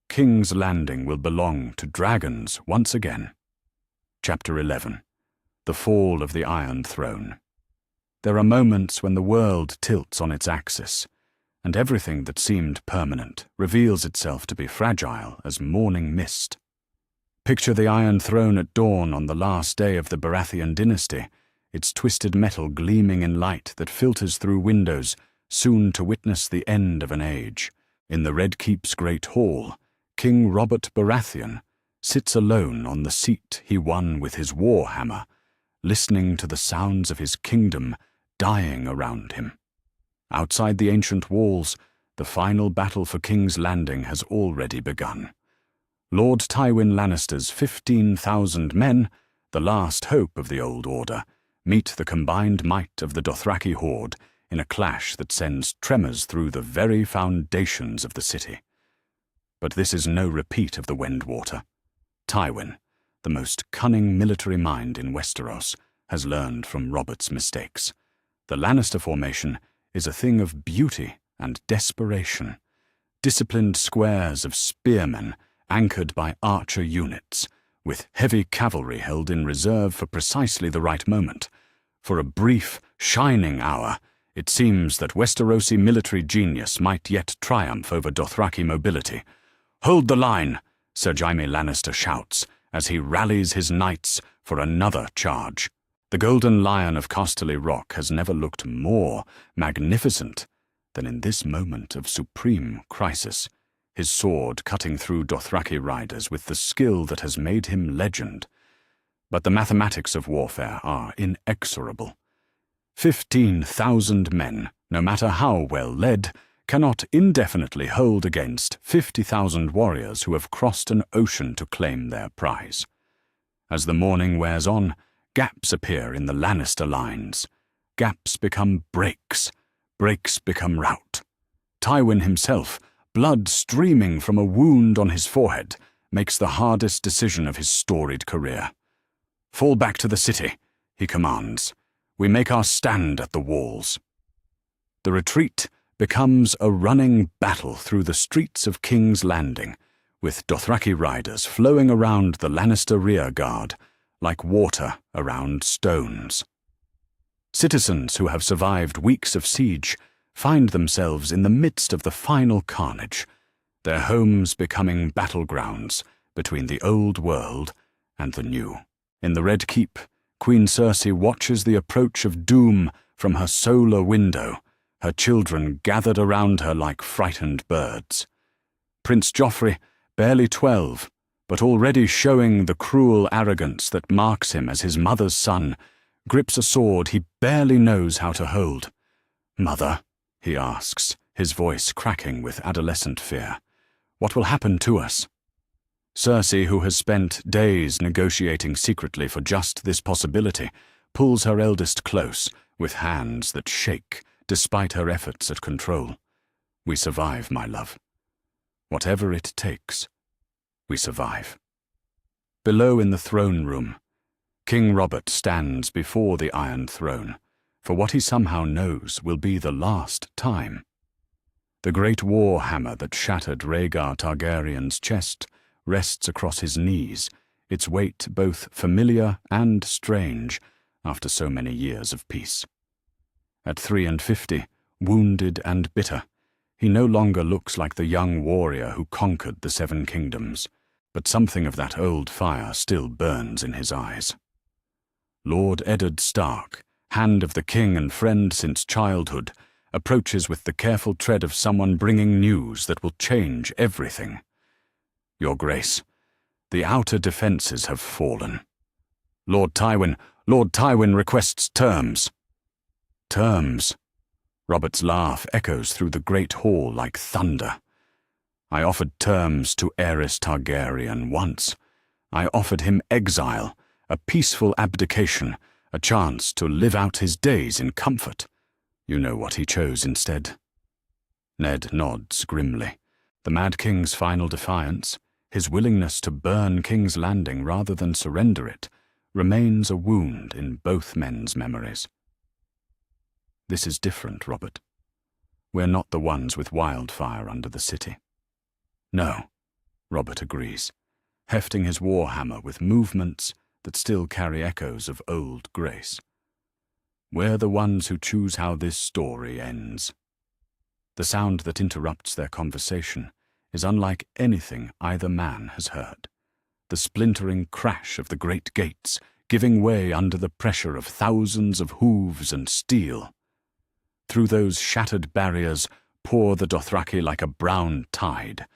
King's Landing will belong to dragons once again. Chapter 11. The Fall of the Iron Throne. There are moments when the world tilts on its axis, and everything that seemed permanent reveals itself to be fragile as morning mist. Picture the Iron Throne at dawn on the last day of the Baratheon dynasty, its twisted metal gleaming in light that filters through windows, soon to witness the end of an age. In the Red Keep's great hall, King Robert Baratheon sits alone on the seat he won with his war hammer, listening to the sounds of his kingdom dying around him. Outside the ancient walls, the final battle for King's Landing has already begun. Lord Tywin Lannister's 15,000 men, the last hope of the old order, meet the combined might of the Dothraki horde in a clash that sends tremors through the very foundations of the city. But this is no repeat of the Wendwater. Tywin, the most cunning military mind in Westeros, has learned from Robert's mistakes. The Lannister formation is a thing of beauty and desperation. Disciplined squares of spearmen anchored by archer units, with heavy cavalry held in reserve for precisely the right moment. For a brief, shining hour, it seems that Westerosi military genius might yet triumph over Dothraki mobility. "Hold the line," Ser Jaime Lannister shouts, as he rallies his knights for another charge. The Golden Lion of Casterly Rock has never looked more magnificent than in this moment of supreme crisis, his sword cutting through Dothraki riders with the skill that has made him legend. But the mathematics of warfare are inexorable. 15,000 men, no matter how well led, cannot indefinitely hold against 50,000 warriors who have crossed an ocean to claim their prize. As the morning wears on, gaps appear in the Lannister lines. Gaps become breaks. Breaks become rout. Tywin himself, blood streaming from a wound on his forehead, makes the hardest decision of his storied career. "Fall back to the city," he commands. "We make our stand at the walls." The retreat becomes a running battle through the streets of King's Landing, with Dothraki riders flowing around the Lannister rear guard like water around stones. Citizens who have survived weeks of siege find themselves in the midst of the final carnage, their homes becoming battlegrounds between the old world and the new. In the Red Keep, Queen Cersei watches the approach of doom from her solar window, her children gathered around her like frightened birds. Prince Joffrey, barely 12, but already showing the cruel arrogance that marks him as his mother's son, grips a sword he barely knows how to hold. "Mother," he asks, his voice cracking with adolescent fear, "what will happen to us?" Cersei, who has spent days negotiating secretly for just this possibility, pulls her eldest close, with hands that shake despite her efforts at control. "We survive, my love. Whatever it takes, we survive." Below in the throne room, King Robert stands before the Iron Throne for what he somehow knows will be the last time. The great war hammer that shattered Rhaegar Targaryen's chest rests across his knees, its weight both familiar and strange after so many years of peace. At 53, wounded and bitter, he no longer looks like the young warrior who conquered the Seven Kingdoms, but something of that old fire still burns in his eyes. Lord Eddard Stark, Hand of the King and friend since childhood, approaches with the careful tread of someone bringing news that will change everything. "Your Grace, the outer defences have fallen. Lord Tywin requests terms." "Terms?" Robert's laugh echoes through the great hall like thunder. "I offered terms to Aerys Targaryen once. I offered him exile, a peaceful abdication, a chance to live out his days in comfort. You know what he chose instead." Ned nods grimly. The Mad King's final defiance, his willingness to burn King's Landing rather than surrender it, remains a wound in both men's memories. "This is different, Robert. We're not the ones with wildfire under the city." "No," Robert agrees, hefting his warhammer with movements that still carry echoes of old grace. "We're the ones who choose how this story ends." The sound that interrupts their conversation is unlike anything either man has heard. The splintering crash of the great gates, giving way under the pressure of thousands of hooves and steel. Through those shattered barriers pour the Dothraki like a brown tide,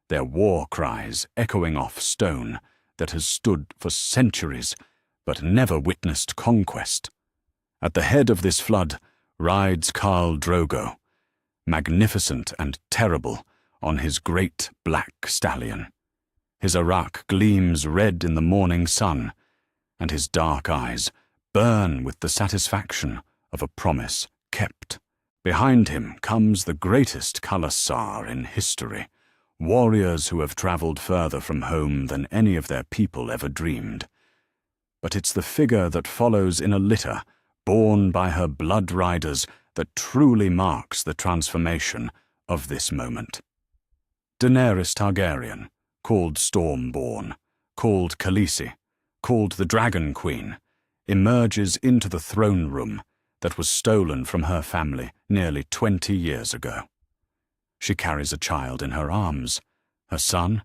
their war cries echoing off stone that has stood for centuries but never witnessed conquest. At the head of this flood rides Khal Drogo, magnificent and terrible on his great black stallion. His arak gleams red in the morning sun, and his dark eyes burn with the satisfaction of a promise kept. Behind him comes the greatest Khalasar in history, warriors who have traveled further from home than any of their people ever dreamed. But it's the figure that follows in a litter, borne by her blood riders, that truly marks the transformation of this moment. Daenerys Targaryen, called Stormborn, called Khaleesi, called the Dragon Queen, emerges into the throne room that was stolen from her family nearly 20 years ago. She carries a child in her arms, her son,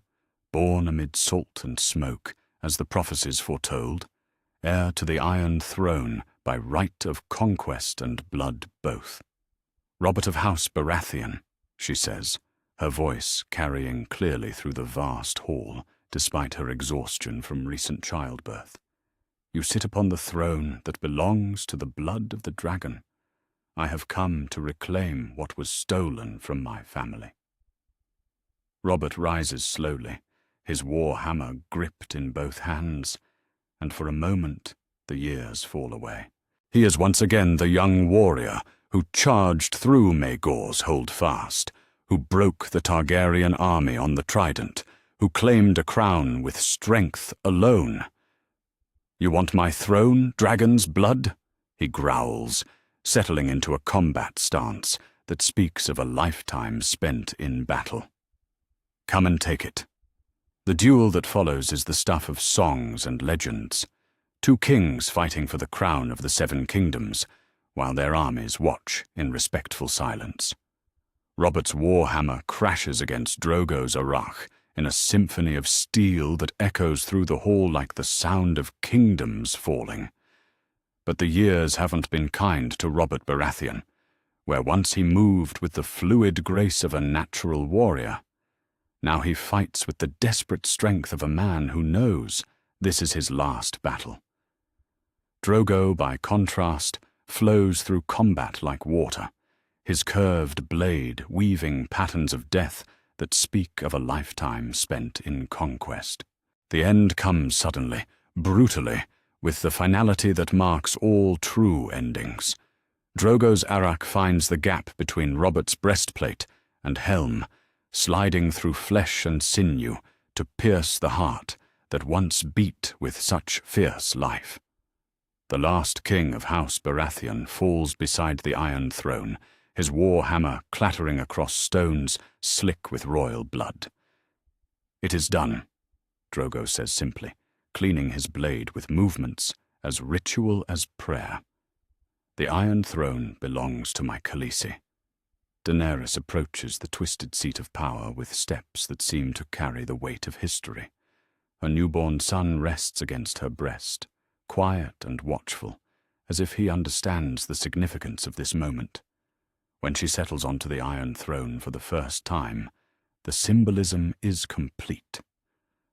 born amid salt and smoke, as the prophecies foretold, heir to the Iron Throne by right of conquest and blood both. "Robert of House Baratheon," she says, her voice carrying clearly through the vast hall, despite her exhaustion from recent childbirth. "You sit upon the throne that belongs to the blood of the dragon. I have come to reclaim what was stolen from my family." Robert rises slowly, his war hammer gripped in both hands, and for a moment the years fall away. He is once again the young warrior who charged through Maegor's Holdfast, who broke the Targaryen army on the Trident, who claimed a crown with strength alone. "You want my throne, dragon's blood?" he growls, settling into a combat stance that speaks of a lifetime spent in battle. "Come and take it." The duel that follows is the stuff of songs and legends. Two kings fighting for the crown of the Seven Kingdoms, while their armies watch in respectful silence. Robert's warhammer crashes against Drogo's arak in a symphony of steel that echoes through the hall like the sound of kingdoms falling. But the years haven't been kind to Robert Baratheon, where once he moved with the fluid grace of a natural warrior. Now he fights with the desperate strength of a man who knows this is his last battle. Drogo, by contrast, flows through combat like water, his curved blade weaving patterns of death that speak of a lifetime spent in conquest. The end comes suddenly, brutally, with the finality that marks all true endings. Drogo's arak finds the gap between Robert's breastplate and helm, sliding through flesh and sinew to pierce the heart that once beat with such fierce life. The last king of House Baratheon falls beside the Iron Throne, his war hammer clattering across stones slick with royal blood. "It is done," Drogo says simply, cleaning his blade with movements as ritual as prayer. "The Iron Throne belongs to my Khaleesi." Daenerys approaches the twisted seat of power with steps that seem to carry the weight of history. Her newborn son rests against her breast, quiet and watchful, as if he understands the significance of this moment. When she settles onto the Iron Throne for the first time, the symbolism is complete.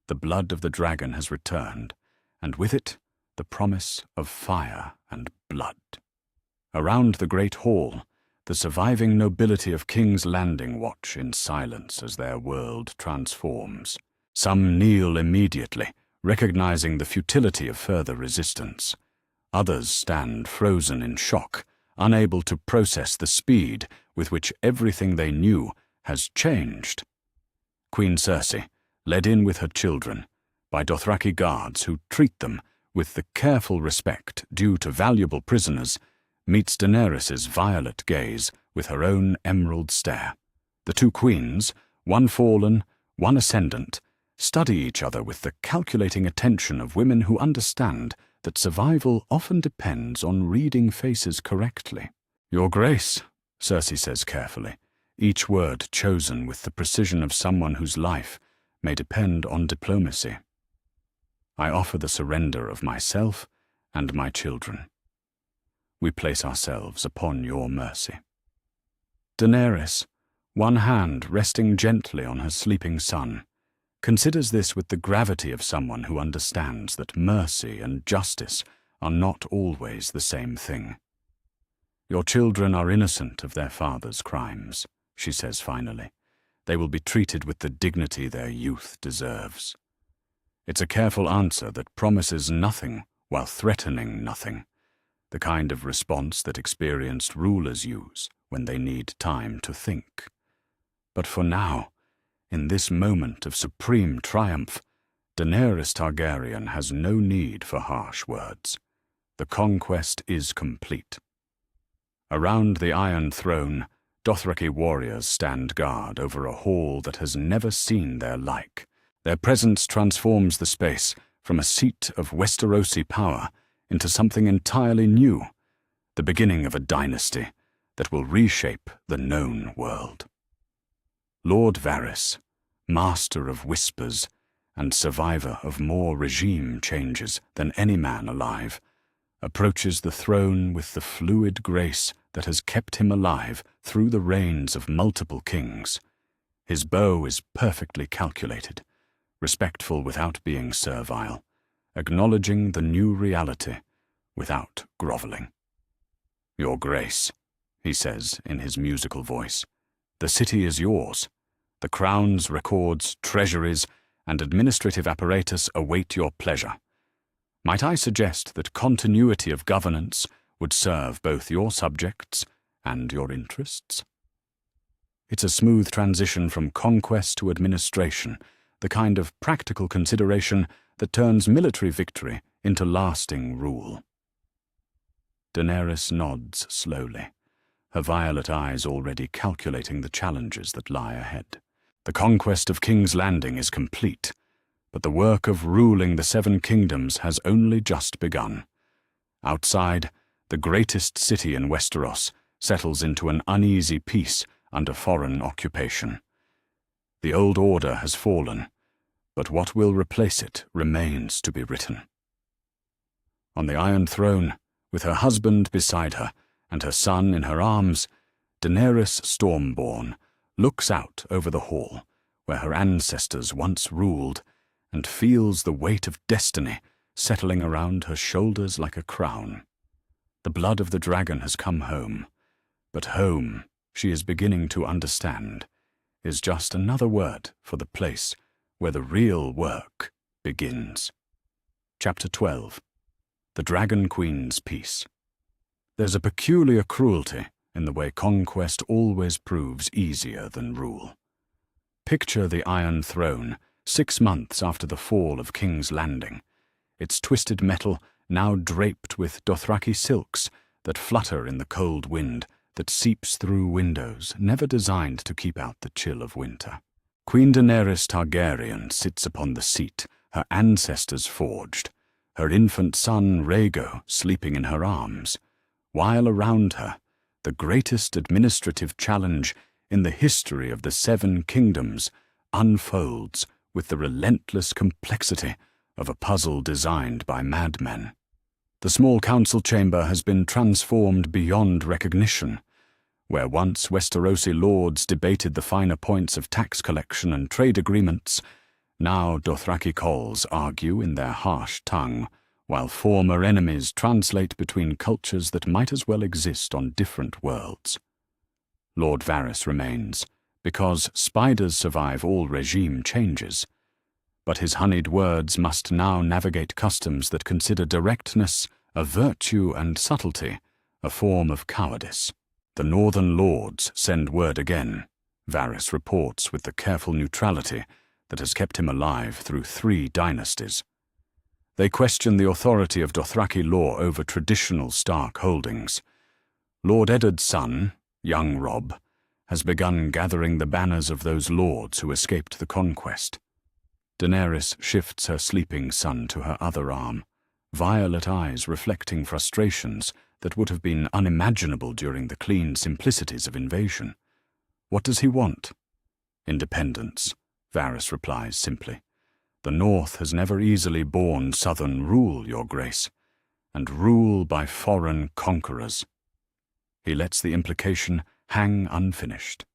The blood of the dragon has returned, and with it, the promise of fire and blood. Around the great hall, the surviving nobility of King's Landing watch in silence as their world transforms. Some kneel immediately, recognizing the futility of further resistance. Others stand frozen in shock, unable to process the speed with which everything they knew has changed. Queen Cersei, led in with her children, by Dothraki guards who treat them with the careful respect due to valuable prisoners, meets Daenerys' violet gaze with her own emerald stare. The two queens, one fallen, one ascendant, study each other with the calculating attention of women who understand that survival often depends on reading faces correctly. "Your Grace," Cersei says carefully, each word chosen with the precision of someone whose life may depend on diplomacy. "I offer the surrender of myself and my children. We place ourselves upon your mercy." Daenerys, one hand resting gently on her sleeping son, considers this with the gravity of someone who understands that mercy and justice are not always the same thing. "Your children are innocent of their father's crimes," she says finally. "They will be treated with the dignity their youth deserves." It's a careful answer that promises nothing while threatening nothing, the kind of response that experienced rulers use when they need time to think. But for now, in this moment of supreme triumph, Daenerys Targaryen has no need for harsh words. The conquest is complete. Around the Iron Throne, Dothraki warriors stand guard over a hall that has never seen their like. Their presence transforms the space from a seat of Westerosi power into something entirely new, the beginning of a dynasty that will reshape the known world. Lord Varys, master of whispers and survivor of more regime changes than any man alive, approaches the throne with the fluid grace that has kept him alive through the reigns of multiple kings. His bow is perfectly calculated, respectful without being servile, acknowledging the new reality without groveling. "Your Grace," he says in his musical voice, "the city is yours. The crowns, records, treasuries, and administrative apparatus await your pleasure. Might I suggest that continuity of governance would serve both your subjects and your interests?" It's a smooth transition from conquest to administration, the kind of practical consideration that turns military victory into lasting rule. Daenerys nods slowly, her violet eyes already calculating the challenges that lie ahead. The conquest of King's Landing is complete, but the work of ruling the Seven Kingdoms has only just begun. Outside, the greatest city in Westeros settles into an uneasy peace under foreign occupation. The old order has fallen, but what will replace it remains to be written. On the Iron Throne, with her husband beside her and her son in her arms, Daenerys Stormborn looks out over the hall where her ancestors once ruled and feels the weight of destiny settling around her shoulders like a crown. The blood of the dragon has come home, but home, she is beginning to understand, is just another word for the place where the real work begins. Chapter 12. The Dragon Queen's Peace. There's a peculiar cruelty in the way conquest always proves easier than rule. Picture the Iron Throne 6 months after the fall of King's Landing, its twisted metal now draped with Dothraki silks that flutter in the cold wind that seeps through windows never designed to keep out the chill of winter. Queen Daenerys Targaryen sits upon the seat her ancestors forged, her infant son Rhaego sleeping in her arms, while around her, the greatest administrative challenge in the history of the 7 kingdoms unfolds with the relentless complexity of a puzzle designed by madmen. The small council chamber has been transformed beyond recognition. Where once Westerosi lords debated the finer points of tax collection and trade agreements, now Dothraki khals argue in their harsh tongue, while former enemies translate between cultures that might as well exist on different worlds. Lord Varys remains, because spiders survive all regime changes. But his honeyed words must now navigate customs that consider directness a virtue and subtlety a form of cowardice. The Northern Lords send word again, Varys reports with the careful neutrality that has kept him alive through 3 dynasties. They question the authority of Dothraki law over traditional Stark holdings. Lord Eddard's son, young Robb, has begun gathering the banners of those lords who escaped the conquest. Daenerys shifts her sleeping son to her other arm, violet eyes reflecting frustrations that would have been unimaginable during the clean simplicities of invasion. What does he want? Independence, Varys replies simply. The North has never easily borne southern rule, Your Grace, and rule by foreign conquerors. He lets the implication hang unfinished.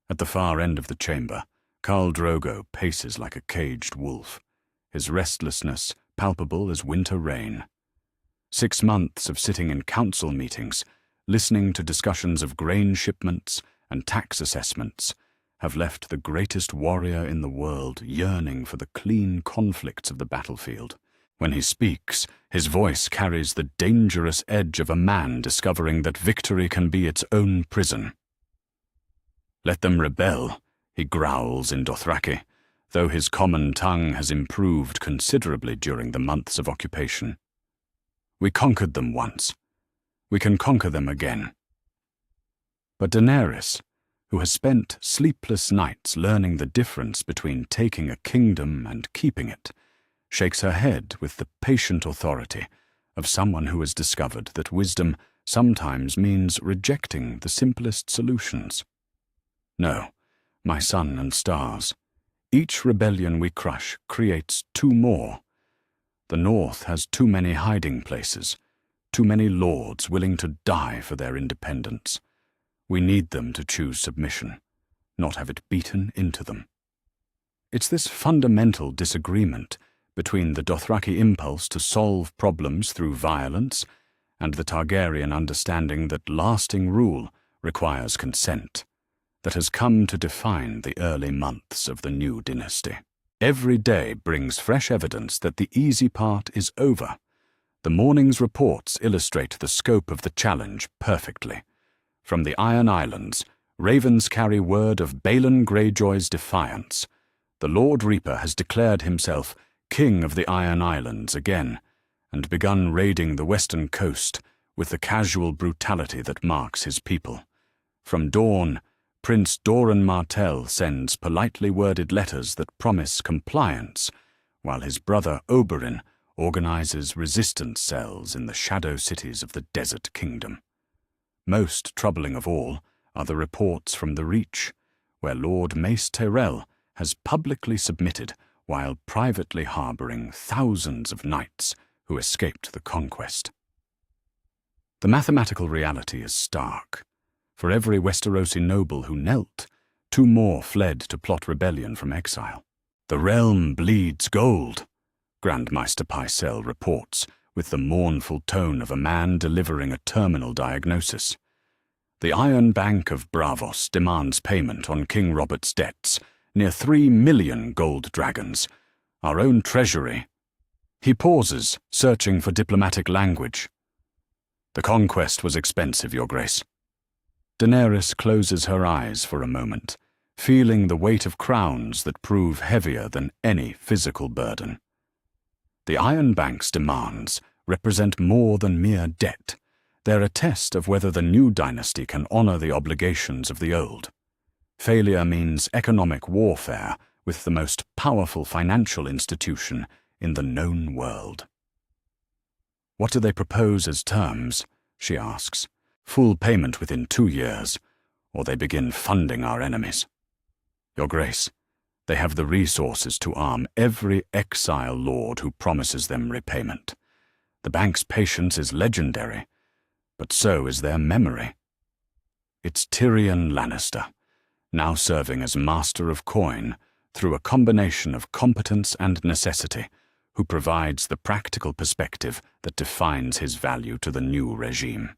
At the far end of the chamber, Khal Drogo paces like a caged wolf, his restlessness palpable as winter rain. 6 months of sitting in council meetings, listening to discussions of grain shipments and tax assessments, have left the greatest warrior in the world yearning for the clean conflicts of the battlefield. When he speaks, his voice carries the dangerous edge of a man discovering that victory can be its own prison. Let them rebel, he growls in Dothraki, though his common tongue has improved considerably during the months of occupation. We conquered them once. We can conquer them again. But Daenerys, who has spent sleepless nights learning the difference between taking a kingdom and keeping it, shakes her head with the patient authority of someone who has discovered that wisdom sometimes means rejecting the simplest solutions. No, my sun and stars, each rebellion we crush creates 2 more. The North has too many hiding places, too many lords willing to die for their independence. We need them to choose submission, not have it beaten into them. It's this fundamental disagreement between the Dothraki impulse to solve problems through violence and the Targaryen understanding that lasting rule requires consent that has come to define the early months of the new dynasty. Every day brings fresh evidence that the easy part is over. The morning's reports illustrate the scope of the challenge perfectly. From the Iron Islands, ravens carry word of Balon Greyjoy's defiance. The Lord Reaper has declared himself king of the Iron Islands again, and begun raiding the western coast with the casual brutality that marks his people. From dawn, Prince Doran Martell sends politely worded letters that promise compliance, while his brother Oberyn organizes resistance cells in the shadow cities of the Desert Kingdom. Most troubling of all are the reports from the Reach, where Lord Mace Tyrell has publicly submitted while privately harboring thousands of knights who escaped the conquest. The mathematical reality is stark. For every Westerosi noble who knelt, 2 more fled to plot rebellion from exile. The realm bleeds gold, Grandmaster Pycelle reports, with the mournful tone of a man delivering a terminal diagnosis. The Iron Bank of Braavos demands payment on King Robert's debts, near 3 million gold dragons. Our own treasury. He pauses, searching for diplomatic language. The conquest was expensive, Your Grace. Daenerys closes her eyes for a moment, feeling the weight of crowns that prove heavier than any physical burden. The Iron Bank's demands represent more than mere debt. They're a test of whether the new dynasty can honor the obligations of the old. Failure means economic warfare with the most powerful financial institution in the known world. What do they propose as terms? She asks. Full payment within 2 years, or they begin funding our enemies. Your Grace, they have the resources to arm every exile lord who promises them repayment. The bank's patience is legendary, but so is their memory. It's Tyrion Lannister, now serving as Master of Coin through a combination of competence and necessity, who provides the practical perspective that defines his value to the new regime.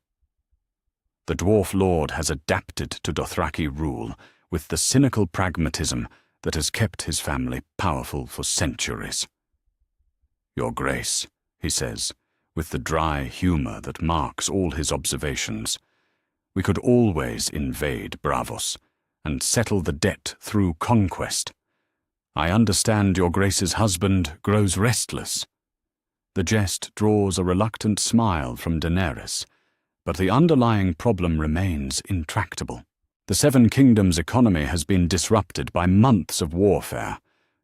The Dwarf Lord has adapted to Dothraki rule with the cynical pragmatism that has kept his family powerful for centuries. Your Grace, he says, with the dry humor that marks all his observations, we could always invade Braavos and settle the debt through conquest. I understand Your Grace's husband grows restless. The jest draws a reluctant smile from Daenerys, but the underlying problem remains intractable. The Seven Kingdoms' economy has been disrupted by months of warfare.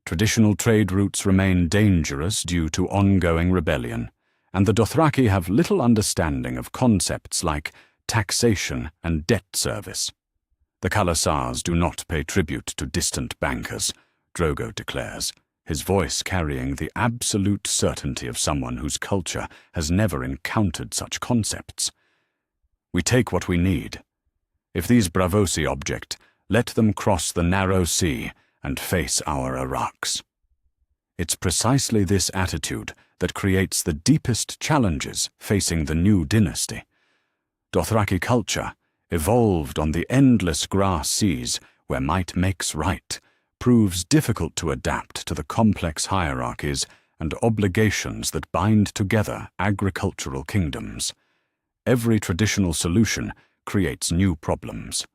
Traditional trade routes remain dangerous due to ongoing rebellion, and the Dothraki have little understanding of concepts like taxation and debt service. The Khalasars do not pay tribute to distant bankers, Drogo declares, his voice carrying the absolute certainty of someone whose culture has never encountered such concepts. We take what we need. If these Braavosi object, let them cross the narrow sea and face our Araks. It's precisely this attitude that creates the deepest challenges facing the new dynasty. Dothraki culture, evolved on the endless grass seas where might makes right, proves difficult to adapt to the complex hierarchies and obligations that bind together agricultural kingdoms. Every traditional solution creates new problems.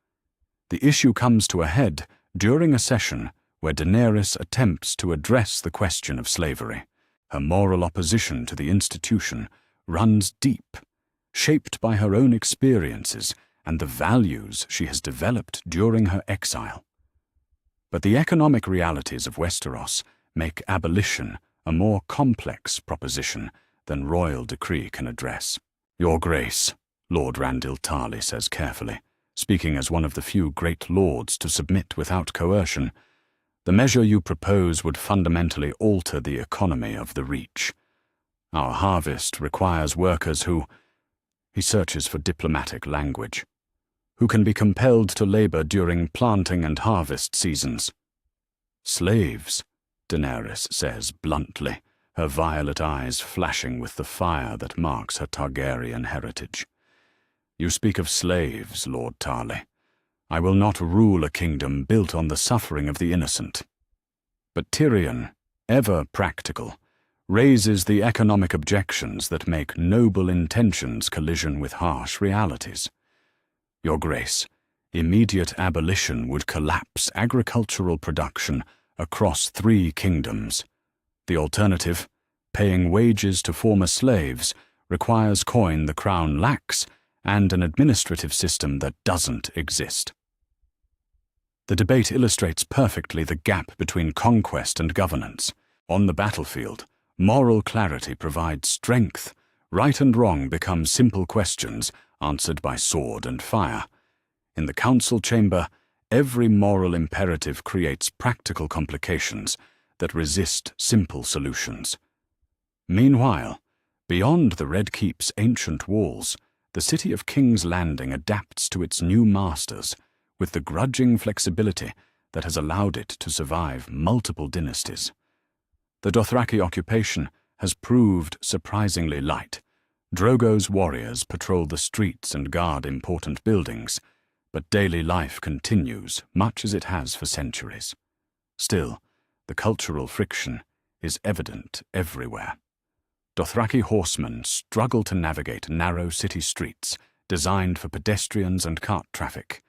The issue comes to a head during a session where Daenerys attempts to address the question of slavery. Her moral opposition to the institution runs deep, shaped by her own experiences and the values she has developed during her exile. But the economic realities of Westeros make abolition a more complex proposition than royal decree can address. Your Grace, Lord Randil Tarly says carefully, speaking as one of the few great lords to submit without coercion, the measure you propose would fundamentally alter the economy of the Reach. Our harvest requires workers who... He searches for diplomatic language. Who can be compelled to labor during planting and harvest seasons. Slaves, Daenerys says bluntly, her violet eyes flashing with the fire that marks her Targaryen heritage. You speak of slaves, Lord Tarly. I will not rule a kingdom built on the suffering of the innocent. But Tyrion, ever practical, raises the economic objections that make noble intentions collision with harsh realities. Your Grace, immediate abolition would collapse agricultural production across 3 kingdoms. The alternative, paying wages to former slaves, requires coin the crown lacks and an administrative system that doesn't exist. The debate illustrates perfectly the gap between conquest and governance. On the battlefield, moral clarity provides strength. Right and wrong become simple questions answered by sword and fire. In the council chamber, every moral imperative creates practical complications that resist simple solutions. Meanwhile, beyond the Red Keep's ancient walls, the city of King's Landing adapts to its new masters with the grudging flexibility that has allowed it to survive multiple dynasties. The Dothraki occupation has proved surprisingly light. Drogo's warriors patrol the streets and guard important buildings, but daily life continues, much as it has for centuries. Still, the cultural friction is evident everywhere. Dothraki horsemen struggle to navigate narrow city streets designed for pedestrians and cart traffic.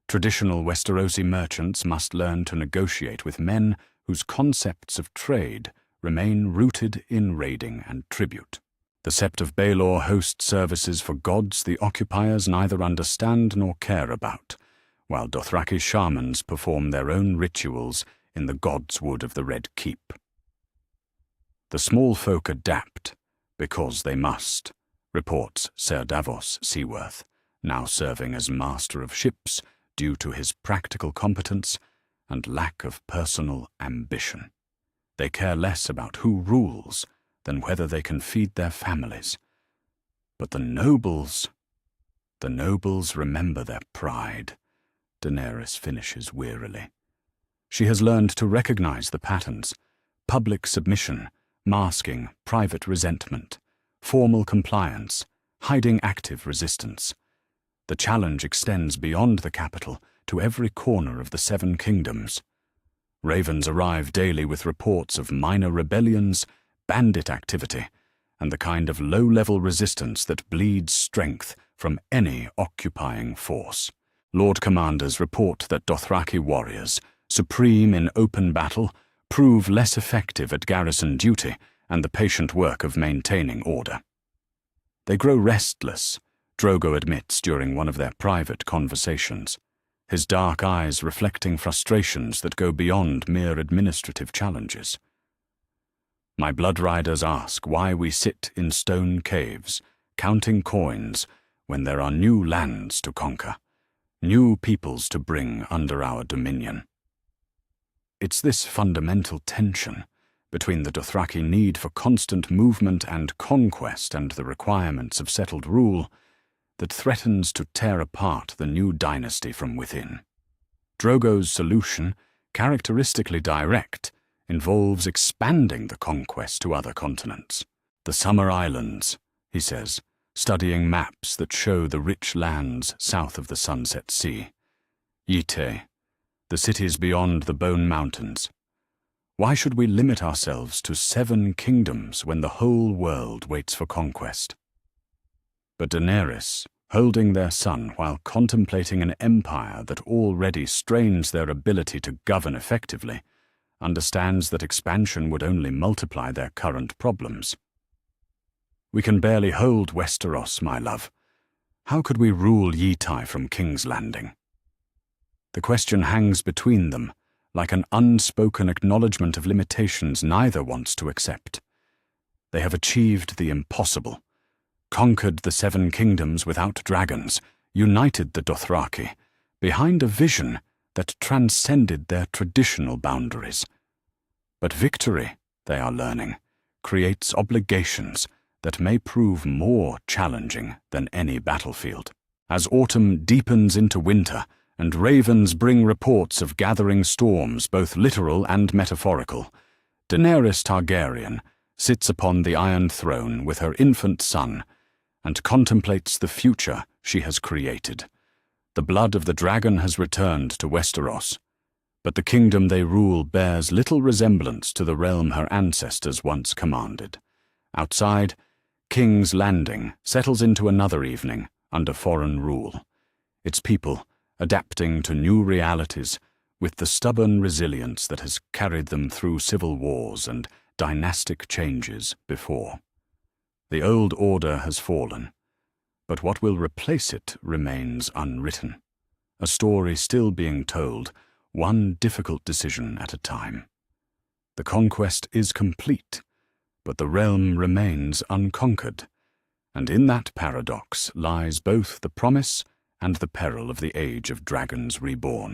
Traditional Westerosi merchants must learn to negotiate with men whose concepts of trade remain rooted in raiding and tribute. The Sept of Baelor hosts services for gods the occupiers neither understand nor care about, while Dothraki shamans perform their own rituals in the God's Wood of the Red Keep. The small folk adapt because they must, reports Sir Davos Seaworth, now serving as master of ships due to his practical competence and lack of personal ambition. They care less about who rules than whether they can feed their families. But the nobles remember their pride, Daenerys finishes wearily. She has learned to recognize the patterns: public submission, masking private resentment, formal compliance, hiding active resistance. The challenge extends beyond the capital to every corner of the Seven Kingdoms. Ravens arrive daily with reports of minor rebellions, bandit activity, and the kind of low-level resistance that bleeds strength from any occupying force. Lord Commanders report that Dothraki warriors, supreme in open battle, prove less effective at garrison duty and the patient work of maintaining order. They grow restless, Drogo admits during one of their private conversations, his dark eyes reflecting frustrations that go beyond mere administrative challenges. My blood riders ask why we sit in stone caves, counting coins, when there are new lands to conquer, new peoples to bring under our dominion. It's this fundamental tension between the Dothraki need for constant movement and conquest and the requirements of settled rule that threatens to tear apart the new dynasty from within. Drogo's solution, characteristically direct, involves expanding the conquest to other continents. The Summer Islands, he says, studying maps that show the rich lands south of the Sunset Sea. Yite, the cities beyond the Bone Mountains. Why should we limit ourselves to 7 kingdoms when the whole world waits for conquest? But Daenerys, holding their son while contemplating an empire that already strains their ability to govern effectively, understands that expansion would only multiply their current problems. We can barely hold Westeros, my love. How could we rule Yite from King's Landing? The question hangs between them, like an unspoken acknowledgement of limitations neither wants to accept. They have achieved the impossible, conquered the 7 kingdoms without dragons, united the Dothraki, behind a vision that transcended their traditional boundaries. But victory, they are learning, creates obligations that may prove more challenging than any battlefield. As autumn deepens into winter, and ravens bring reports of gathering storms, both literal and metaphorical, Daenerys Targaryen sits upon the Iron Throne with her infant son and contemplates the future she has created. The blood of the dragon has returned to Westeros, but the kingdom they rule bears little resemblance to the realm her ancestors once commanded. Outside, King's Landing settles into another evening under foreign rule, its people adapting to new realities with the stubborn resilience that has carried them through civil wars and dynastic changes before. The old order has fallen, but what will replace it remains unwritten, a story still being told, one difficult decision at a time. The conquest is complete, but the realm remains unconquered, and in that paradox lies both the promise and the peril of the Age of Dragons Reborn.